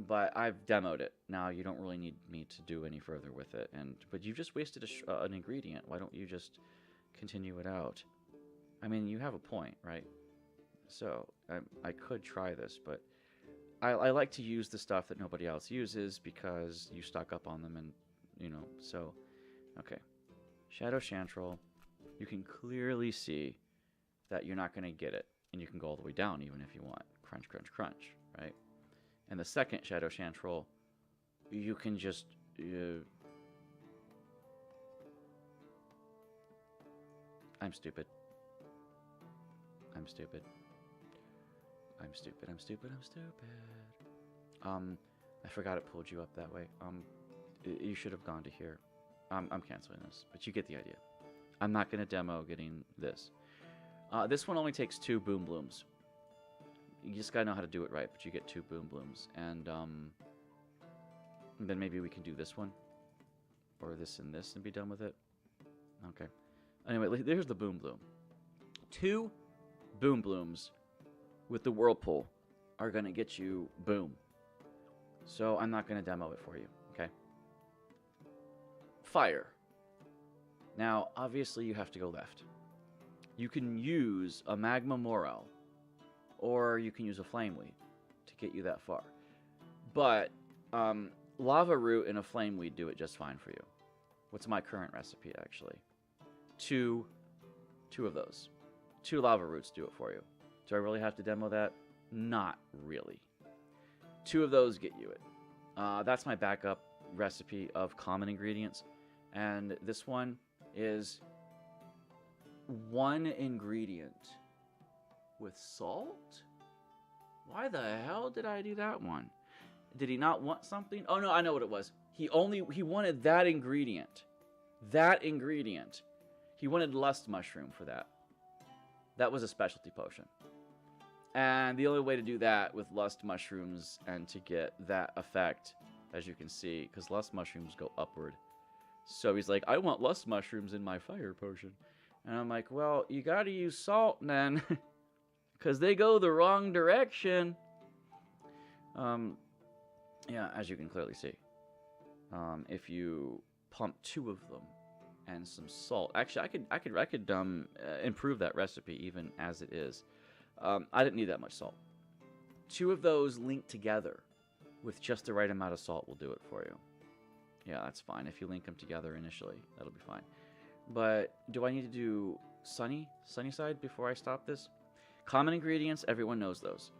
But I've demoed it. Now you don't really need me to do any further with it, but you just wasted an ingredient. Why don't you just continue it out? I mean, you have a point, right? So I could try this, but I like to use the stuff that nobody else uses because you stock up on them, and you know. So okay, Shadow Chantrel. You can clearly see that you're not going to get it, and you can go all the way down even if you want. Crunch, crunch, crunch, right? And the second Shadow Chantrel, you can just I'm stupid. I'm stupid. I'm stupid. I'm stupid. I'm stupid. I forgot it pulled you up that way. You should have gone to here. I'm canceling this, but you get the idea. I'm not going to demo getting this. This one only takes 2 boom blooms. You just gotta know how to do it right, but you get 2 boom blooms. And then maybe we can do this one. Or this and this and be done with it. Okay. Anyway, there's the boom bloom. 2 boom blooms with the whirlpool are gonna get you boom. So I'm not gonna demo it for you, okay? Fire. Now, obviously you have to go left. You can use a Magma Morel, or you can use a Flame Weed to get you that far. But Lava Root and a Flame Weed do it just fine for you. What's my current recipe, actually? 2 of those. 2 Lava Roots do it for you. Do I really have to demo that? Not really. 2 of those get you it. That's my backup recipe of common ingredients. And this one is 1 ingredient with salt? Why the hell did I do that one? Did he not want something? Oh no, I know what it was. He wanted that ingredient. That ingredient. He wanted Lust Mushroom for that. That was a specialty potion. And the only way to do that with Lust Mushrooms and to get that effect, as you can see, because Lust Mushrooms go upward. So he's like, I want Lust Mushrooms in my fire potion. And I'm like, well, you gotta use salt then. Because they go the wrong direction. Yeah, as you can clearly see. If you pump 2 of them and some salt. Actually, I could improve that recipe even as it is. I didn't need that much salt. 2 of those linked together with just the right amount of salt will do it for you. Yeah, that's fine. If you link them together initially, that'll be fine. But do I need to do Sunnyside before I stop this? Common ingredients, everyone knows those.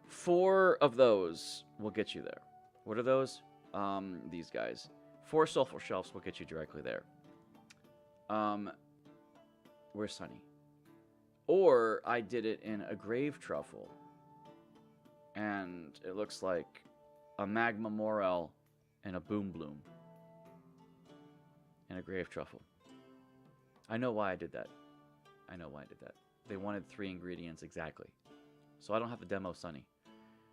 4 of those will get you there. What are those? These guys. 4 sulfur shelves will get you directly there. Where's Sunny? Or I did it in a grave truffle. And it looks like a Magma Morel and a Boom Bloom. And a grave truffle. I know why I did that. They wanted 3 ingredients exactly. So I don't have to demo Sunny.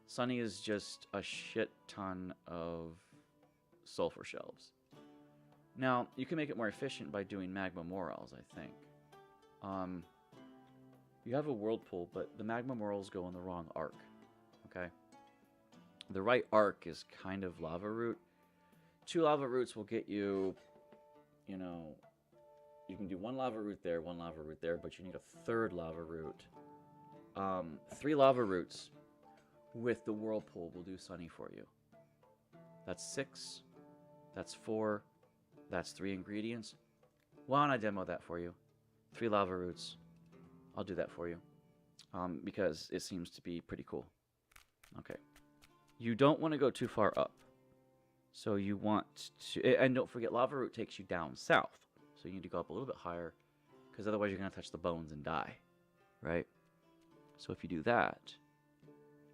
Sunny is just a shit ton of sulfur shelves. Now, you can make it more efficient by doing Magma Morels, I think. You have a whirlpool, but the Magma Morels go in the wrong arc. Okay? The right arc is kind of lava root. 2 lava roots will get you, you know, you can do 1 lava root there, 1 lava root there, but you need a 3rd lava root. 3 lava roots with the whirlpool will do Sunny for you. That's 6. That's 4. That's 3 ingredients. Why don't I demo that for you? 3 lava roots. I'll do that for you. Because it seems to be pretty cool. Okay. You don't want to go too far up. So you want to... And don't forget, lava root takes you down south. So you need to go up a little bit higher. Because otherwise you're going to touch the bones and die. Right? So if you do that...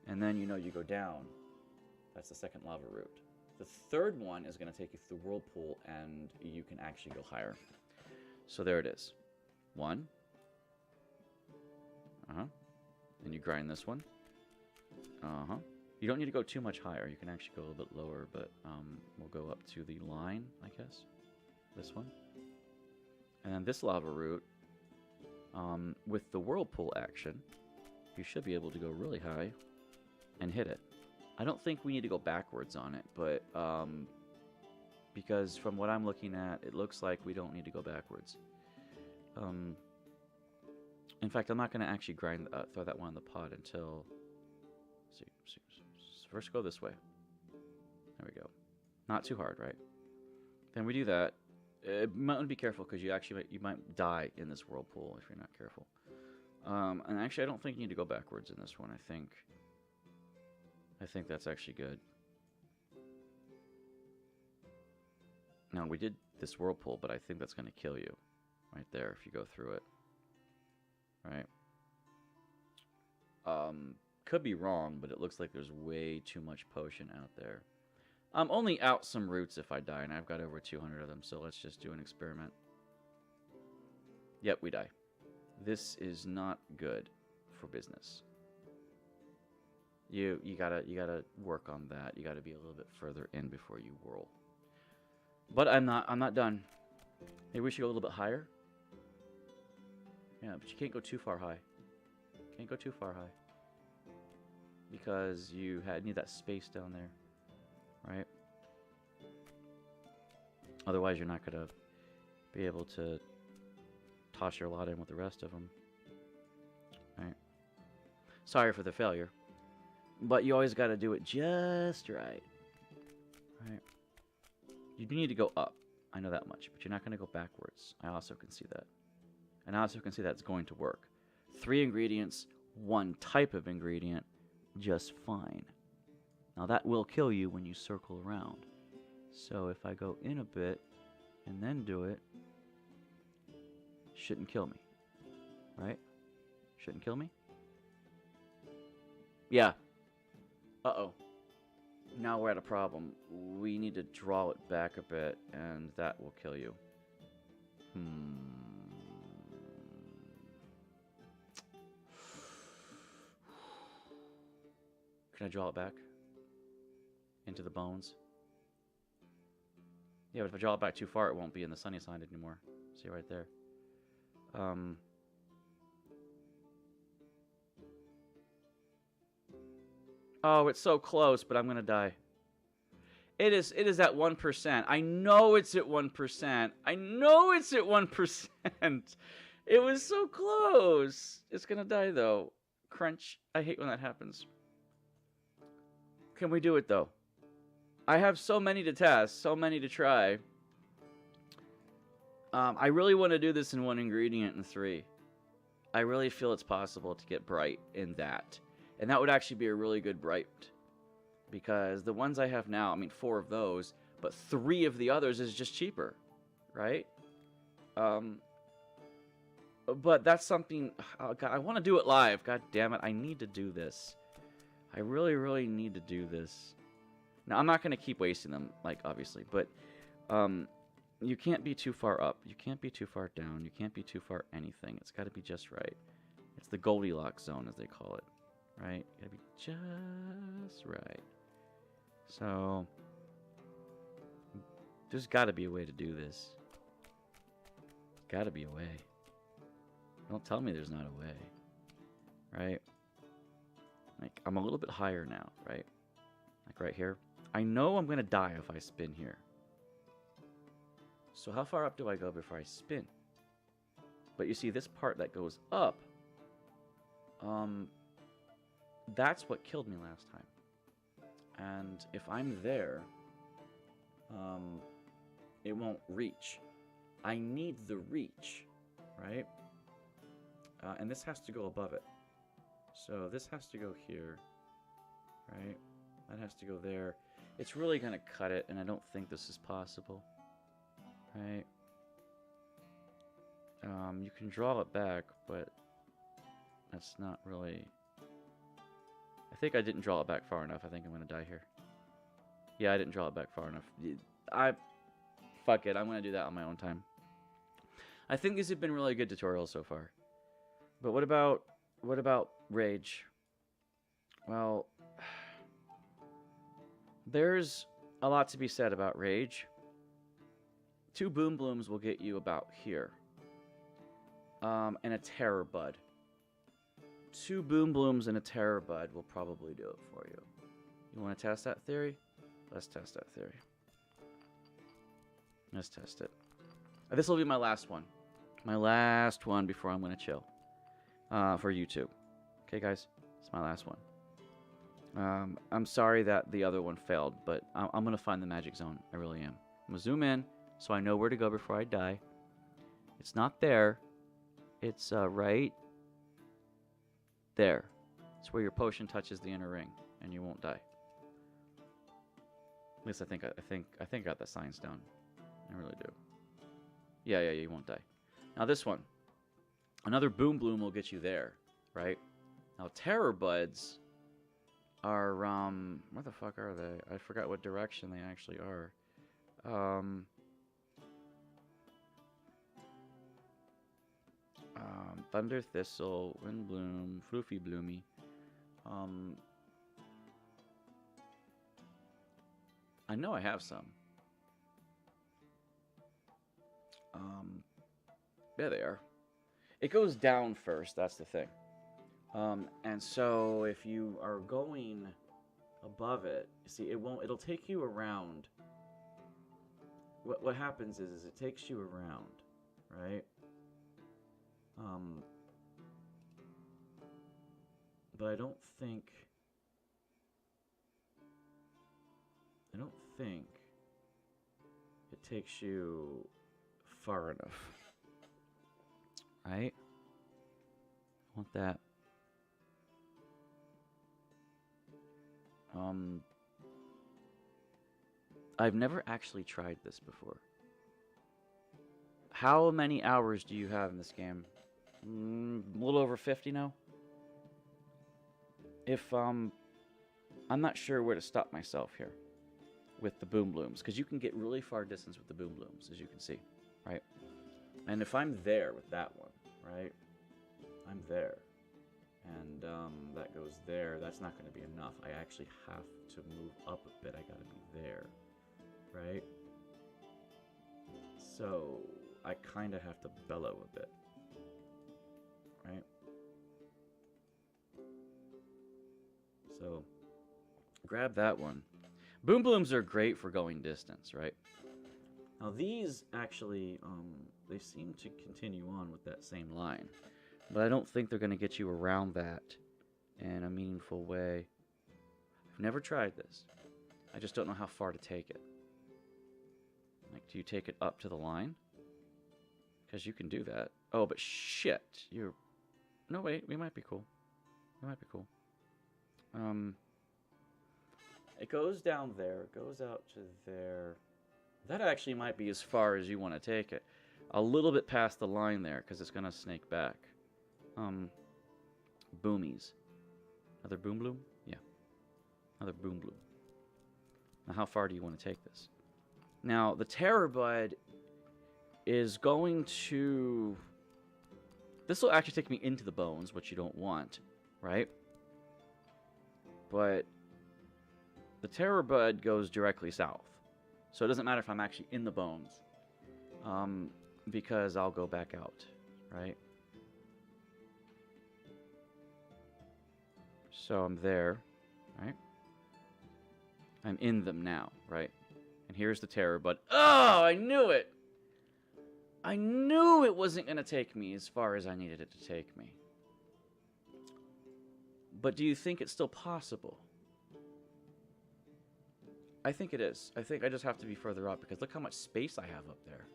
And then, you know, you go down. That's the 2nd lava root. The 3rd one is going to take you through the whirlpool, and you can actually go higher. So there it is. 1. Then you grind this one. You don't need to go too much higher. You can actually go a little bit lower, but we'll go up to the line, I guess. This one. And then this lava root, with the whirlpool action, you should be able to go really high and hit it. I don't think we need to go backwards on it, but because from what I'm looking at, it looks like we don't need to go backwards. In fact, I'm not going to actually throw that one in the pot until... See, first go this way. There we go. Not too hard, right? Then we do that. You might want to be careful because you might die in this whirlpool if you're not careful. And actually, I don't think you need to go backwards in this one. I think that's actually good. Now, we did this whirlpool, but I think that's going to kill you right there if you go through it. Right? Could be wrong, but it looks like there's way too much potion out there. I'm only out some roots if I die, and I've got over 200 of them, so let's just do an experiment. Yep, we die. This is not good for business. You gotta work on that. You gotta be a little bit further in before you whirl. But I'm not done. Maybe we should go a little bit higher. Yeah, but you can't go too far high. Can't go too far high. Because you need that space down there. Right? Otherwise, you're not going to be able to toss your lot in with the rest of them. Right? Sorry for the failure. But you always got to do it just right. Right? You do need to go up. I know that much. But you're not going to go backwards. I also can see that. And I also can see that's going to work. 3 ingredients, 1 type of ingredient, just fine. Now that will kill you when you circle around. So if I go in a bit and then do it, shouldn't kill me. Right? Shouldn't kill me? Yeah. Uh-oh. Now we're at a problem. We need to draw it back a bit, and that will kill you. Can I draw it back? Into the bones? Yeah, but if I draw it back too far, it won't be in the sunny side anymore. See right there. Oh, it's so close, but I'm gonna die. It is at 1%. I know it's at 1%. I know it's at 1%. It was so close. It's gonna die though. Crunch. I hate when that happens. Can we do it though? I have so many to test, so many to try. I really want to do this in 1 ingredient and 3. I really feel it's possible to get bright in that. And that would actually be a really good bright. Because the ones I have now, I mean 4 of those, but 3 of the others is just cheaper. Right? But that's something... Oh God, I want to do it live. God damn it, I need to do this. I really, really need to do this. Now, I'm not going to keep wasting them, like, obviously, but you can't be too far up. You can't be too far down. You can't be too far anything. It's got to be just right. It's the Goldilocks zone, as they call it, right? Got to be just right. So, there's got to be a way to do this. Got to be a way. Don't tell me there's not a way, right? Like, I'm a little bit higher now, right? like right here. I know I'm going to die if I spin here. So how far up do I go before I spin? But you see, this part that goes up, that's what killed me last time. And if I'm there, it won't reach. I need the reach, right? And this has to go above it. So this has to go here, right? That has to go there. It's really going to cut it, and I don't think this is possible, right? You can draw it back, but that's not really... I think I didn't draw it back far enough. I think I'm going to die here. Yeah, I didn't draw it back far enough. Fuck it, I'm going to do that on my own time. I think these have been really good tutorials so far. But what about Rage? Well, there's a lot to be said about Rage. 2 Boom Blooms will get you about here. And a Terror Bud. 2 Boom Blooms and a Terror Bud will probably do it for you. You want to test that theory? Let's test that theory. Let's test it. This will be my last one. My last one before I'm going to chill. For YouTube. Okay, guys? It's my last one. I'm sorry that the other one failed, but I'm going to find the magic zone. I really am. I'm going to zoom in so I know where to go before I die. It's not there. It's right there. It's where your potion touches the inner ring, and you won't die. At least I think I got the signs down. I really do. Yeah, you won't die. Now this one, another Boom Bloom will get you there, right? Now Terror Buds are where the fuck are they? I forgot what direction they actually are. Thunder Thistle, Wind Bloom, Floofy Bloomy. I know I have some. There they are. It goes down first, that's the thing. And so if you are going above it, see, it'll take you around. What happens is it takes you around, right? But I don't think it takes you far enough. Right? I want that. I've never actually tried this before. How many hours do you have in this game? A little over 50 now? If, I'm not sure where to stop myself here with the Boom Blooms, because you can get really far distance with the Boom Blooms, as you can see, right? And if I'm there with that one, right? I'm there. And that goes there. That's not going to be enough. I actually have to move up a bit. I got to be there, right? So I kind of have to bellow a bit, right? So grab that one. Boom Blooms are great for going distance, right? Now these actually, they seem to continue on with that same line. But I don't think they're going to get you around that in a meaningful way. I've never tried this. I just don't know how far to take it. Like, do you take it up to the line? Because you can do that. Oh, but shit. You're... No, wait. We might be cool. We might be cool. It goes down there. It goes out to there. That actually might be as far as you want to take it. A little bit past the line there, because it's going to snake back. Boomies. Another Boom Bloom? Yeah. Another Boom Bloom. Now, how far do you want to take this? Now, the Terror Bud is going to... This will actually take me into the bones, which you don't want, right? But the Terror Bud goes directly south. So it doesn't matter if I'm actually in the bones. Because I'll go back out, right? So I'm there, right? I'm in them now, right? And here's the terror bud. Oh, I knew it! I knew it wasn't going to take me as far as I needed it to take me. But do you think it's still possible? I think it is. I think I just have to be further up, because look how much space I have up there.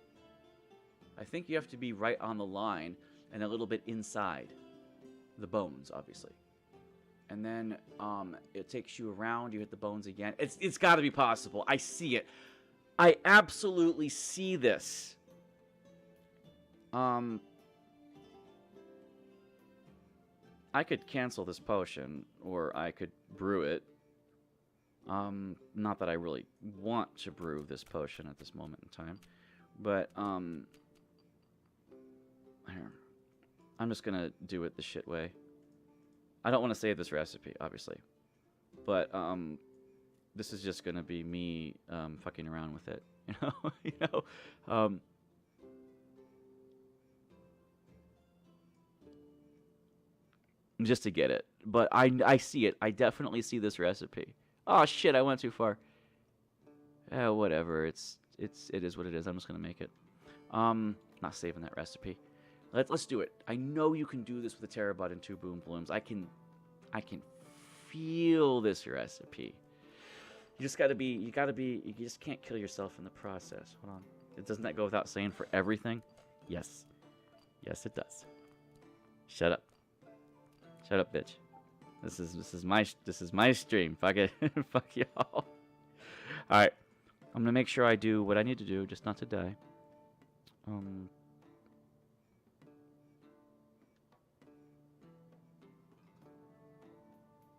I think you have to be right on the line and a little bit inside the bones, obviously. And then it takes you around, you hit the bones again. It's got to be possible. I see it. I absolutely see this. I could cancel this potion, or I could brew it. Not that I really want to brew this potion at this moment in time, but I'm just gonna do it the shit way. I don't want to save this recipe, obviously, but this is just gonna be me fucking around with it, just to get it. But I see it. I definitely see this recipe. Oh shit! I went too far. Whatever. It is what it is. I'm just gonna make it. Not saving that recipe. Let's do it. I know you can do this with a Terabot and 2 Boom Blooms. I can feel this recipe. You just gotta be. You just can't kill yourself in the process. Hold on. Doesn't that go without saying for everything? Yes. Yes, it does. Shut up. Shut up, bitch. This is my stream. Fuck it. Fuck y'all. All right. I'm gonna make sure I do what I need to do, just not to die.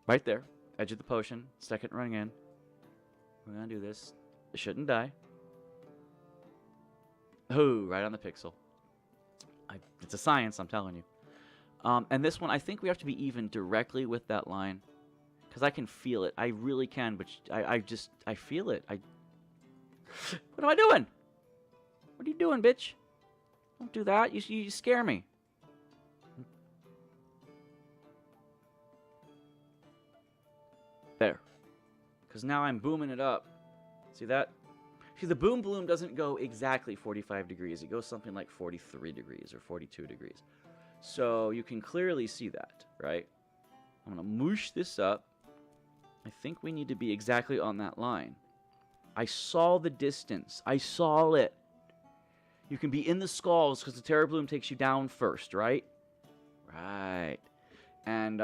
Right there, edge of the potion, second rung in. We're gonna do this. It shouldn't die. Oh, right on the pixel. It's a science, I'm telling you. And this one, I think we have to be even directly with that line, because I can feel it. I really can, but I feel it. What am I doing? What are you doing, bitch? Don't do that. You scare me. There. Because now I'm booming it up. See that? See, the boom bloom doesn't go exactly 45 degrees. It goes something like 43 degrees or 42 degrees. So you can clearly see that, right? I'm going to moosh this up. I think we need to be exactly on that line. I saw the distance. I saw it. You can be in the skulls because the Terror Bloom takes you down first, right? Right. And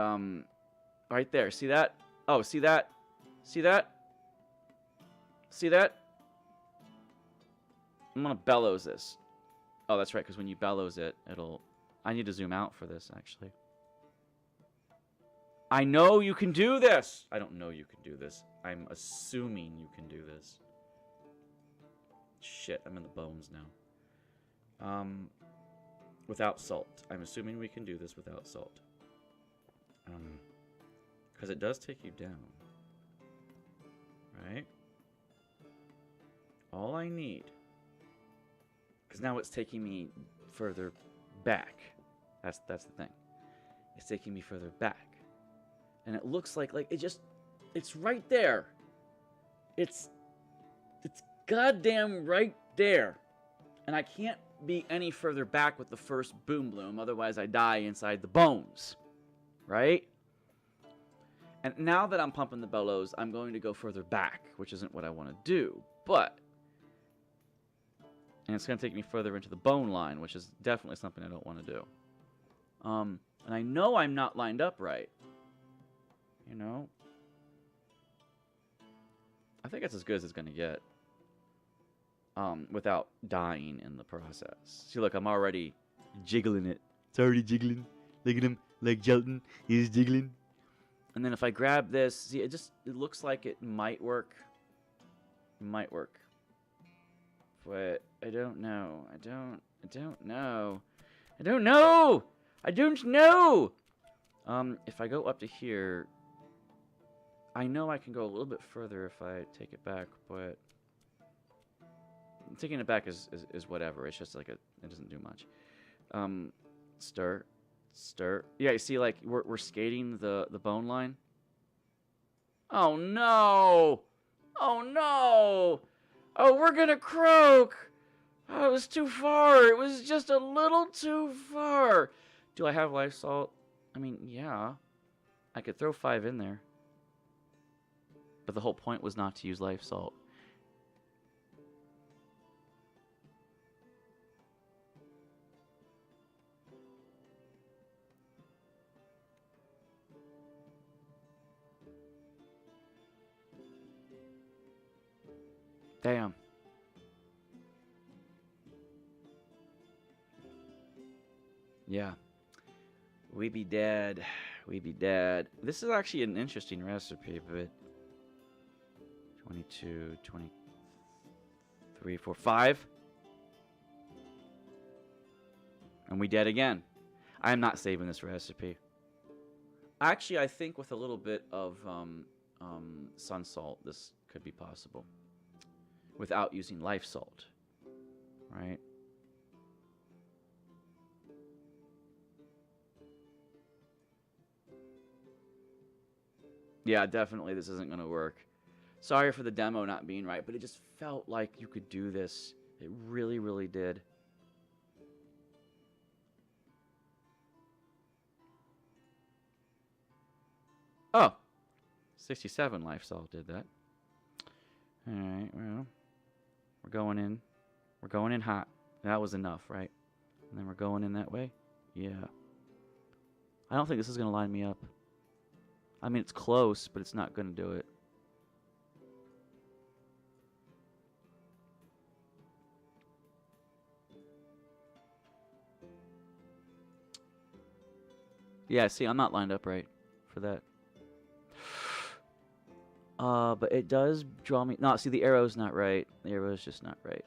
right there. See that? Oh, see that? See that? See that? I'm going to bellows this. Oh, that's right, because when you bellows it, it'll... I need to zoom out for this, actually. I know you can do this! I don't know you can do this. I'm assuming you can do this. Shit, I'm in the bones now. Without salt. I'm assuming we can do this without salt. Because it does take you down. Right? All I need... Because now it's taking me further back. That's the thing. It's taking me further back. And it looks like it's right there. It's goddamn right there. And I can't be any further back with the first boom bloom, otherwise I die inside the bones. Right? And now that I'm pumping the bellows, I'm going to go further back, which isn't what I want to do. But and it's going to take me further into the bone line, which is definitely something I don't want to do. And I know I'm not lined up right. You know? I think that's as good as it's going to get. Without dying in the process. See, look, I'm already jiggling it. It's already jiggling. Look at him, like Jelton. He's jiggling. And then if I grab this, see, it looks like it might work. It might work. But I don't know. I don't know. I don't know! I don't know! If I go up to here, I know I can go a little bit further if I take it back, but taking it back is whatever. It's just like it doesn't do much. Stir. Yeah, you see, like we're skating the bone line. Oh no! Oh no! Oh, we're gonna croak! Oh, it was too far. It was just a little too far. Do I have life salt? I mean, yeah. I could throw 5 in there. But the whole point was not to use life salt. Damn. Yeah. We be dead. We be dead. This is actually an interesting recipe, but 22, 23, 4, 5. And we dead again. I am not saving this recipe. Actually, I think with a little bit of sun salt, this could be possible. Without using life salt. Right? Yeah, definitely this isn't going to work. Sorry for the demo not being right, but it just felt like you could do this. It really, really did. Oh, 67 life salt did that. Alright, well, we're going in. We're going in hot. That was enough, right? And then we're going in that way? Yeah. I don't think this is going to line me up. I mean, it's close, but it's not going to do it. Yeah, see, I'm not lined up right for that. But it does draw me. No, see, the arrow's not right. The arrow's just not right.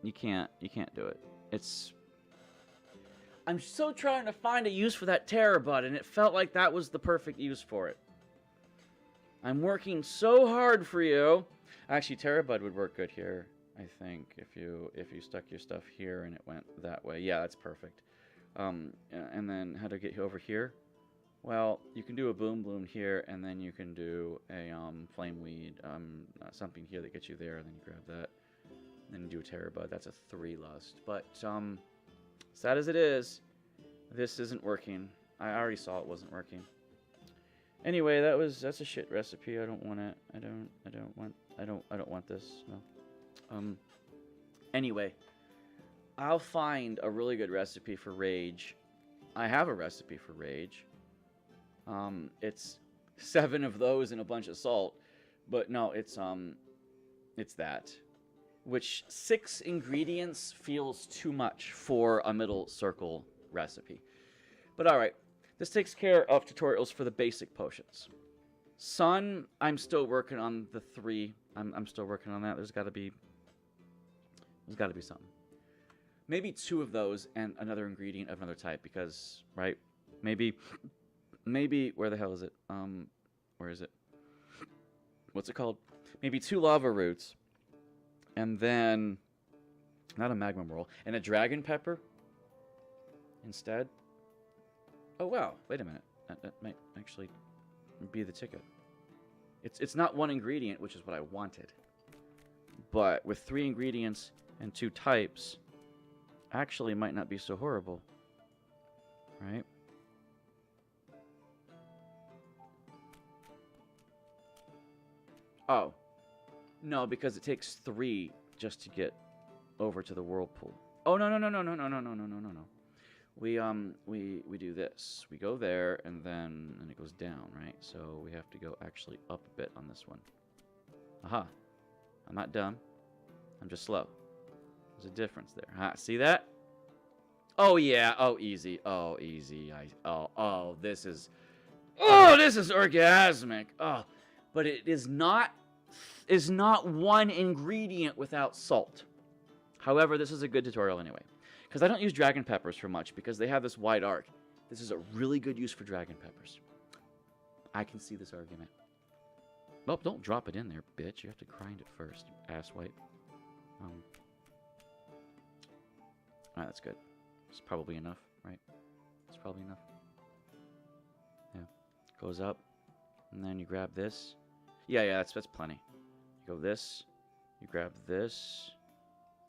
You can't do it. It's. I'm so trying to find a use for that terror bud, and it felt like that was the perfect use for it. I'm working so hard for you. Actually, terror bud would work good here. I think if you stuck your stuff here and it went that way. Yeah, that's perfect. And then how to get over here? Well, you can do a boom bloom here, and then you can do a flame weed, something here that gets you there, and then you grab that. And then you do a terror bud. That's a 3 lust. But sad as it is, this isn't working. I already saw it wasn't working. Anyway, that's a shit recipe. I don't want it. I don't want this. No. Anyway, I'll find a really good recipe for rage. I have a recipe for rage. It's 7 of those and a bunch of salt, but no, it's that, which 6 ingredients feels too much for a middle circle recipe. But all right, this takes care of tutorials for the basic potions. Sun, I'm still working on the 3. I'm still working on that. There's got to be something. Maybe 2 of those and another ingredient of another type, because right, maybe where the hell is it? Where is it? What's it called? Maybe 2 lava roots, and then not a magma roll, and a dragon pepper instead. Oh wow! Wait a minute. That might actually be the ticket. It's not 1 ingredient, which is what I wanted, but with 3 ingredients and 2 types, actually might not be so horrible, right? Oh, no, because it takes 3 just to get over to the whirlpool. Oh no. We do this. We go there and then it goes down, right? So we have to go actually up a bit on this one. Aha. I'm not dumb. I'm just slow. There's a difference there. Huh? See that? Oh yeah. Oh easy. Oh easy. This is orgasmic. Oh, but it is not 1 ingredient without salt. However, this is a good tutorial anyway, because I don't use dragon peppers for much because they have this wide arc. This is a really good use for dragon peppers. I can see this argument. Well, don't drop it in there, bitch. You have to grind it first, asswipe. Alright, that's good. It's probably enough, right? It's probably enough. Yeah. Goes up, and then you grab this. Yeah, that's plenty. go this. You grab this.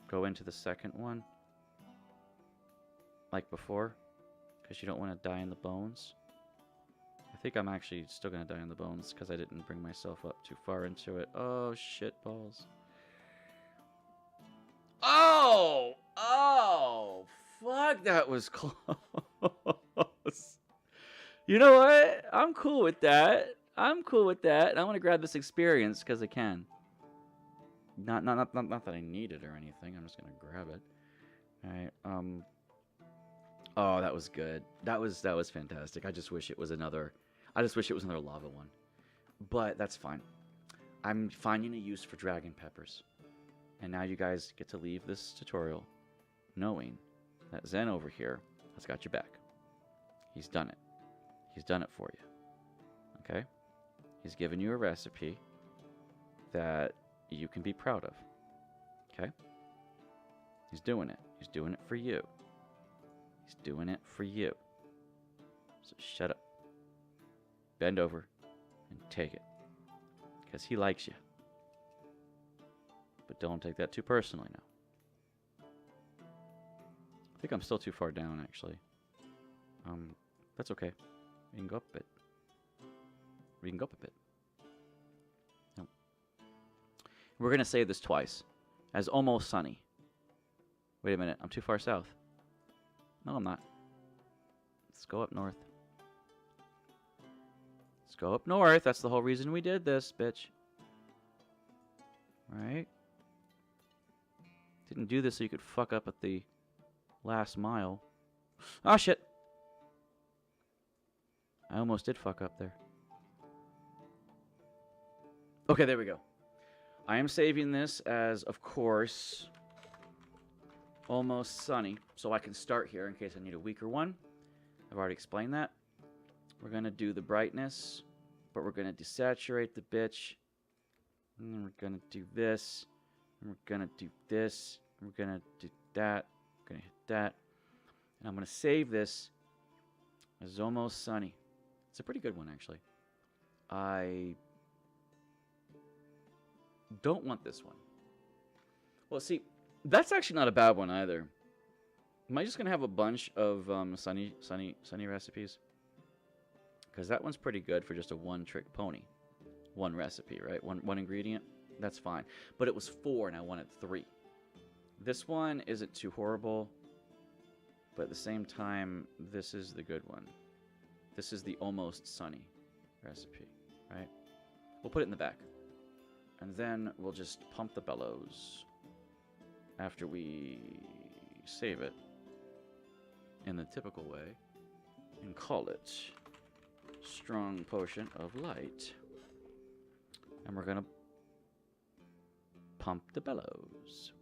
Go into the second one. Like before. Because you don't want to die in the bones. I think I'm actually still going to die in the bones because I didn't bring myself up too far into it. Oh, shit balls. Oh! Oh! Fuck, that was close. You know what? I'm cool with that. I'm cool with that. And I want to grab this experience because I can. Not that I need it or anything. I'm just going to grab it. Alright, oh, that was good. That was fantastic. I just wish it was another lava one. But that's fine. I'm finding a use for dragon peppers. And now you guys get to leave this tutorial knowing that Zen over here has got your back. He's done it. He's done it for you. Okay? He's given you a recipe that you can be proud of. Okay? He's doing it. He's doing it for you. He's doing it for you. So shut up. Bend over and take it. Because he likes you. But don't take that too personally now. I think I'm still too far down, actually. That's okay. We can go up a bit. We can go up a bit. No. We're going to save this twice. As almost sunny. Wait a minute. I'm too far south. No, I'm not. Let's go up north. Let's go up north. That's the whole reason we did this, bitch. Right? Didn't do this so you could fuck up at the last mile. Oh, shit. I almost did fuck up there. Okay, there we go. I am saving this as, of course, almost sunny. So I can start here in case I need a weaker one. I've already explained that. We're going to do the brightness. But we're going to desaturate the bitch. And then we're going to do this. And we're going to do this. And we're going to do that. We're going to hit that. And I'm going to save this as almost sunny. It's a pretty good one, actually. I don't want this one. Well, see, that's actually not a bad one either. Am I just going to have a bunch of sunny recipes? Because that one's pretty good for just a one-trick pony. One recipe, right? One ingredient. That's fine. But it was 4 and I wanted 3. This one isn't too horrible. But at the same time, this is the good one. This is the almost sunny recipe, right? We'll put it in the back. And then we'll just pump the bellows after we save it in the typical way and call it Strong Potion of Light. And we're going to pump the bellows.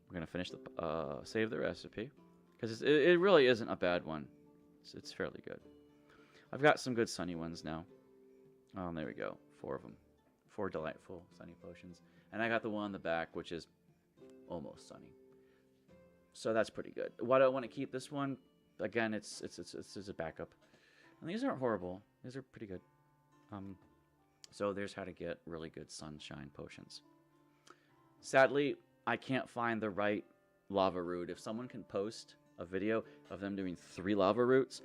We're going to finish the save the recipe because it really isn't a bad one. It's fairly good. I've got some good sunny ones now. Oh, there we go. 4 of them. 4 delightful sunny potions. And I got the one on the back, which is almost sunny. So that's pretty good. Why do I want to keep this one? Again, it's a backup. And these aren't horrible. These are pretty good. So there's how to get really good sunshine potions. Sadly, I can't find the right lava root. If someone can post a video of them doing 3 lava roots,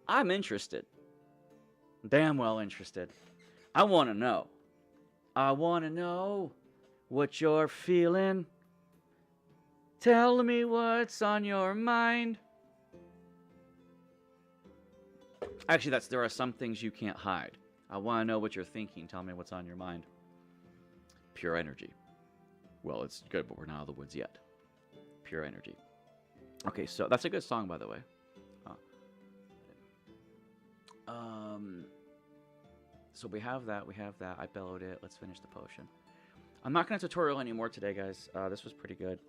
I'm interested. Damn well interested. I want to know. I want to know what you're feeling. Tell me what's on your mind. Actually, there are some things you can't hide. I want to know what you're thinking. Tell me what's on your mind. Pure energy. Well, it's good, but we're not out of the woods yet. Pure energy. Okay, so that's a good song, by the way. So we have that. I bellowed it. Let's finish the potion. I'm not going to tutorial anymore today, guys. This was pretty good.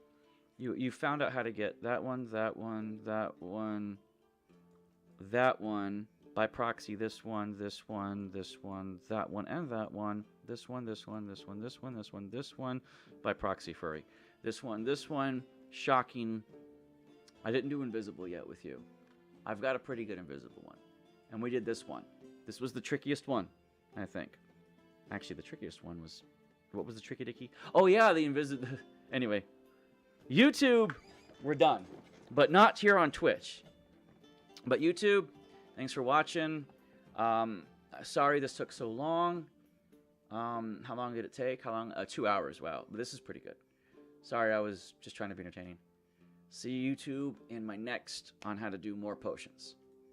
You found out how to get that one, that one, that one, that one. By proxy, this one, this one, this one, that one, and that one. This one, this one, this one, this one, this one, this one. By proxy, furry. This one. Shocking. I didn't do invisible yet with you. I've got a pretty good invisible one. And we did this one. This was the trickiest one, I think. Actually, the trickiest one was What was the tricky dicky? Oh yeah, the invisible. Anyway, YouTube, we're done, but not here on Twitch. But YouTube, thanks for watching. Sorry this took so long. How long did it take? How long? 2 hours. Wow, but this is pretty good. Sorry, I was just trying to be entertaining. See YouTube in my next on how to do more potions.